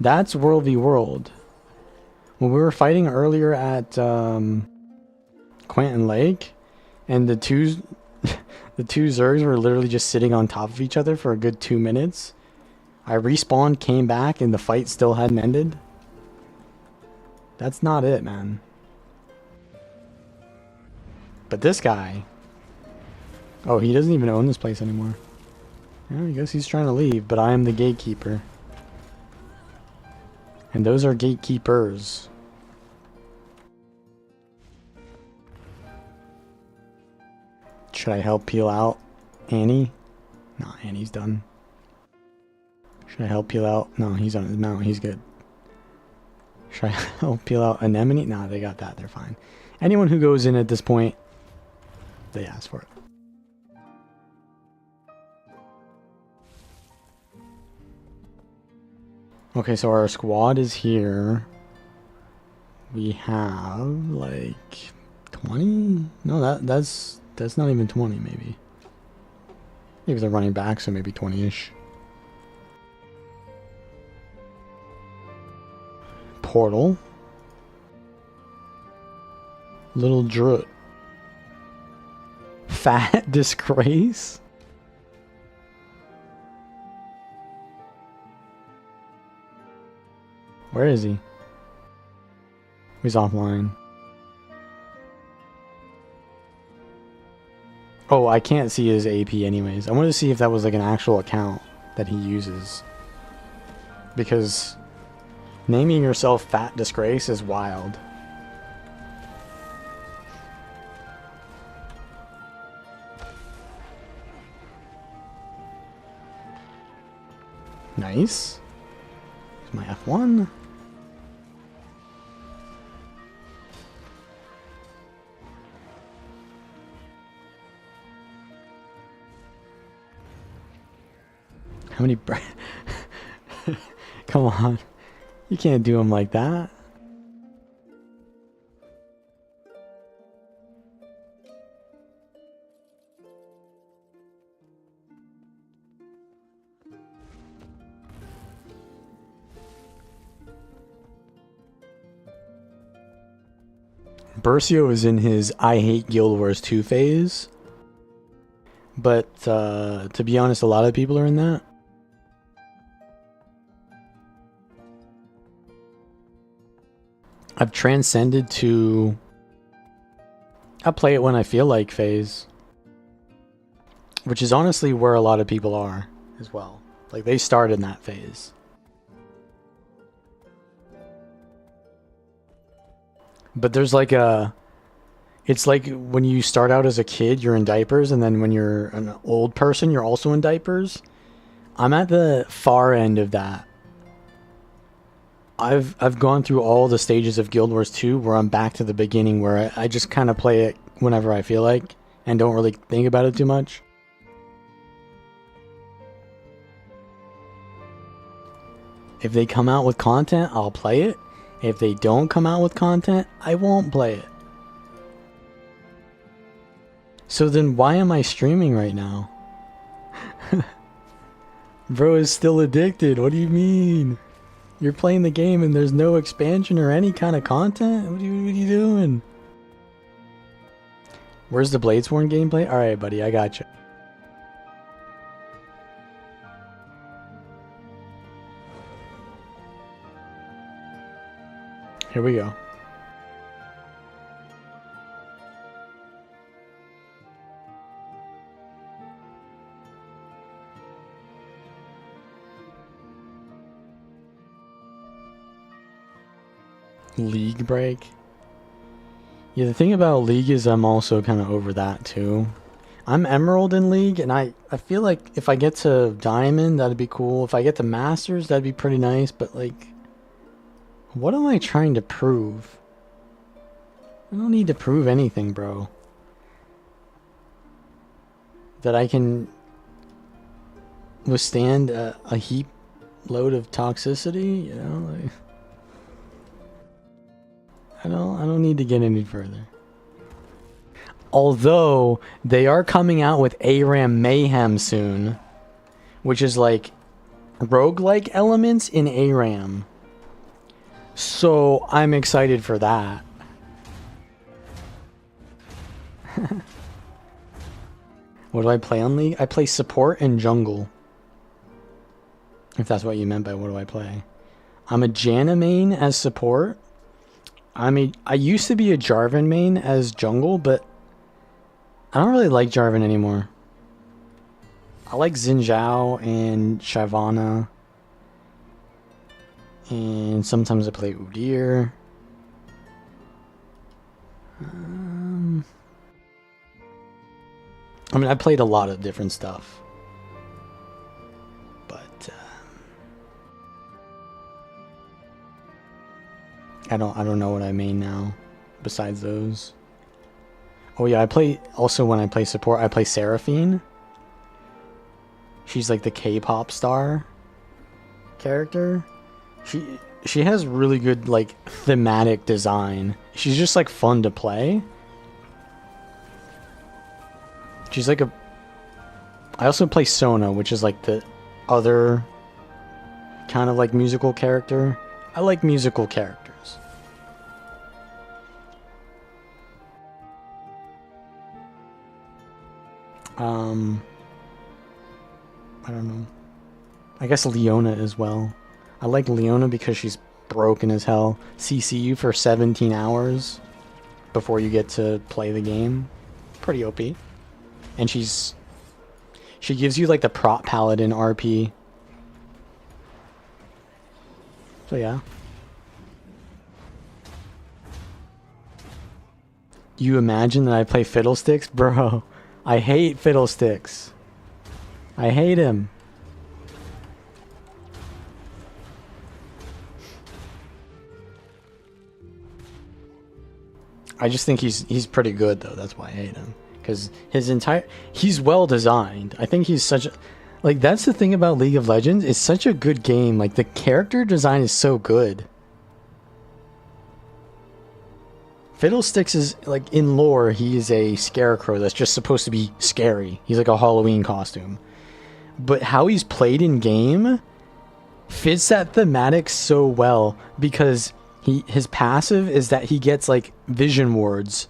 That's World v World. When we were fighting earlier at Quentin Lake, and the two Zergs were literally just sitting on top of each other for a good 2 minutes. I respawned, came back, and the fight still hadn't ended. That's not it, man. But this guy... Oh, he doesn't even own this place anymore. Yeah, I guess he's trying to leave, but I am the gatekeeper. And those are gatekeepers. Should I help peel out Annie? No, Annie's done. Should I help peel out? No, he's on his mount. He's good. Should I help peel out Anemone? Nah, they got that. They're fine. Anyone who goes in at this point, they ask for it. Okay, so our squad is here. We have like 20? No, that's not even 20 maybe. Maybe they're running back, so maybe 20-ish. Portal. Little Drut. Fat Disgrace. Where is he? He's offline. Oh, I can't see his AP anyways. I wanted to see if that was like an actual account that he uses. Because naming yourself Fat Disgrace is wild. Nice. Here's my F1. How many Come on. You can't do him like that. Bercio is in his I hate Guild Wars 2 phase. But to be honest, a lot of people are in that. I've transcended to I play it when I feel like phase. which is honestly where a lot of people are as well. Like, they start in that phase. But there's like it's like when you start out as a kid, you're in diapers, and then when you're an old person, you're also in diapers. I'm at the far end of that. I've gone through all the stages of Guild Wars 2 where I'm back to the beginning, where I just kind of play it whenever I feel like and don't really think about it too much. If they come out with content, I'll play it. If they don't come out with content, I won't play it. So then why am I streaming right now? Bro is still addicted. What do you mean? You're playing the game and there's no expansion or any kind of content? What are you doing? Where's the Bladesworn gameplay? Alright, buddy, I got you. Here we go. League break. Yeah, the thing about League is I'm also kind of over that too. I'm Emerald in League, and I feel like if I get to Diamond, that'd be cool. If I get to Masters, that'd be pretty nice, but like, what am I trying to prove? I don't need to prove anything, bro. That I can withstand a heap load of toxicity, you know? Like, I don't need to get any further. Although they are coming out with ARAM Mayhem soon, which is like roguelike elements in ARAM. So I'm excited for that. What do I play on League? I play support and jungle. If that's what you meant by what do I play. I'm a Janna main as support. I used to be a Jarvan main as jungle, but I don't really like Jarvan anymore. I like Xin Zhao and Shyvana. And sometimes I play Udyr. I mean, I played a lot of different stuff. But I don't know what I main now besides those. Oh yeah, I play also when I play support, I play Seraphine. She's like the K-pop star character. She has really good like thematic design. She's just like fun to play. She's like a... I also play Sona, which is like the other kind of like musical character. I like musical characters. I don't know. I guess Leona as well. I like Leona because she's broken as hell. CC you for 17 hours before you get to play the game. Pretty OP. And she gives you like the prop paladin RP. So yeah. You imagine that I play Fiddlesticks? Bro, I hate Fiddlesticks. I hate him. I just think he's pretty good though. That's why I hate him. Because he's well designed. I think he's such a... Like, that's the thing about League of Legends. It's such a good game. Like, the character design is so good. Fiddlesticks is, like, in lore, he is a scarecrow that's just supposed to be scary. He's like a Halloween costume. But how he's played in game fits that thematic so well. Because his passive is that he gets, like, vision wards.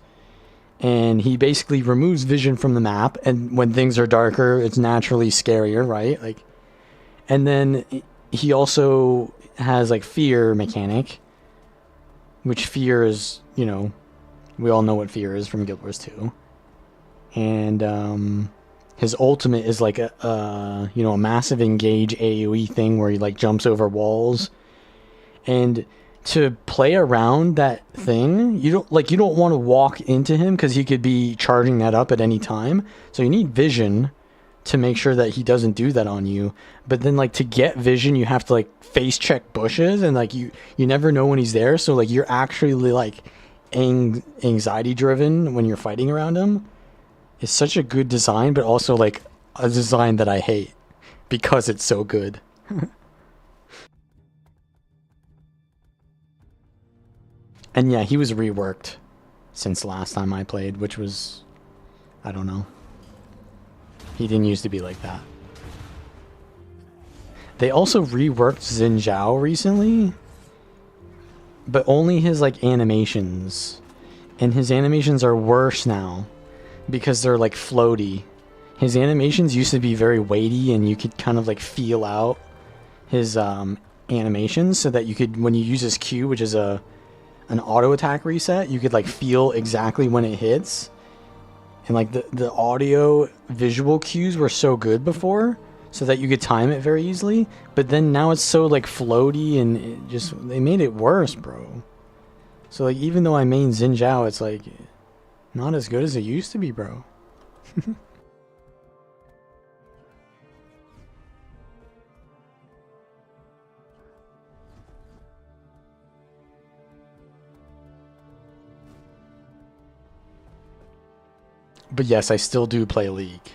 And he basically removes vision from the map, and when things are darker, it's naturally scarier, right? Like, and then he also has like fear mechanic, which fear is, you know, we all know what fear is from Guild Wars 2. And His ultimate is like you know, a massive engage AoE thing where he like jumps over walls. And to play around that thing, you don't want to walk into him because he could be charging that up at any time. So you need vision to make sure that he doesn't do that on you. But then like to get vision, you have to like face check bushes, and like you never know when he's there. So like you're actually like anxiety driven when you're fighting around him. It's such a good design, but also like a design that I hate because it's so good. And yeah, he was reworked since last time I played, which was, I don't know. He didn't used to be like that. They also reworked Xin Zhao recently, but only his like animations. And his animations are worse now because they're like floaty. His animations used to be very weighty, and you could kind of like feel out his animations so that you could, when you use his Q, which is an auto attack reset, you could like feel exactly when it hits. And like the audio visual cues were so good before, so that you could time it very easily. But then now it's so like floaty, and it just, they made it worse, bro. So like even though I main Xin Zhao, it's like not as good as it used to be, bro. But yes, I still do play League.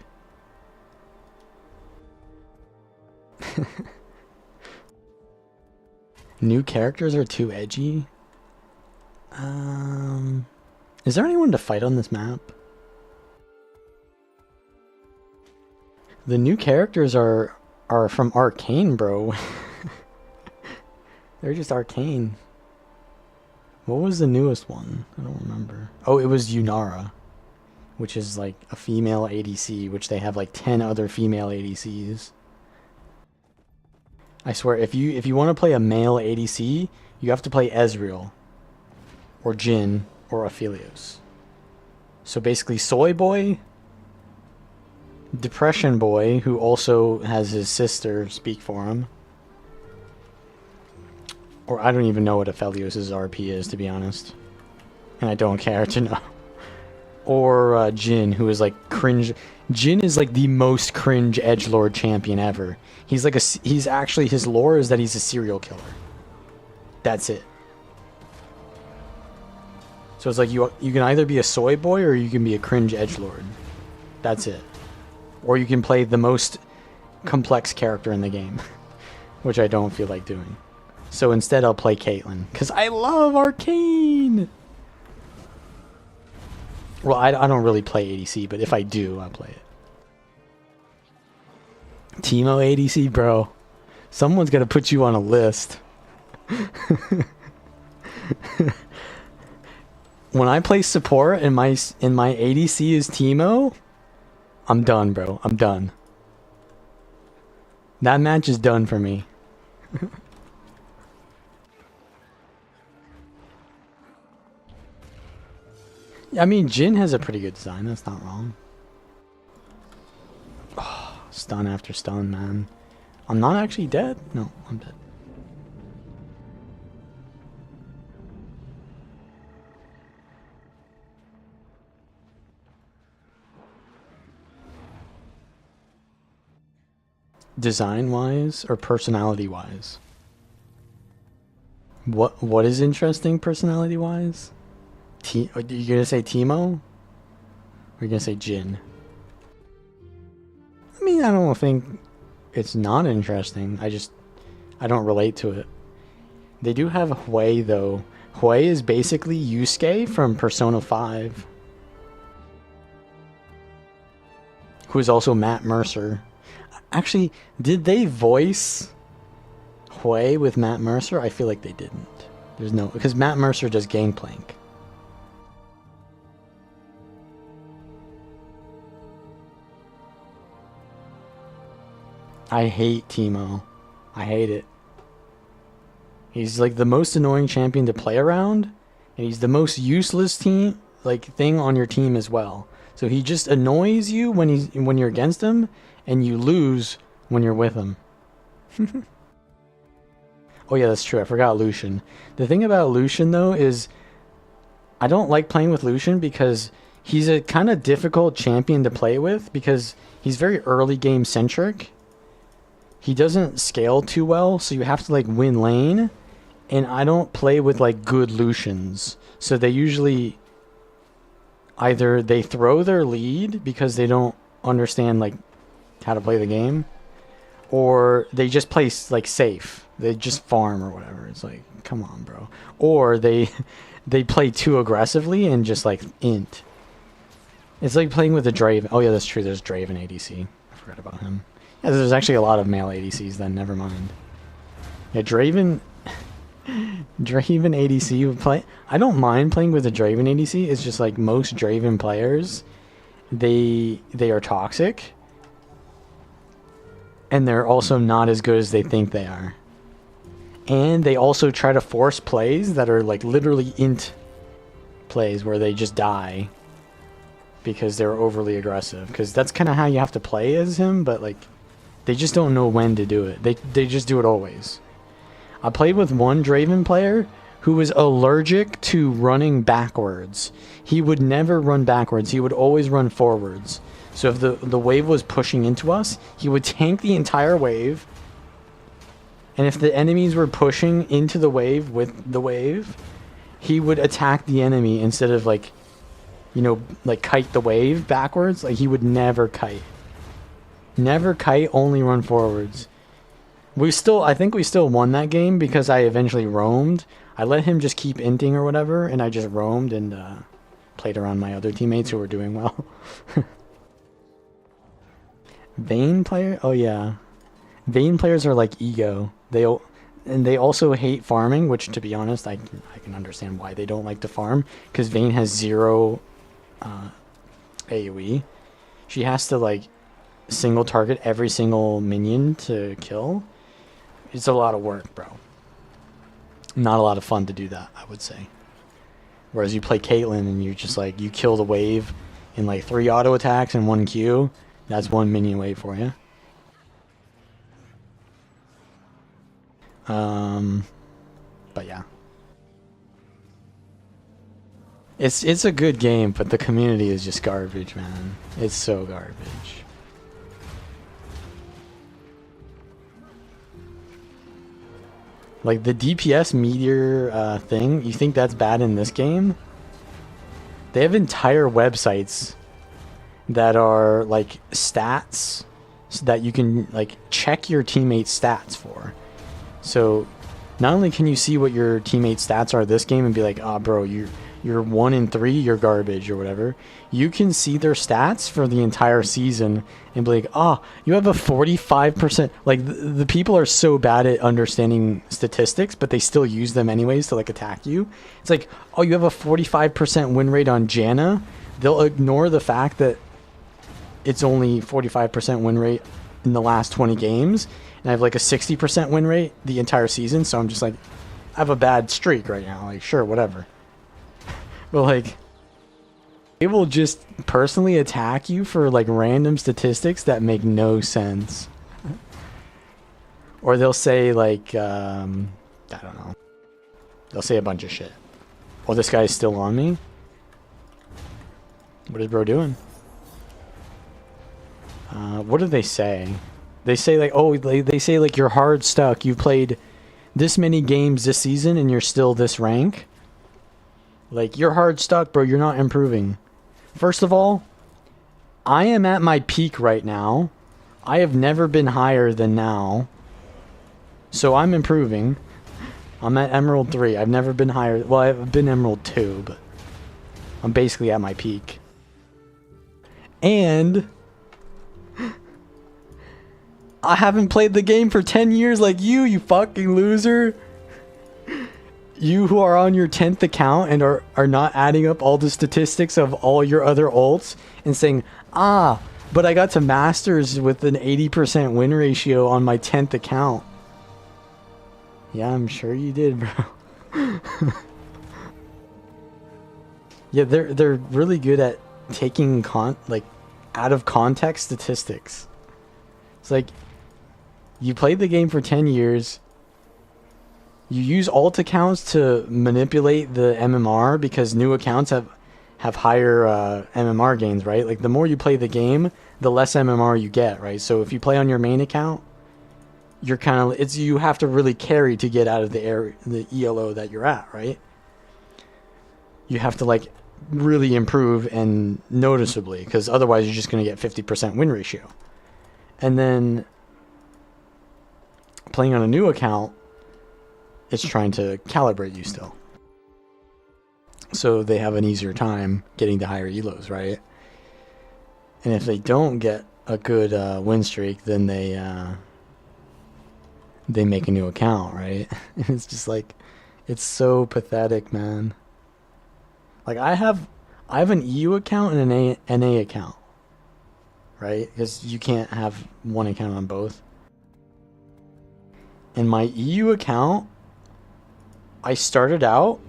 New characters are too edgy. Is there anyone to fight on this map? The new characters are from Arcane, bro. They're just Arcane. What was the newest one? I don't remember. Oh, it was Yunara, which is like a female ADC, which they have like 10 other female ADCs. I swear, if you want to play a male ADC, you have to play Ezreal, or Jhin, or Aphelios. So basically, Soy Boy, Depression Boy, who also has his sister speak for him. Or I don't even know what Aphelios' RP is, to be honest. And I don't care to know. Or Jhin, who is like cringe. Jhin is like the most cringe edgelord champion ever. He's like he's actually, his lore is that he's a serial killer. That's it. So it's like you can either be a soy boy or you can be a cringe edgelord. That's it. Or you can play the most complex character in the game, which I don't feel like doing. So instead I'll play Caitlyn, because I love Arcane! Well, I don't really play ADC, but if I do, I'll play it. Teemo ADC, bro. Someone's got to put you on a list. When I play support and my ADC is Teemo, I'm done, bro. I'm done. That match is done for me. I mean, Jhin has a pretty good design. That's not wrong. Oh, stun after stun, man. I'm not actually dead. No, I'm dead. Design-wise or personality-wise? What is interesting personality-wise? Are you gonna say Teemo? Or are you gonna say Jhin? I mean, I don't think it's not interesting. I don't relate to it. They do have Hui though. Hui is basically Yusuke from Persona 5. Who is also Matt Mercer. Actually, did they voice Hui with Matt Mercer? I feel like they didn't. There's no, because Matt Mercer does Gangplank. I hate Teemo. I hate it. He's like the most annoying champion to play around, and he's the most useless like thing on your team as well. So he just annoys you when you're against him, and you lose when you're with him. Oh yeah, that's true. I forgot Lucian. The thing about Lucian though is I don't like playing with Lucian because he's a kind of difficult champion to play with because he's very early game centric. He doesn't scale too well, so you have to like win lane, and I don't play with like good Lucians. So they usually either they throw their lead because they don't understand like how to play the game, or they just play like safe. They just farm or whatever. It's like, come on, bro. Or they play too aggressively and just like int. It's like playing with a Draven. Oh yeah, that's true. There's Draven ADC. I forgot about him. Yeah, there's actually a lot of male ADCs then. Never mind. Yeah, Draven ADC would play. I don't mind playing with a Draven ADC. It's just like most Draven players, they are toxic, and they're also not as good as they think they are. And they also try to force plays that are like literally int plays where they just die because they're overly aggressive. Because that's kind of how you have to play as him, but like they just don't know when to do it. They just do it always. I played with one Draven player who was allergic to running backwards. He would never run backwards. He would always run forwards. So if the wave was pushing into us, he would tank the entire wave. And if the enemies were pushing into the wave with the wave, he would attack the enemy instead of like, you know, like kite the wave backwards. Like he would never kite. Never kite, only run forwards. I think we still won that game because I eventually roamed. I let him just keep inting or whatever, and I just roamed and played around my other teammates who were doing well. Vayne player? Oh yeah. Vayne players are like ego. They also hate farming, which to be honest, I can understand why they don't like to farm, because Vayne has 0 AoE. She has to like single target every single minion to kill. It's a lot of work, bro. Not a lot of fun to do that, I would say. Whereas you play Caitlyn and you just like, you kill the wave in like 3 auto attacks and 1 Q. That's 1 minion wave for you. But yeah. It's a good game, but the community is just garbage, man. It's so garbage. Like the DPS meteor thing, you think that's bad in this game? They have entire websites that are like stats so that you can like check your teammates' stats for. So not only can you see what your teammates' stats are this game and be like, oh bro, you're 1 in 3, you're garbage or whatever. You can see their stats for the entire season and be like, oh, you have a 45%. Like the people are so bad at understanding statistics, but they still use them anyways to like attack you. It's like, oh, you have a 45% win rate on Janna. They'll ignore the fact that it's only 45% win rate in the last 20 games. And I have like a 60% win rate the entire season. So I'm just like, I have a bad streak right now. Like, sure, whatever. But like, they will just personally attack you for like random statistics that make no sense. Or they'll say like, I don't know. They'll say a bunch of shit. Oh, this guy's still on me? What is bro doing? What do they say? They say like, oh, they say like you're hard stuck. You've played this many games this season and you're still this rank. Like, you're hard stuck, bro. You're not improving. First of all, I am at my peak right now. I have never been higher than now. So I'm improving. I'm at Emerald 3. I've never been higher. Well, I've been Emerald 2, but I'm basically at my peak. And I haven't played the game for 10 years like you fucking loser. You who are on your 10th account and are not adding up all the statistics of all your other ults and saying, ah, but I got to Masters with an 80% win ratio on my 10th account. Yeah, I'm sure you did, bro. Yeah, they're really good at taking like out of context statistics. It's like you played the game for 10 years. You use alt accounts to manipulate the MMR because new accounts have higher MMR gains, right? Like the more you play the game, the less MMR you get, right? So if you play on your main account, you're kind of you have to really carry to get out of the ELO that you're at, right? You have to like really improve and noticeably, because otherwise you're just going to get 50% win ratio. And then playing on a new account, it's trying to calibrate you still. So they have an easier time getting to higher elos, right? And if they don't get a good win streak, then they make a new account, right? And it's just like, it's so pathetic, man. Like I have an EU account and an NA account, right? Because you can't have one account on both. In my EU account, I started out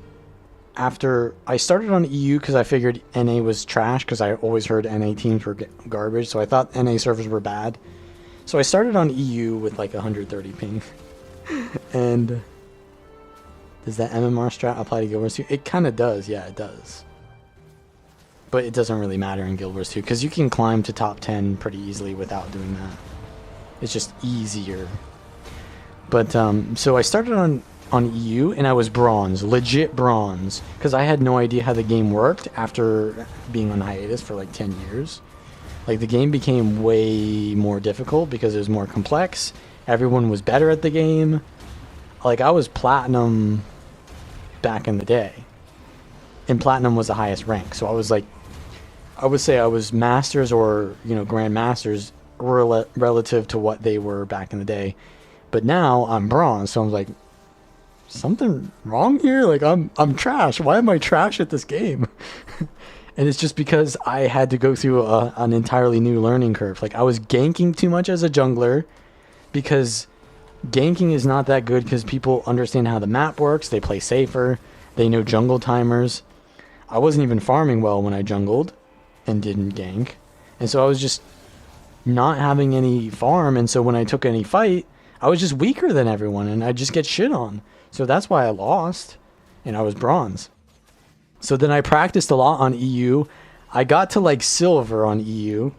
on EU because I figured NA was trash because I always heard NA teams were garbage, so I thought NA servers were bad. So I started on EU with like 130 ping. And does that MMR strat apply to Guild Wars 2? It kind of does, yeah, it does. But it doesn't really matter in Guild Wars 2 because you can climb to top 10 pretty easily without doing that. It's just easier. But so I started on EU and I was bronze, legit bronze, because I had no idea how the game worked after being on hiatus for like 10 years. Like the game became way more difficult because it was more complex. Everyone was better at the game. Like I was platinum back in the day, and platinum was the highest rank. So I was like, I would say I was masters or, you know, grandmasters relative to what they were back in the day. But now I'm bronze, so I'm like, something wrong here? Like I'm trash. Why am I trash at this game? And it's just because I had to go through an entirely new learning curve. Like I was ganking too much as a jungler because ganking is not that good because people understand how the map works. They play safer. They know jungle timers. I wasn't even farming well when I jungled and didn't gank. And so I was just not having any farm. And so when I took any fight, I was just weaker than everyone and I'd just get shit on. So that's why I lost and I was bronze. So then I practiced a lot on EU. I got to like silver on EU.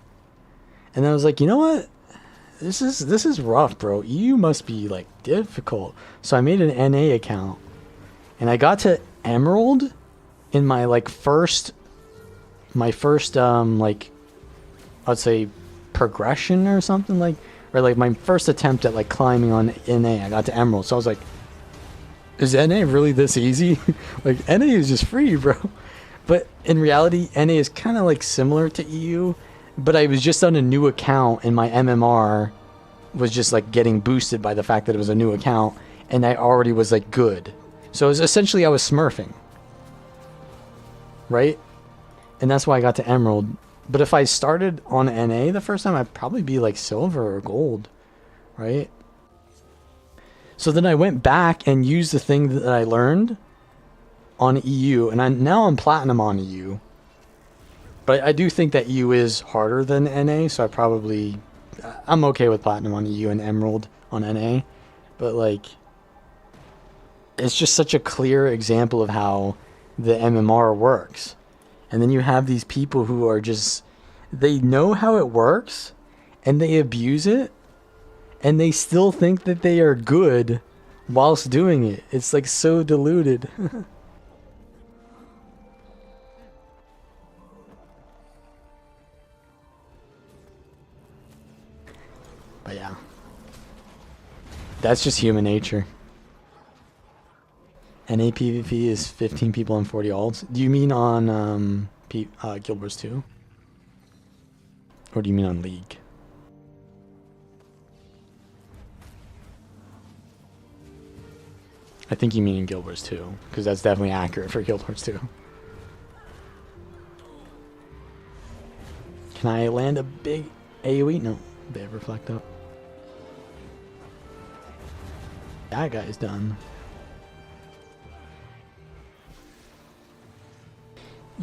And then I was like, you know what? This is rough, bro. EU must be like difficult. So I made an NA account. And I got to emerald in my like first like I'd say progression or something, like, or like my first attempt at like climbing on NA. I got to emerald. So I was like, is NA really this easy? Like NA is just free, bro. But in reality, NA is kind of like similar to EU, but I was just on a new account and my MMR was just like getting boosted by the fact that it was a new account and I already was like good. So it was essentially I was smurfing, right? And that's why I got to emerald. But if I started on NA the first time, I'd probably be like silver or gold, right? So then I went back and used the thing that I learned on EU, and now I'm platinum on EU. But I do think that EU is harder than NA, so I'm okay with platinum on EU and emerald on NA. But like, it's just such a clear example of how the MMR works. And then you have these people who are just, they know how it works and they abuse it. And they still think that they are good whilst doing it. It's like so diluted. But yeah. That's just human nature. NA PvP is 15 people and 40 alts. Do you mean on Guild Wars 2? Or do you mean on League? I think you mean in Guild Wars 2, because that's definitely accurate for Guild Wars 2. Can I land a big AoE? No, they reflect up. That guy's done.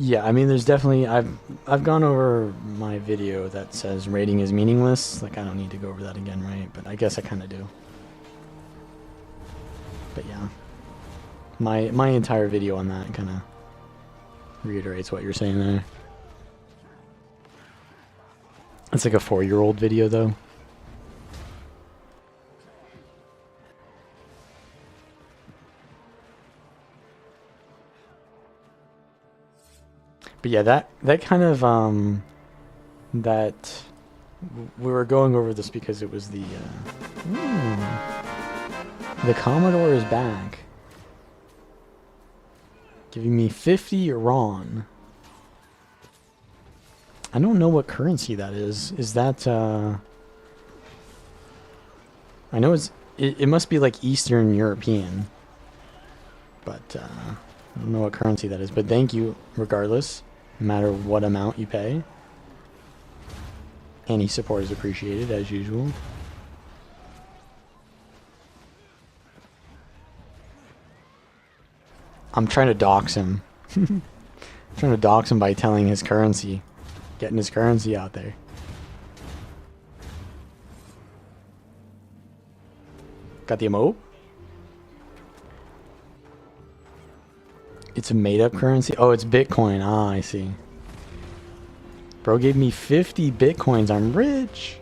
Yeah, I mean, there's definitely I've gone over my video that says rating is meaningless. Like, I don't need to go over that again, right? But I guess I kind of do. But yeah, my entire video on that kind of reiterates what you're saying there. It's like a 4-year-old video, though. But yeah, that kind of that we were going over this because it was the Commodore is back, giving me 50 RON. I don't know what currency that is. Is that I know it must be like Eastern European, but I don't know what currency that is. But thank you regardless, no matter what amount you pay. Any support is appreciated, as usual. I'm trying to dox him. I'm trying to dox him by telling his currency. Getting his currency out there. Got the emote? It's a made-up currency? Oh, it's Bitcoin. Ah, I see. Bro gave me 50 Bitcoins. I'm rich.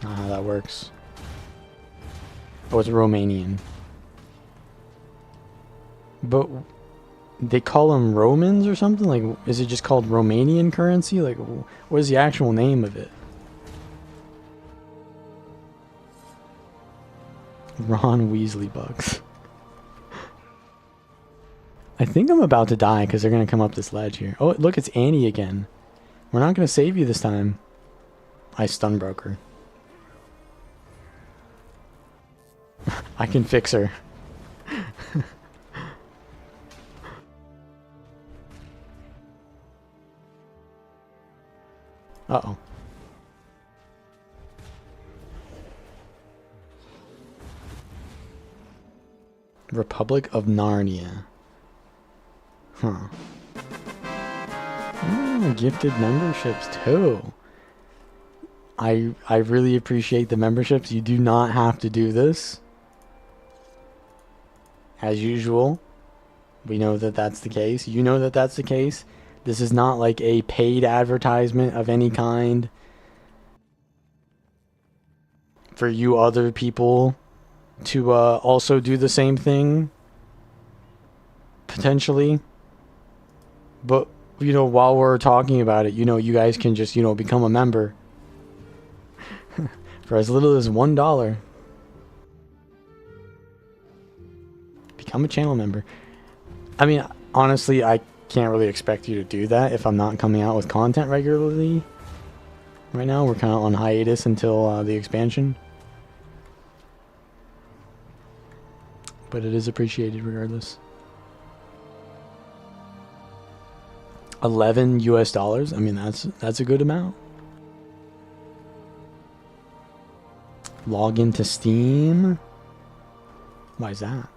Not how that works. Oh, it's Romanian. But they call them Romans or something? Like, is it just called Romanian currency? Like, what is the actual name of it? Ron Weasley bucks. I think I'm about to die because they're going to come up this ledge here. Oh, look, it's Annie again. We're not going to save you this time. I stun broke her. I can fix her. Uh-oh. Republic of Narnia. Huh. Oh, gifted memberships too. I really appreciate the memberships. You do not have to do this. As usual, we know that that's the case. You know that that's the case. This is not like a paid advertisement of any kind for you other people to also do the same thing, potentially. But, you know, while we're talking about it, you know, you guys can just, you know, become a member for as little as $1. Become a channel member. I mean, honestly, I can't really expect you to do that if I'm not coming out with content regularly. Right now, we're kind of on hiatus until the expansion. But it is appreciated regardless. 11 US dollars. I mean, that's a good amount. Log into Steam. Why is that?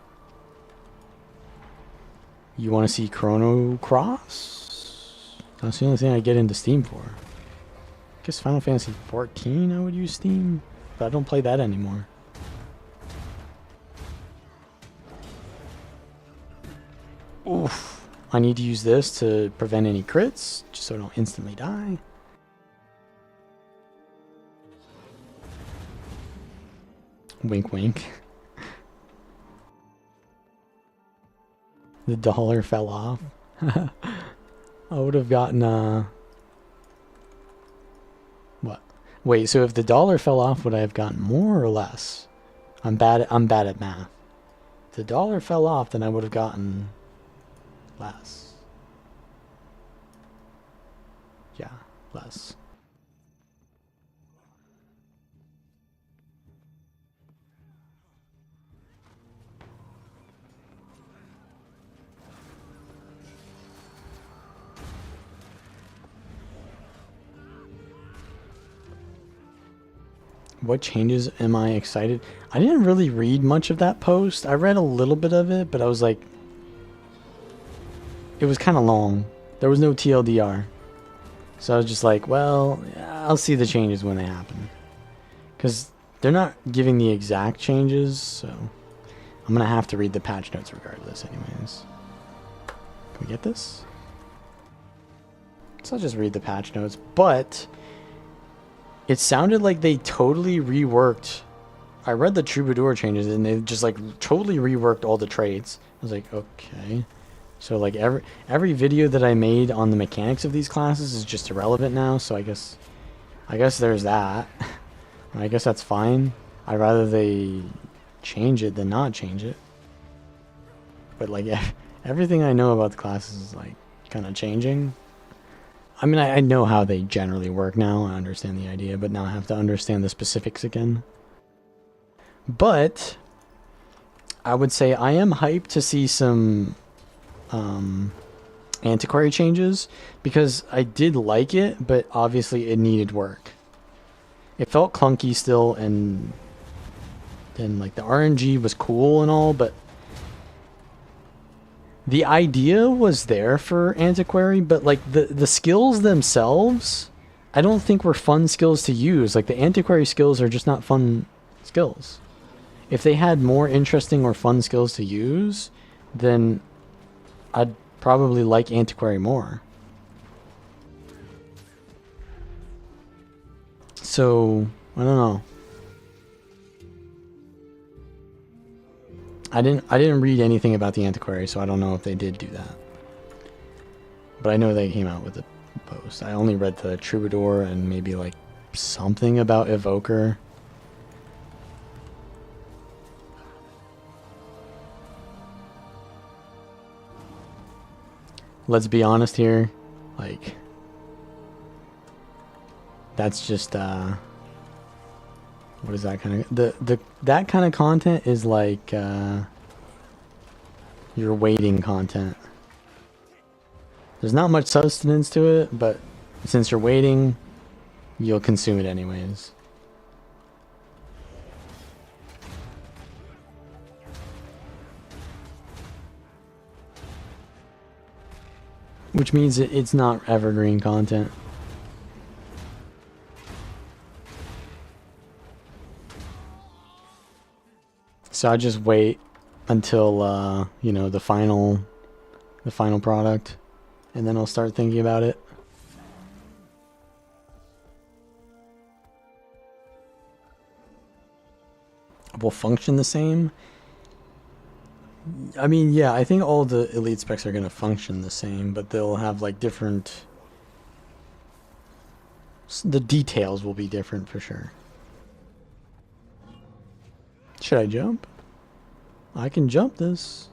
You want to see Chrono Cross? That's the only thing I get into Steam for. I guess Final Fantasy 14 I would use Steam, but I don't play that anymore. Oof. I need to use this to prevent any crits, just so I don't instantly die. Wink wink. The dollar fell off. I would have gotten what? Wait, so if the dollar fell off, would I have gotten more or less? I'm bad at math. If the dollar fell off, then I would have gotten less. Yeah, less. What changes am I excited? I didn't really read much of that post. I read a little bit of it, but I was like, it was kind of long. There was no TLDR. So I was just like, well, I'll see the changes when they happen. Because they're not giving the exact changes, so I'm going to have to read the patch notes regardless anyways. Can we get this? So I'll just read the patch notes. But it sounded like they totally reworked. I read the Troubadour changes and they just like totally reworked all the traits. I was like, okay. So like every video that I made on the mechanics of these classes is just irrelevant now, so I guess there's that. I guess that's fine. I'd rather they change it than not change it. But like everything I know about the classes is like kind of changing. I mean, I know how they generally work now. I understand the idea, but now I have to understand the specifics again. But I would say I am hyped to see some antiquary changes, because I did like it, but obviously it needed work. It felt clunky still, and then like the RNG was cool and all, but the idea was there for antiquary, but like the skills themselves, I don't think were fun skills to use. Like the antiquary skills are just not fun skills. If they had more interesting or fun skills to use, then I'd probably like antiquary more. So, I don't know. I didn't read anything about the antiquary, so I don't know if they did do that. But I know they came out with a post. I only read the Troubadour and maybe like something about Evoker. Let's be honest here, like that's just what is that kind of that kind of content is like your waiting content. There's not much substance to it, but since you're waiting, you'll consume it anyways. Which means it's not evergreen content. So I just wait until you know, the final product, and then I'll start thinking about it. Will function the same? I mean, yeah, I think all the elite specs are going to function the same, but they'll have like different... The details will be different for sure. Should I jump? I can jump this.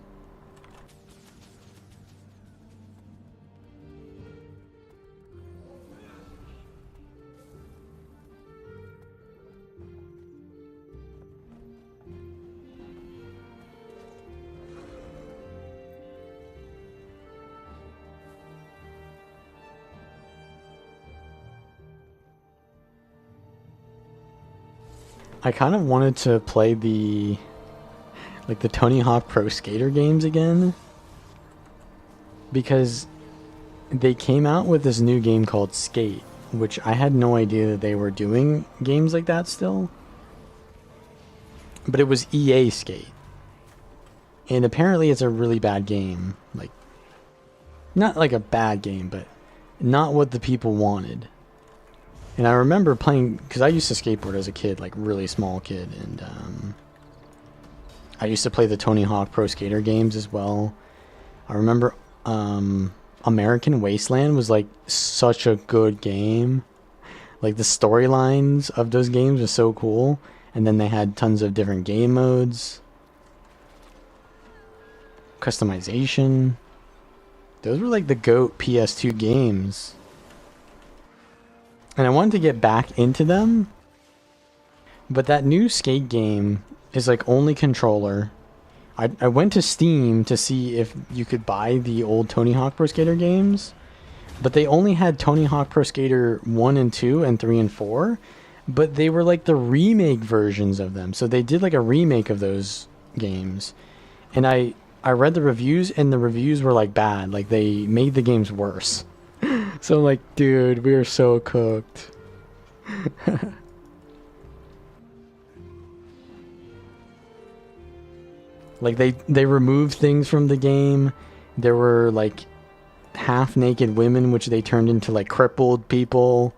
I kind of wanted to play the Tony Hawk Pro Skater games again, because they came out with this new game called Skate, which I had no idea that they were doing games like that still. But it was EA Skate. And apparently it's a really bad game. Like, not like a bad game, but not what the people wanted. And I remember playing, because I used to skateboard as a kid, like really small kid, and I used to play the Tony Hawk Pro Skater games as well. I remember American Wasteland was like such a good game. Like the storylines of those games was so cool, and then they had tons of different game modes, customization. Those were like the GOAT PS2 games. And I wanted to get back into them, but that new Skate game is like only controller. I went to Steam to see if you could buy the old Tony Hawk Pro Skater games, but they only had Tony Hawk Pro Skater 1 and 2 and 3 and 4, but they were like the remake versions of them. So they did like a remake of those games, and I I read the reviews, and the reviews were like bad. Like they made the games worse. So I'm like, dude, we are so cooked. Like they removed things from the game. There were like half-naked women, which they turned into like crippled people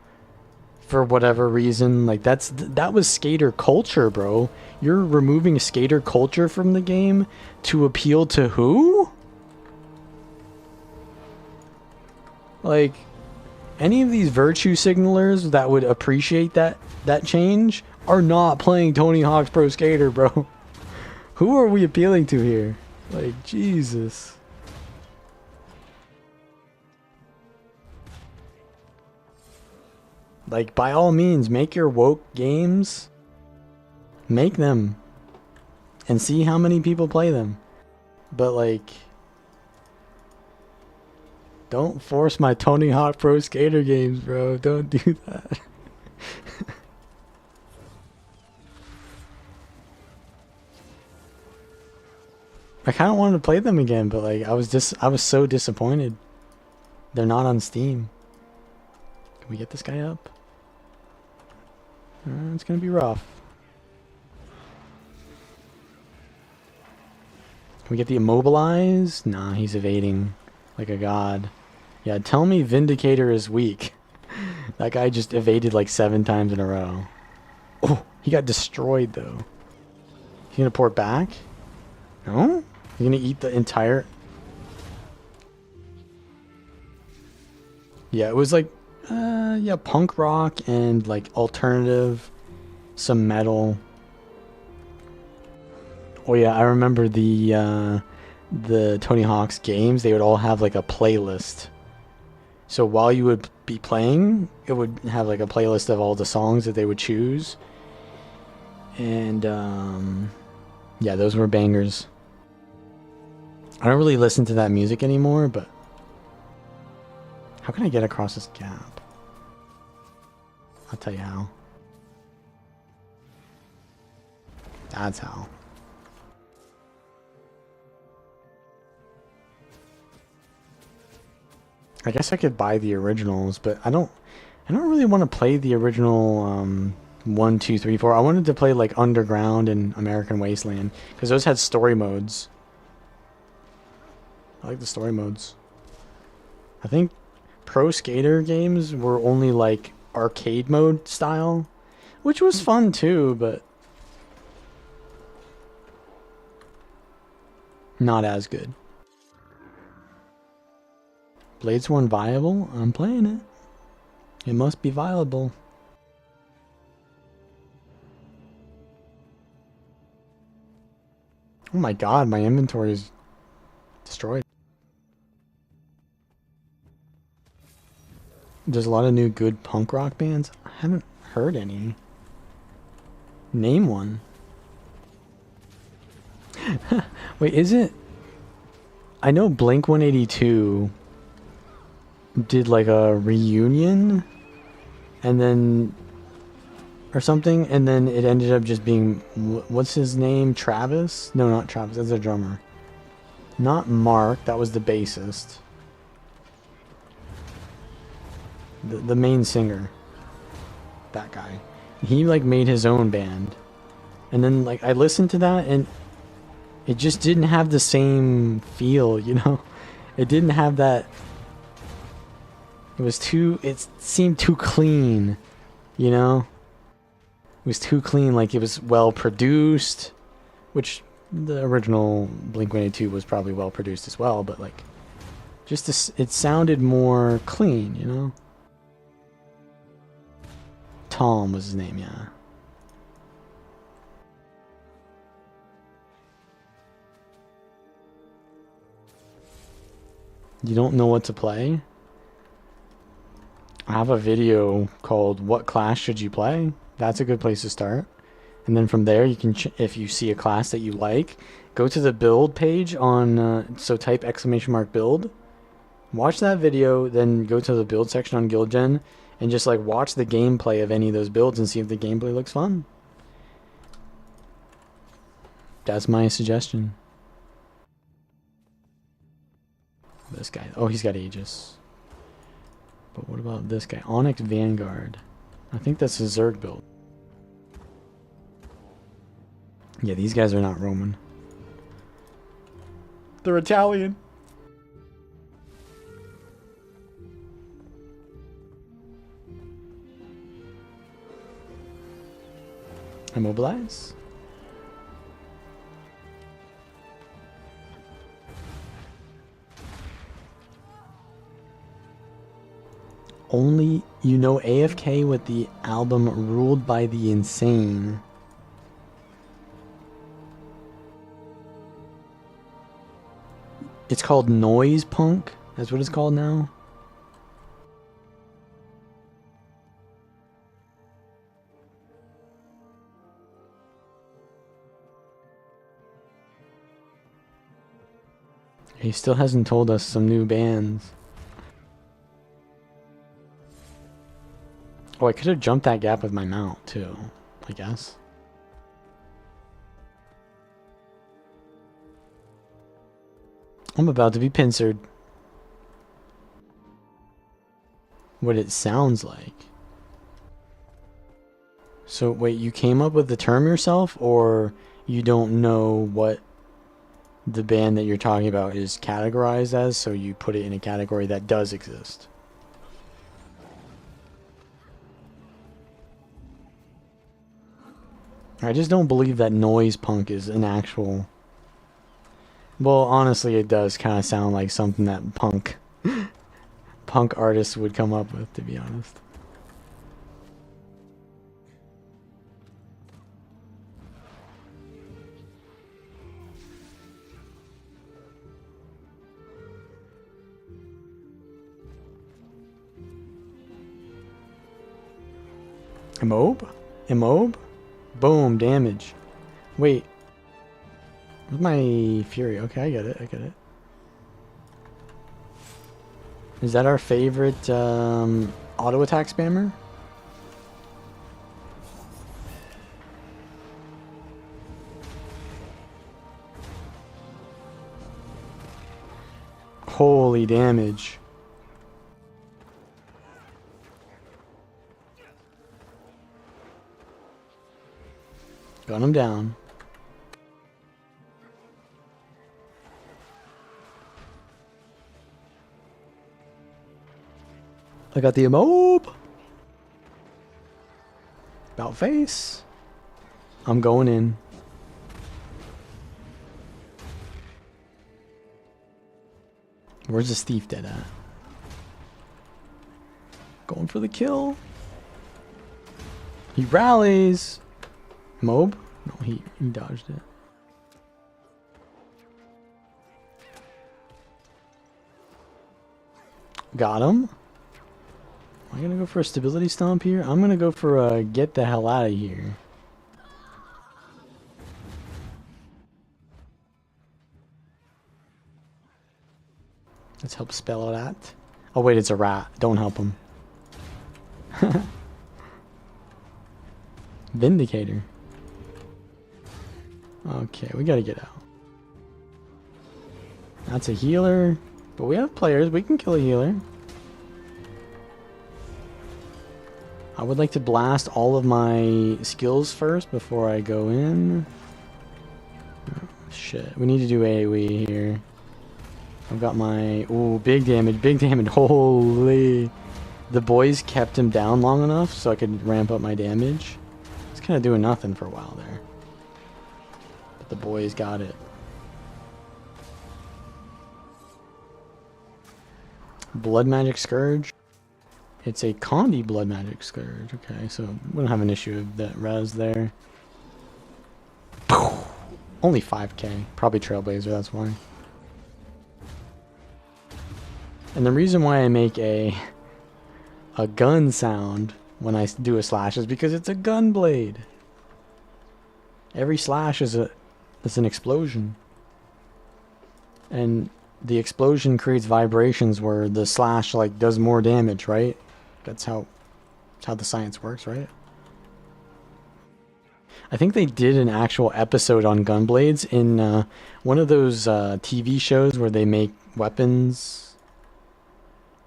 for whatever reason. Like that was skater culture, bro. You're removing skater culture from the game to appeal to who? Like any of these virtue signalers that would appreciate that change are not playing Tony Hawk's Pro Skater, bro. Who are we appealing to here? Like, Jesus. Like, by all means, make your woke games. Make them. And see how many people play them. But, like, don't force my Tony Hawk Pro Skater games, bro. Don't do that. I kind of wanted to play them again, but like I was so disappointed. They're not on Steam. Can we get this guy up? It's gonna be rough. Can we get the immobilize? Nah, he's evading like a god. Yeah, tell me Vindicator is weak. That guy just evaded like 7 times in a row. Oh, he got destroyed though. He's gonna pour it back? No? You're gonna eat the entire... Yeah, it was like, yeah, punk rock and like alternative, some metal. Oh yeah, I remember the Tony Hawk's games, they would all have like a playlist. So while you would be playing, it would have like a playlist of all the songs that they would choose. And, yeah, those were bangers. I don't really listen to that music anymore, but how can I get across this gap? I'll tell you how. That's how. I guess I could buy the originals, but I don't really want to play the original 1, 2, 3, 4. I wanted to play like Underground and American Wasteland because those had story modes. I like the story modes. I think Pro Skater games were only like arcade mode style, which was fun too, but not as good. Bladesworn viable? I'm playing it. It must be viable. Oh my god, my inventory is destroyed. There's a lot of new good punk rock bands. I haven't heard any. Name one. Wait, is it? I know Blink 182 did like a reunion and then or something, and then it ended up just being, what's his name? Travis? No, not Travis. That's a drummer. Not Mark. That was the bassist. The main singer. That guy. He like made his own band. And then like I listened to that and it just didn't have the same feel, you know? It didn't have that. It seemed too clean, you know? It was too clean, like it was well produced, which the original Blink-182 was probably well produced as well, but like it sounded more clean, you know? Tom was his name, yeah. You don't know what to play? I have a video called What Class Should You Play? That's a good place to start. And then from there, you can, if you see a class that you like, go to the build page on, so type !build. Watch that video, then go to the build section on GuildGen, and just like watch the gameplay of any of those builds and see if the gameplay looks fun. That's my suggestion. this guy? Oh, he's got Aegis. But what about this guy? Onyx Vanguard. I think that's a Zerg build. Yeah, these guys are not Roman. They're Italian. Immobilize. Only, you know, AFK with the album Ruled by the Insane. It's called Noise Punk. That's what it's called now. He still hasn't told us some new bands. Oh, I could have jumped that gap with my mount too, I guess. I'm about to be pincered. What it sounds like. So wait, you came up with the term yourself, or you don't know what the band that you're talking about is categorized as, so you put it in a category that does exist? I just don't believe that noise punk is an actual... Well, honestly, it does kind of sound like something that punk artists would come up with, to be honest. Immob? Immob? Boom, damage. Wait. Where's my Fury? Okay, I get it, I get it. Is that our favorite auto attack spammer? Holy damage. Gun him down. I got the Immob. About face. I'm going in. Where's this thief dead at? Going for the kill. He rallies. Mob? No, he dodged it. Got him. Am I gonna go for a stability stomp here? I'm gonna go for a get the hell out of here. Let's help spell that. Oh wait, it's a rat. Don't help him. Vindicator. Okay, we gotta get out. That's a healer. But we have players. We can kill a healer. I would like to blast all of my skills first before I go in. Oh, shit. We need to do AoE here. I've got my... Ooh, big damage. Big damage. Holy... The boys kept him down long enough so I could ramp up my damage. It's kind of doing nothing for a while there. But the boys got it. Blood Magic Scourge. It's a Condi Blood Magic Scourge. Okay, so we don't have an issue with that res there. Only 5k. Probably Trailblazer, that's why. And the reason why I make a gun sound when I do a slash is because it's a gun blade. Every slash is an explosion. And the explosion creates vibrations where the slash like does more damage, right? That's how the science works, right? I think they did an actual episode on gun blades in one of those TV shows where they make weapons.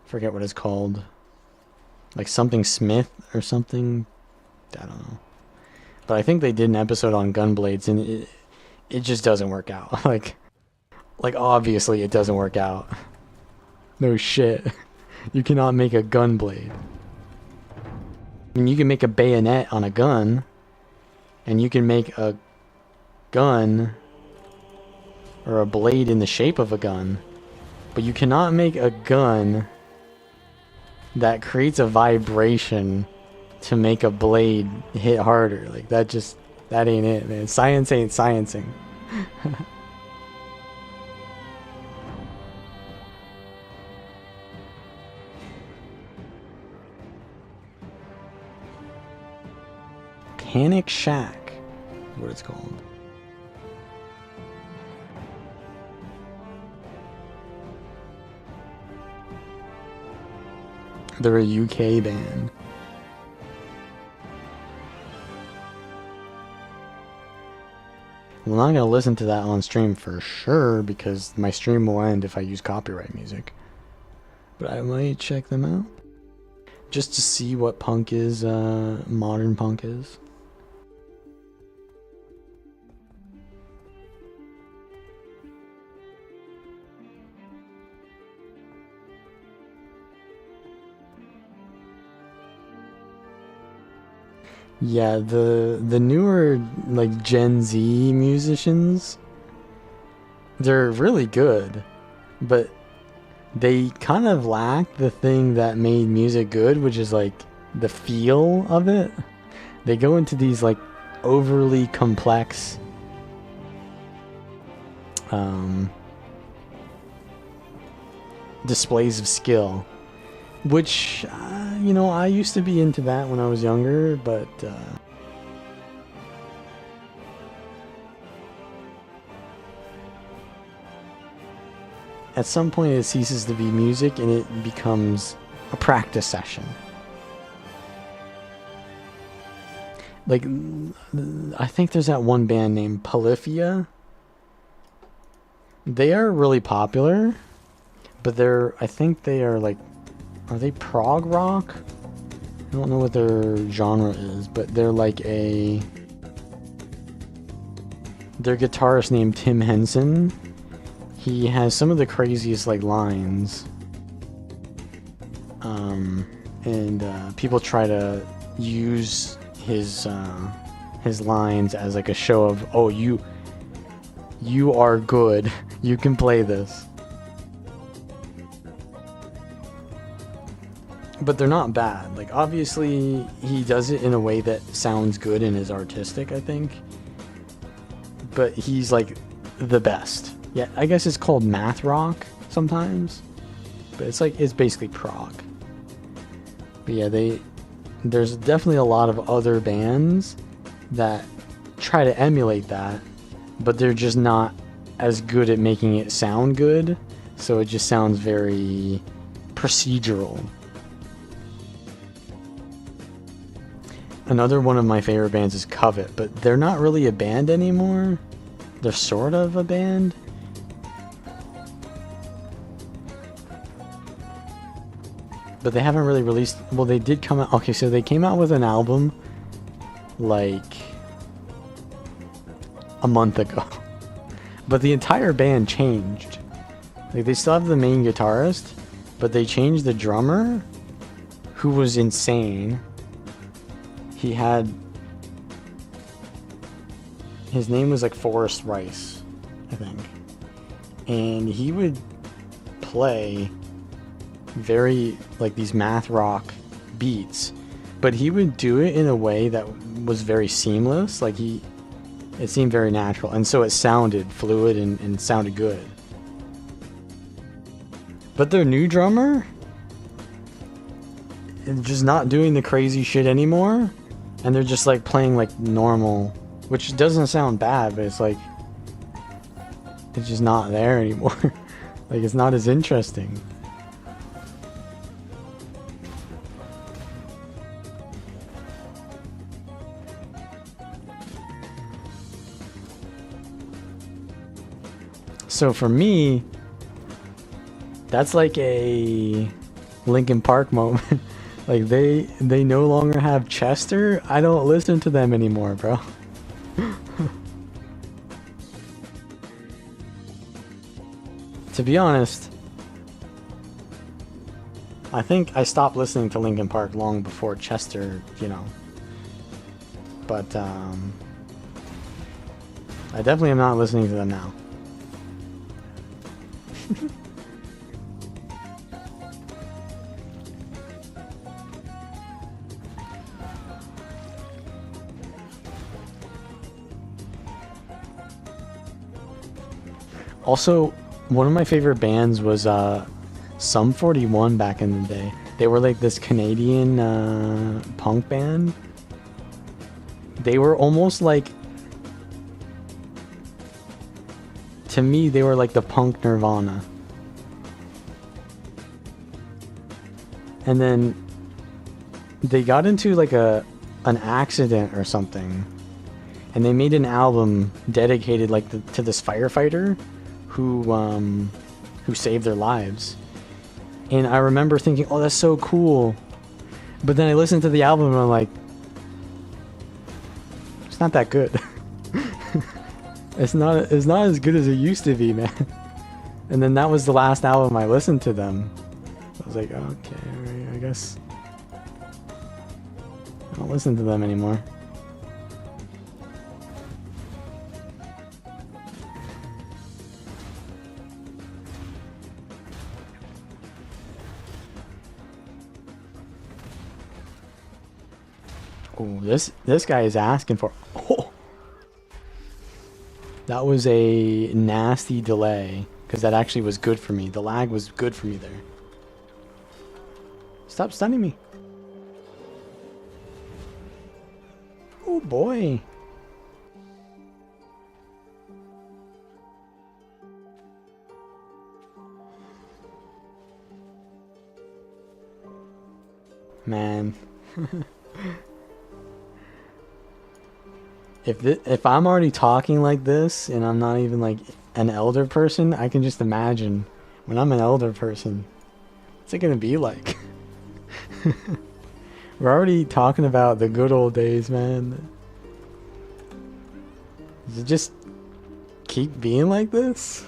Forget what it's called. Like something Smith or something. I don't know. But I think they did an episode on gun blades, and it just doesn't work out. Like obviously it doesn't work out. No shit. You cannot make a gun blade. I mean, you can make a bayonet on a gun, and you can make a gun or a blade in the shape of a gun, but you cannot make a gun that creates a vibration to make a blade hit harder. Like that ain't it, man. Science ain't sciencing. Panic Shack is what it's called. They're a UK band. I'm not gonna listen to that on stream for sure, because my stream will end if I use copyright music. But I might check them out just to see what punk is, modern punk is. Yeah, the newer, like, Gen Z musicians, they're really good, but they kind of lack the thing that made music good, which is, like, the feel of it. They go into these, like, overly complex displays of skill, which, you know, I used to be into that when I was younger, but at some point it ceases to be music and it becomes a practice session. Like, I think there's that one band named Polyphia. They are really popular, but I think they are like, are they prog rock? I don't know what their genre is, but they're like their guitarist named Tim Henson. He has some of the craziest, like, lines. And people try to use his lines as like a show of, oh, you are good. You can play this. But they're not bad. Like, obviously, he does it in a way that sounds good and is artistic, I think. But he's, like, the best. Yeah, I guess it's called math rock sometimes. But it's like, it's basically prog. But yeah, there's definitely a lot of other bands that try to emulate that, but they're just not as good at making it sound good. So it just sounds very procedural. Another one of my favorite bands is Covet, but they're not really a band anymore. They're sort of a band. But they haven't really released... Well, they did come out... Okay, so they came out with an album like a month ago. But the entire band changed. Like, they still have the main guitarist, but they changed the drummer, who was insane. He had... His name was like Forrest Rice, I think. And he would play very, like, these math rock beats, but he would do it in a way that was very seamless. Like, it seemed very natural, and so it sounded fluid and sounded good. But their new drummer is just not doing the crazy shit anymore, and they're just like playing like normal, which doesn't sound bad, but it's like, it's just not there anymore. Like, it's not as interesting. So for me, That's like a Linkin Park moment. Like they no longer have Chester. I don't listen to them anymore, bro. To be honest, I think I stopped listening to Linkin Park long before Chester, you know. But I definitely am not listening to them now. Also, one of my favorite bands was Sum 41 back in the day. They were like this Canadian punk band. They were almost like, to me, they were like the punk Nirvana. And then they got into like an accident or something, and they made an album dedicated like to this firefighter who saved their lives. And I remember thinking, oh, that's so cool. But then I listened to the album and I'm like, it's not that good. It's not as good as it used to be, man. And then that was the last album I listened to them. I was like, okay, I guess I don't listen to them anymore. Oh, this guy is asking for. Oh, that was a nasty delay, because that actually was good for me. The lag was good for me there. Stop stunning me. Oh boy. Man. If I'm already talking like this and I'm not even like an elder person, I can just imagine when I'm an elder person, what's it gonna be like? We're already talking about the good old days, man. Does it just keep being like this?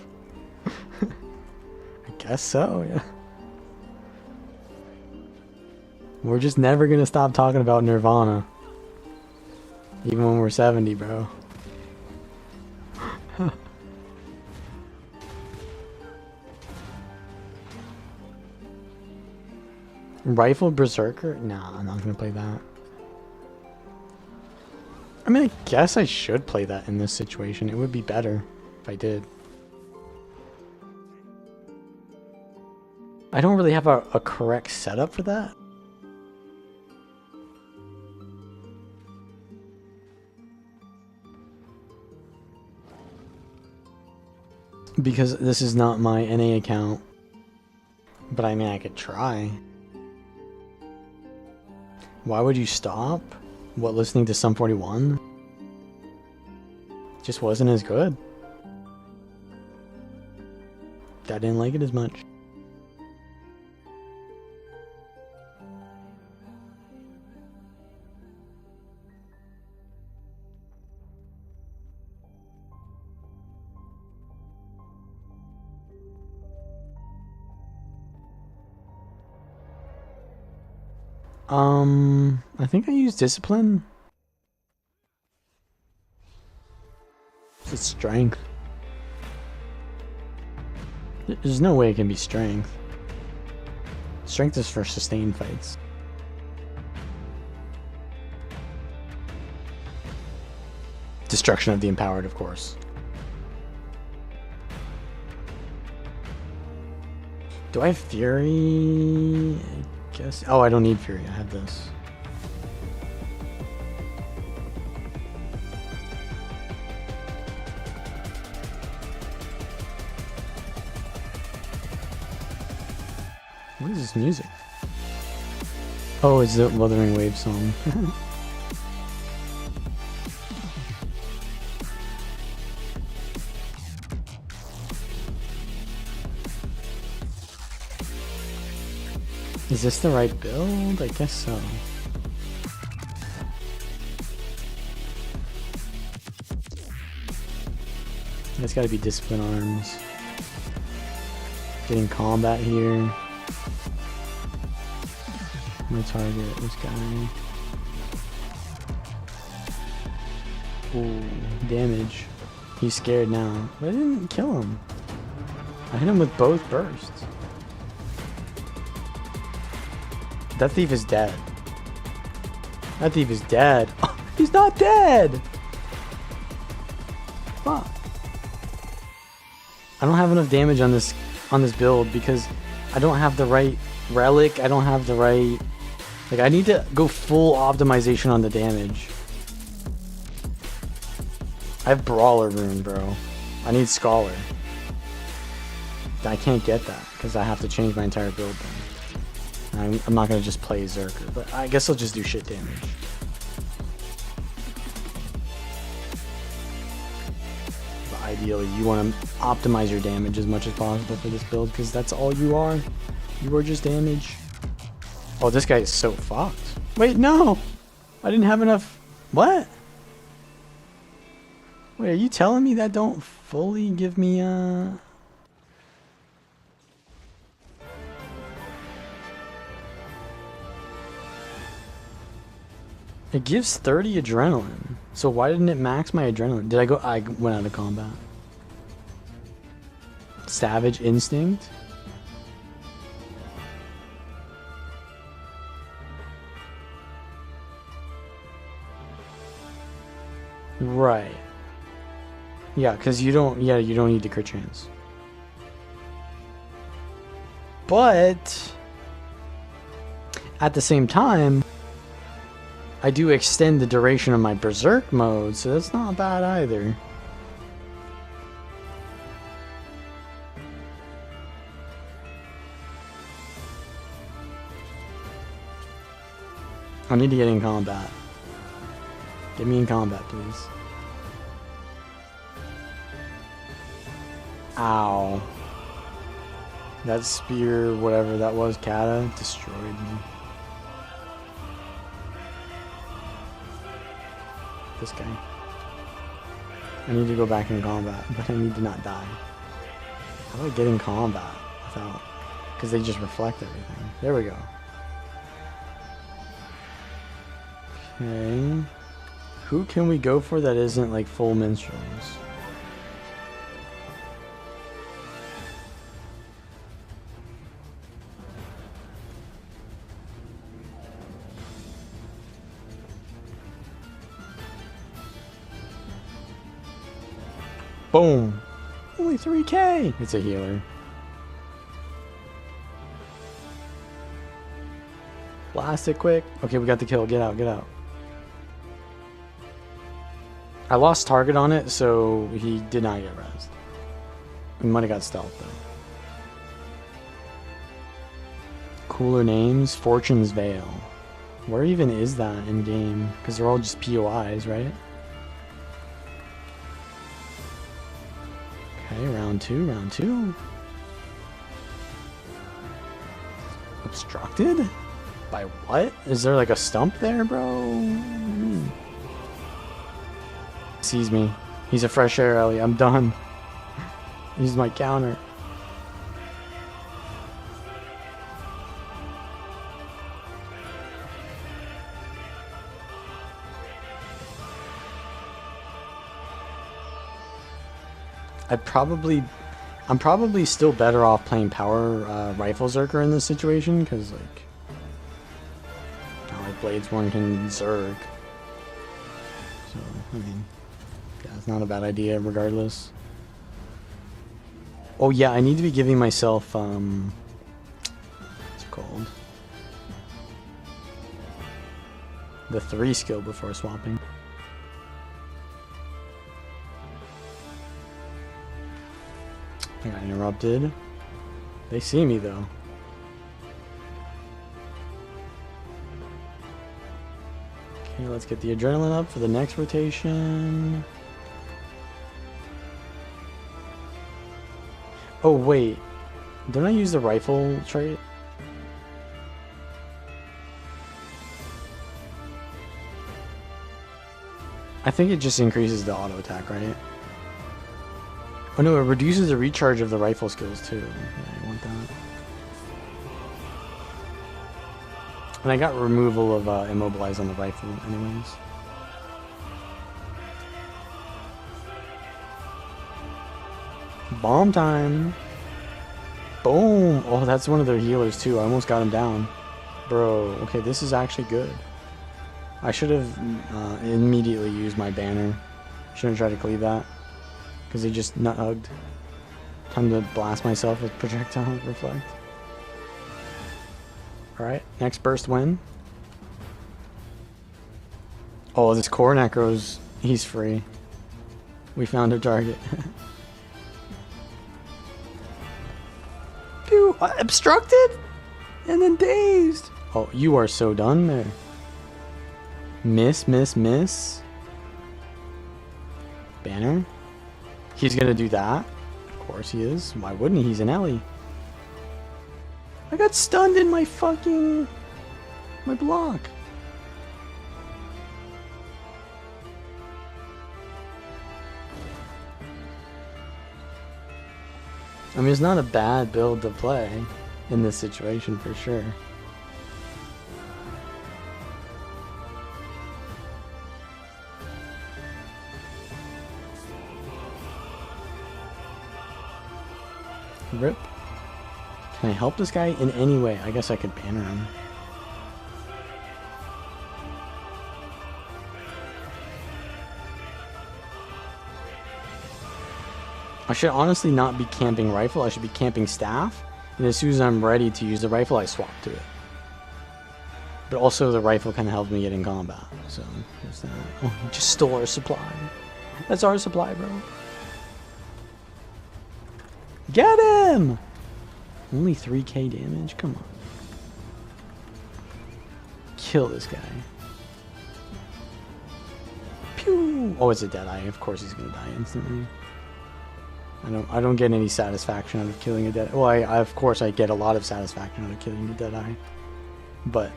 I guess so, yeah. We're just never gonna stop talking about Nirvana. Even when we're 70, bro. Rifle Berserker? Nah, I'm not gonna play that. I mean, I guess I should play that in this situation. It would be better if I did. I don't really have a correct setup for that. Because this is not my NA account. But I mean, I could try. Why would you stop? What, listening to Sum 41? Just wasn't as good. I didn't like it as much. I think I used discipline. It's strength. There's no way it can be strength. Strength is for sustained fights. Destruction of the empowered, of course. Do I have Fury? I guess. Oh, I don't need Fury. I have this. What is this music? Oh, it's the Wuthering Waves song. Is this the right build? I guess so. It's gotta be discipline arms. Getting combat here. My target, this guy. Ooh, damage. He's scared now. But I didn't kill him. I hit him with both bursts. That thief is dead. That thief is dead. Oh, he's not dead! Fuck. I don't have enough damage on this build because I don't have the right relic. I don't have the right... Like, I need to go full optimization on the damage. I have Brawler Rune, bro. I need Scholar. I can't get that because I have to change my entire build then. I'm not going to just play Zerker, but I guess I'll just do shit damage. But ideally, you want to optimize your damage as much as possible for this build because that's all you are. You are just damage. Oh, this guy is so fucked. Wait, no! I didn't have enough... What? Wait, are you telling me that don't fully give me, It gives 30 adrenaline. So why didn't it max my adrenaline? Did I go... I went out of combat. Savage Instinct? Right. Yeah, because you don't... Yeah, you don't need the crit chance. But... At the same time... I do extend the duration of my Berserk mode, so that's not bad either. I need to get in combat. Get me in combat, please. Ow. That spear, whatever that was, Kata, destroyed me. This guy. I need to go back in combat, but I need to not die. How do I get in combat without... Because they just reflect everything. There we go. Okay. Who can we go for that isn't like full minstrels? Boom! Only 3k! It's a healer. Blast it quick. Okay, we got the kill. Get out, get out. I lost target on it, so he did not get rezzed. We might have got stealth, though. Cooler names? Fortune's Veil. Where even is that in game? Because they're all just POIs, right? Okay, round two, round two. Obstructed? By what? Is there like a stump there, bro? Sees me. He's a fresh air, Ellie. I'm done. He's my counter. I'm probably still better off playing power rifle Zerker in this situation, because like, Bladesborn can Zerg. So, I mean, yeah, it's not a bad idea regardless. Oh yeah, I need to be giving myself, what's it called? The 3 skill before swapping. I got interrupted. They see me though. Okay, let's get the adrenaline up for the next rotation. Oh wait, didn't I use the rifle trait? I think it just increases the auto attack, right? Oh no, it reduces the recharge of the rifle skills too. Yeah, I want that. And I got removal of immobilize on the rifle anyways. Bomb time! Boom! Oh, that's one of their healers too. I almost got him down. Bro, okay, this is actually good. I should have immediately used my banner. Shouldn't try to cleave that. Because he just nut-hugged. Time to blast myself with projectile reflect. Alright, next burst win. Oh, this core necro's... he's free. We found a target. Pew! Obstructed? And then dazed! Oh, you are so done there. Miss, miss, miss. Banner? He's gonna do that? Of course he is. Why wouldn't he? He's an Ellie. I got stunned in my fucking... my block. I mean, it's not a bad build to play in this situation for sure. Rip. Can I help this guy in any way? I guess I could banner him. I should honestly not be camping rifle. I should be camping staff. And as soon as I'm ready to use the rifle, I swap to it. But also the rifle kind of helps me get in combat. So, there's that. Oh, he just stole our supply. That's our supply, bro. Get him! Only 3k damage? Come on. Kill this guy. Pew! Oh, it's a Deadeye. Of course he's gonna die instantly. I don't get any satisfaction out of killing a Deadeye. Well, I of course I get a lot of satisfaction out of killing the Deadeye. But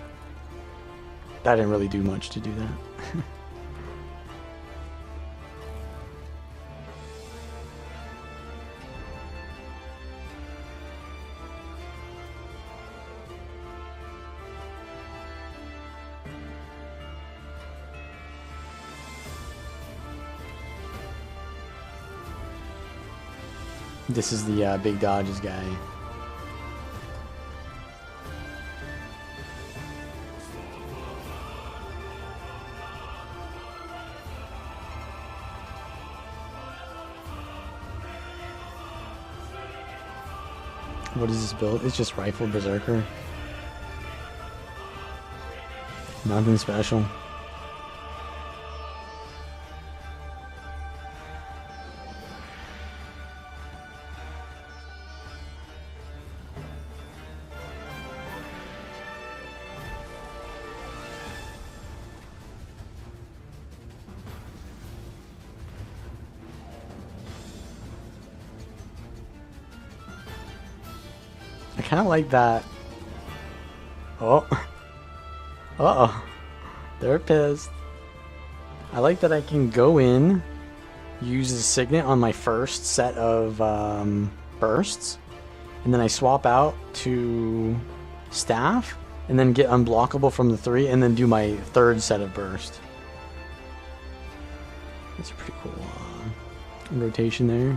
that didn't really do much to do that. This is the big dodges guy. What is this build? It's just Rifle Berserker. Nothing special. I kind of like that. Oh. Uh-oh. They're pissed. I like that I can go in, use the Signet on my first set of bursts, and then I swap out to Staff, and then get unblockable from the 3, and then do my third set of burst. That's a pretty cool rotation there.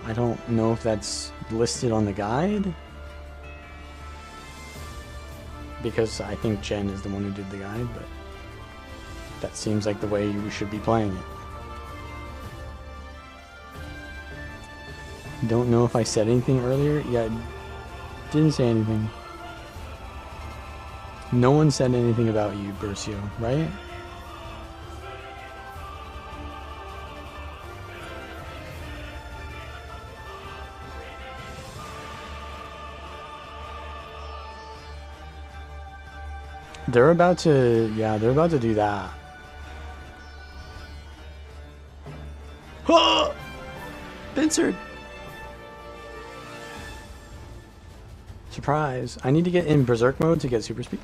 I don't know if that's listed on the guide, because I think Jen is the one who did the guide, but that seems like the way you should be playing it. Don't know if I said anything earlier. Yeah, didn't say anything. No one said anything about you, Bercio, right? They're about to, yeah, they're about to do that. Oh! Pincered! Surprise. I need to get in Berserk mode to get super speed.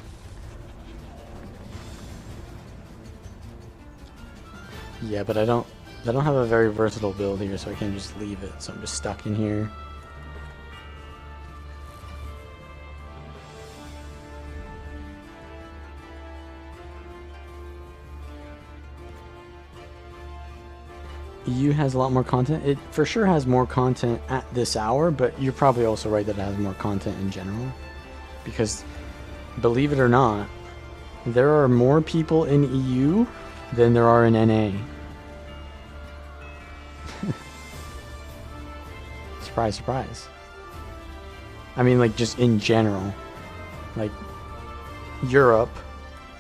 Yeah, but I don't have a very versatile build here, so I can't just leave it. So I'm just stuck in here. EU has a lot more content. It for sure has more content at this hour, but you're probably also right that it has more content in general. Because, believe it or not, there are more people in EU than there are in NA. Surprise, surprise. I mean, like, just in general. Like, Europe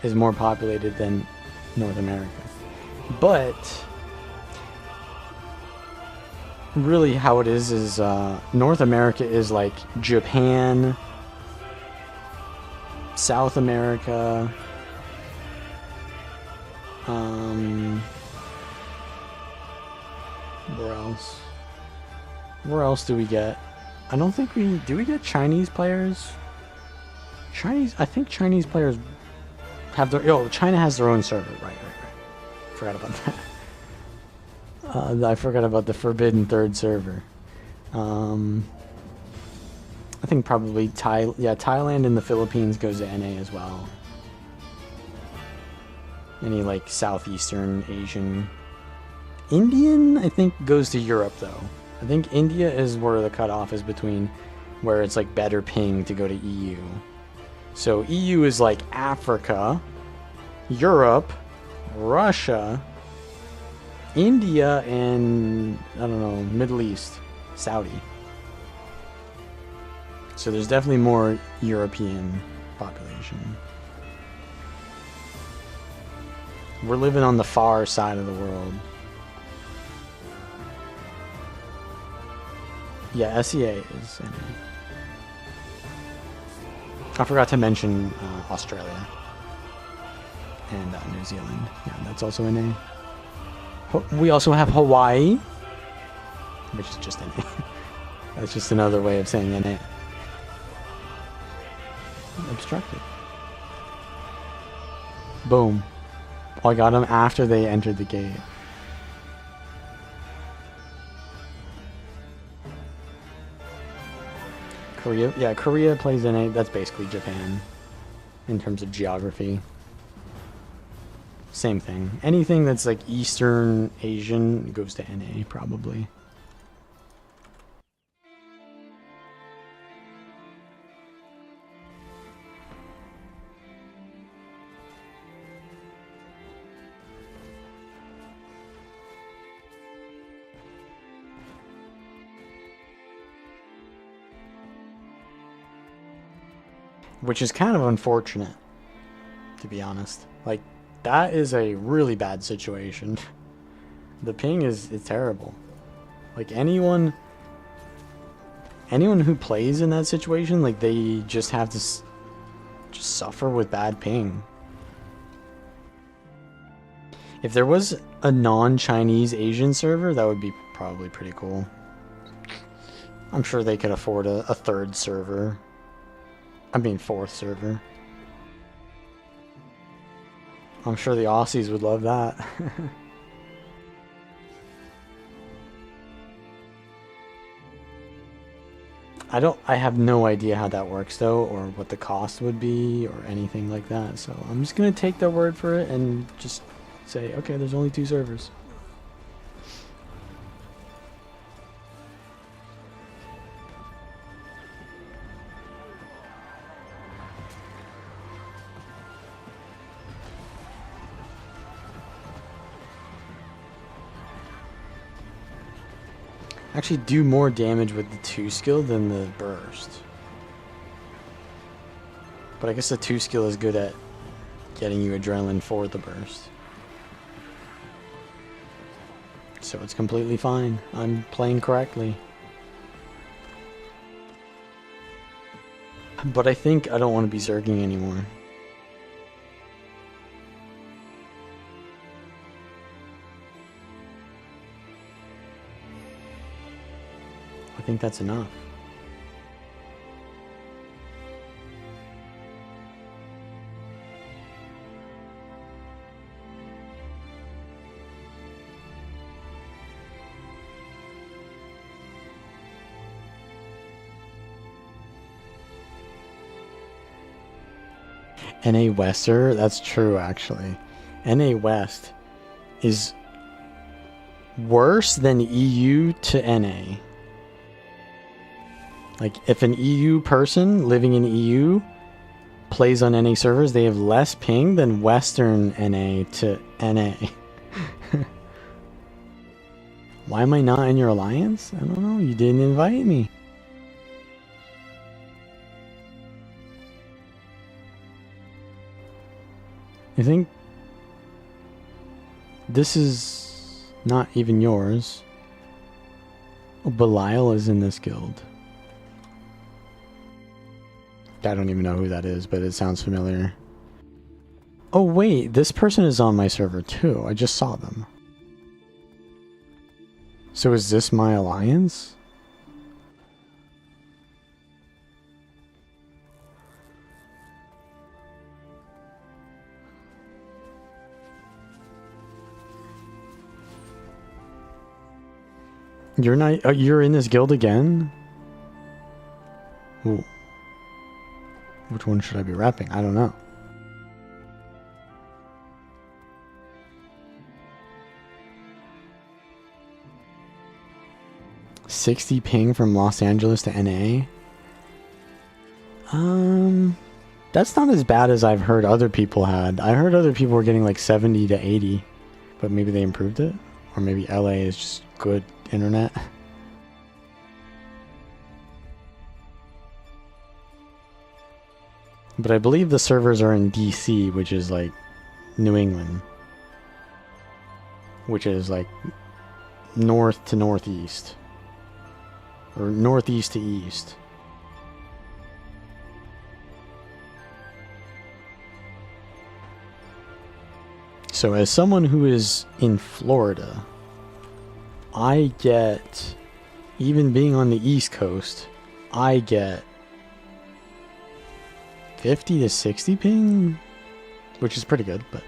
is more populated than North America. But really how it is North America is like Japan, South America, where else? Where else do we get? I don't think we get Chinese players? I think Chinese players have their, China has their own server, right. Forgot about that. I forgot about the Forbidden Third server. I think probably Thailand and the Philippines goes to NA as well. Any like Southeastern Asian. Indian, I think, goes to Europe though. I think India is where the cutoff is between where it's like better ping to go to EU. So EU is like Africa, Europe, Russia, India, and I don't know, Middle East, Saudi. So there's definitely more European population. We're living on the far side of the world. Yeah, SEA is. I forgot to mention Australia and New Zealand. Yeah, that's also NA. We also have Hawaii, which is just NA. That's just another way of saying NA. Obstructed. Boom. I got them after they entered the gate. Korea? Yeah, Korea plays NA. That's basically Japan in terms of geography. Same thing. Anything that's like Eastern Asian goes to NA probably. Which is kind of unfortunate, to be honest. Like, that is a really bad situation. The ping is terrible. Like, anyone who plays in that situation, like, they just have to just suffer with bad ping. If there was a non-Chinese Asian server, that would be probably pretty cool. I'm sure they could afford a third server. I mean, fourth server. I'm sure the Aussies would love that. I have no idea how that works though, or what the cost would be, or anything like that. So I'm just gonna take their word for it and just say, okay, there's only 2 servers. Actually do more damage with the 2 skill than the burst. But I guess the 2 skill is good at getting you adrenaline for the burst. So it's completely fine. I'm playing correctly. But I think I don't want to be zerging anymore. I think that's enough. NA Wester, that's true actually. NA West is worse than EU to NA. Like, if an EU person living in EU plays on NA servers, they have less ping than Western NA to NA. Why am I not in your alliance? I don't know. You didn't invite me. I think this is not even yours. Oh, Belial is in this guild. I don't even know who that is, but it sounds familiar. Oh wait, this person is on my server too. I just saw them. So is this my alliance? You're not. You're in this guild again? Ooh. Which one should I be rapping? I don't know. $60 ping from Los Angeles to NA? That's not as bad as I've heard other people had. I heard other people were getting like 70 to 80, but maybe they improved it? Or maybe LA is just good internet? But I believe the servers are in DC, which is like New England. Which is like north to northeast. Or northeast to east. So as someone who is in Florida, I get, even being on the East Coast, I get 50 to 60 ping, which is pretty good, but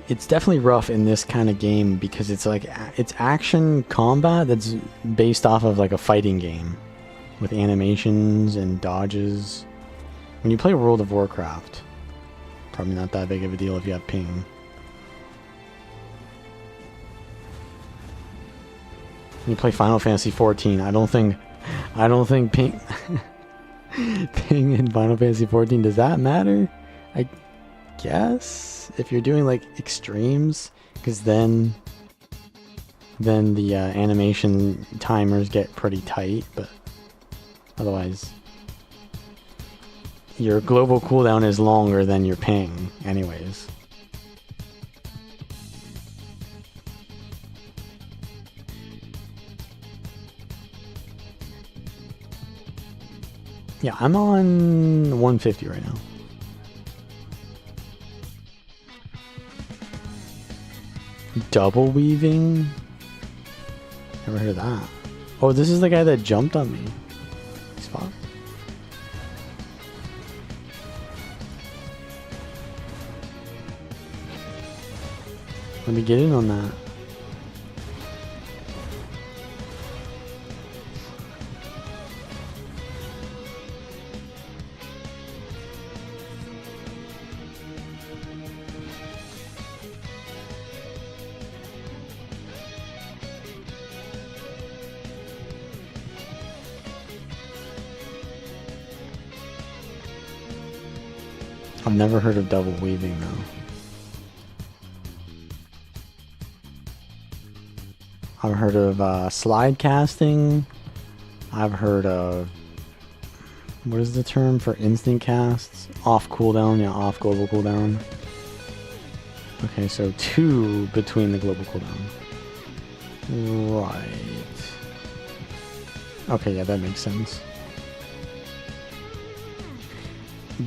it's definitely rough in this kind of game because it's like, it's action combat that's based off of like a fighting game with animations and dodges. When you play World of Warcraft, probably not that big of a deal if you have ping. You play Final Fantasy 14. I don't think ping ping in Final Fantasy 14, does that matter? I guess if you're doing like extremes, because then the animation timers get pretty tight, but otherwise your global cooldown is longer than your ping anyways. Yeah, I'm on 150 right now. Double weaving? Never heard of that. Oh, this is the guy that jumped on me. Spot. Let me get in on that. I've never heard of double weaving though. I've heard of slide casting. I've heard of, what is the term for instant casts? Off cooldown, yeah, off global cooldown. Okay, so 2 between the global cooldown. Right. Okay, yeah, that makes sense.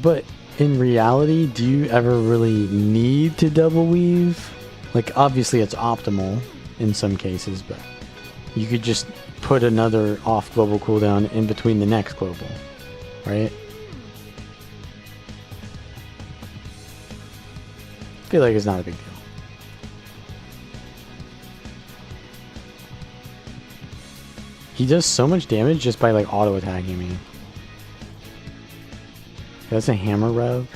But in reality, do you ever really need to double weave? Like, obviously it's optimal in some cases, but you could just put another off global cooldown in between the next global, right? I feel like it's not a big deal. He does so much damage just by like auto attacking me. That's a hammer rev.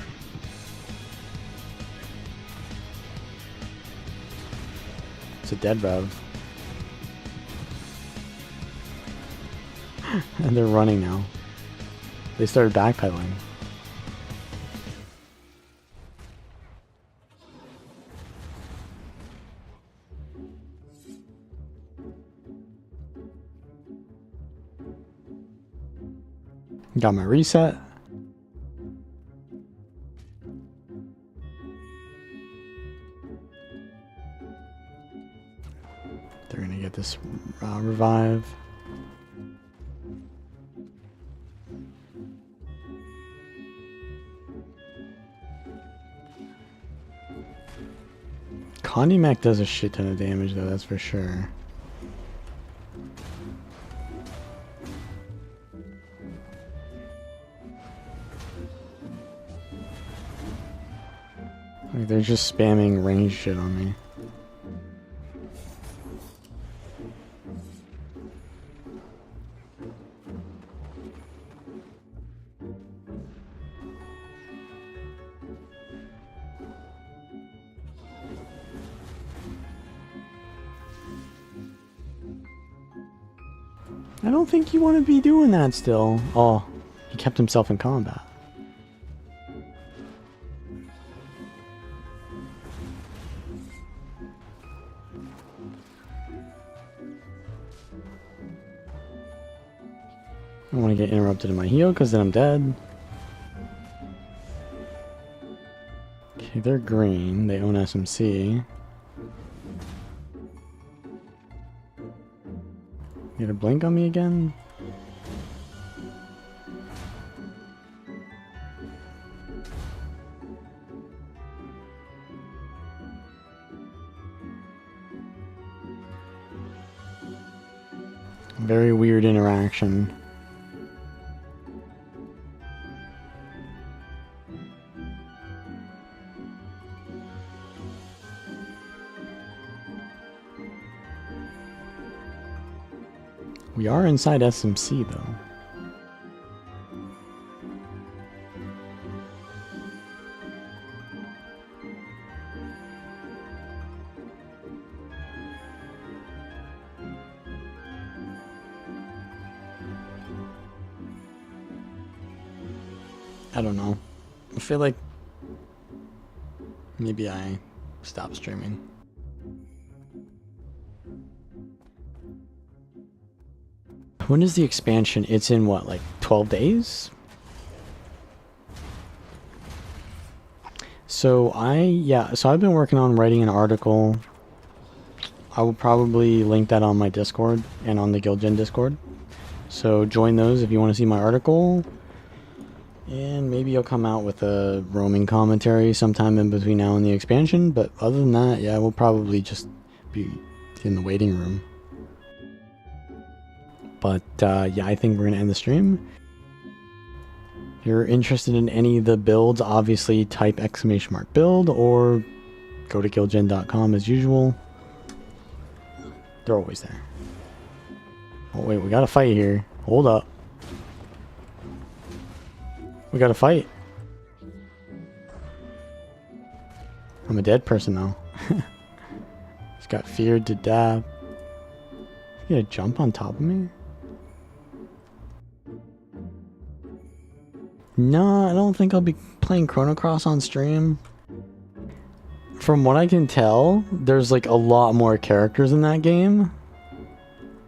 It's a dead rev. And they're running now. They started backpedaling. Got my reset. They're gonna get this revive. Condi Mac does a shit ton of damage though, that's for sure. Like they're just spamming range shit on me. I don't think you want to be doing that still. Oh, he kept himself in combat. I don't want to get interrupted in my heal because then I'm dead. Okay, they're green. They own SMC. You gonna blink on me again? Very weird interaction. We are inside SMC though. I don't know. I feel like maybe I stop streaming. When is the expansion? It's in what, like 12 days? So I've been working on writing an article. I will probably link that on my Discord and on the GW2 Discord. So join those if you want to see my article. And maybe I'll come out with a roaming commentary sometime in between now and the expansion. But other than that, yeah, we'll probably just be in the waiting room. But yeah, I think we're going to end the stream. If you're interested in any of the builds, obviously type !build or go to GW2.com as usual. They're always there. Oh wait, we got to fight here. Hold up. We got to fight. I'm a dead person though. He's got feared to death. He's gonna jump on top of me? No, I don't think I'll be playing Chrono Cross on stream. From what I can tell, there's like a lot more characters in that game.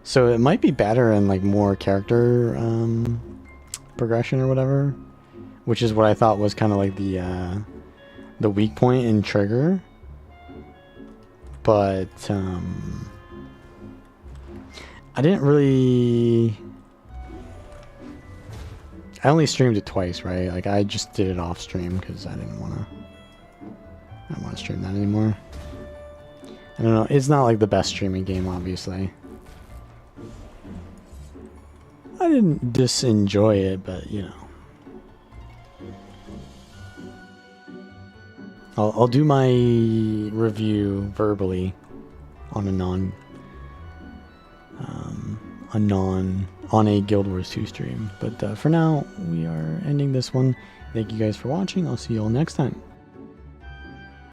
So it might be better and like more character progression or whatever. Which is what I thought was kind of like the weak point in Trigger. But I didn't really... I only streamed it twice, right? Like I just did it off stream because I didn't want to stream that anymore. I don't know. It's not like the best streaming game, obviously. I didn't disenjoy it, but you know. I'll do my review verbally on a on a Guild Wars 2 stream. But for now, we are ending this one. Thank you guys for watching. I'll see you all next time.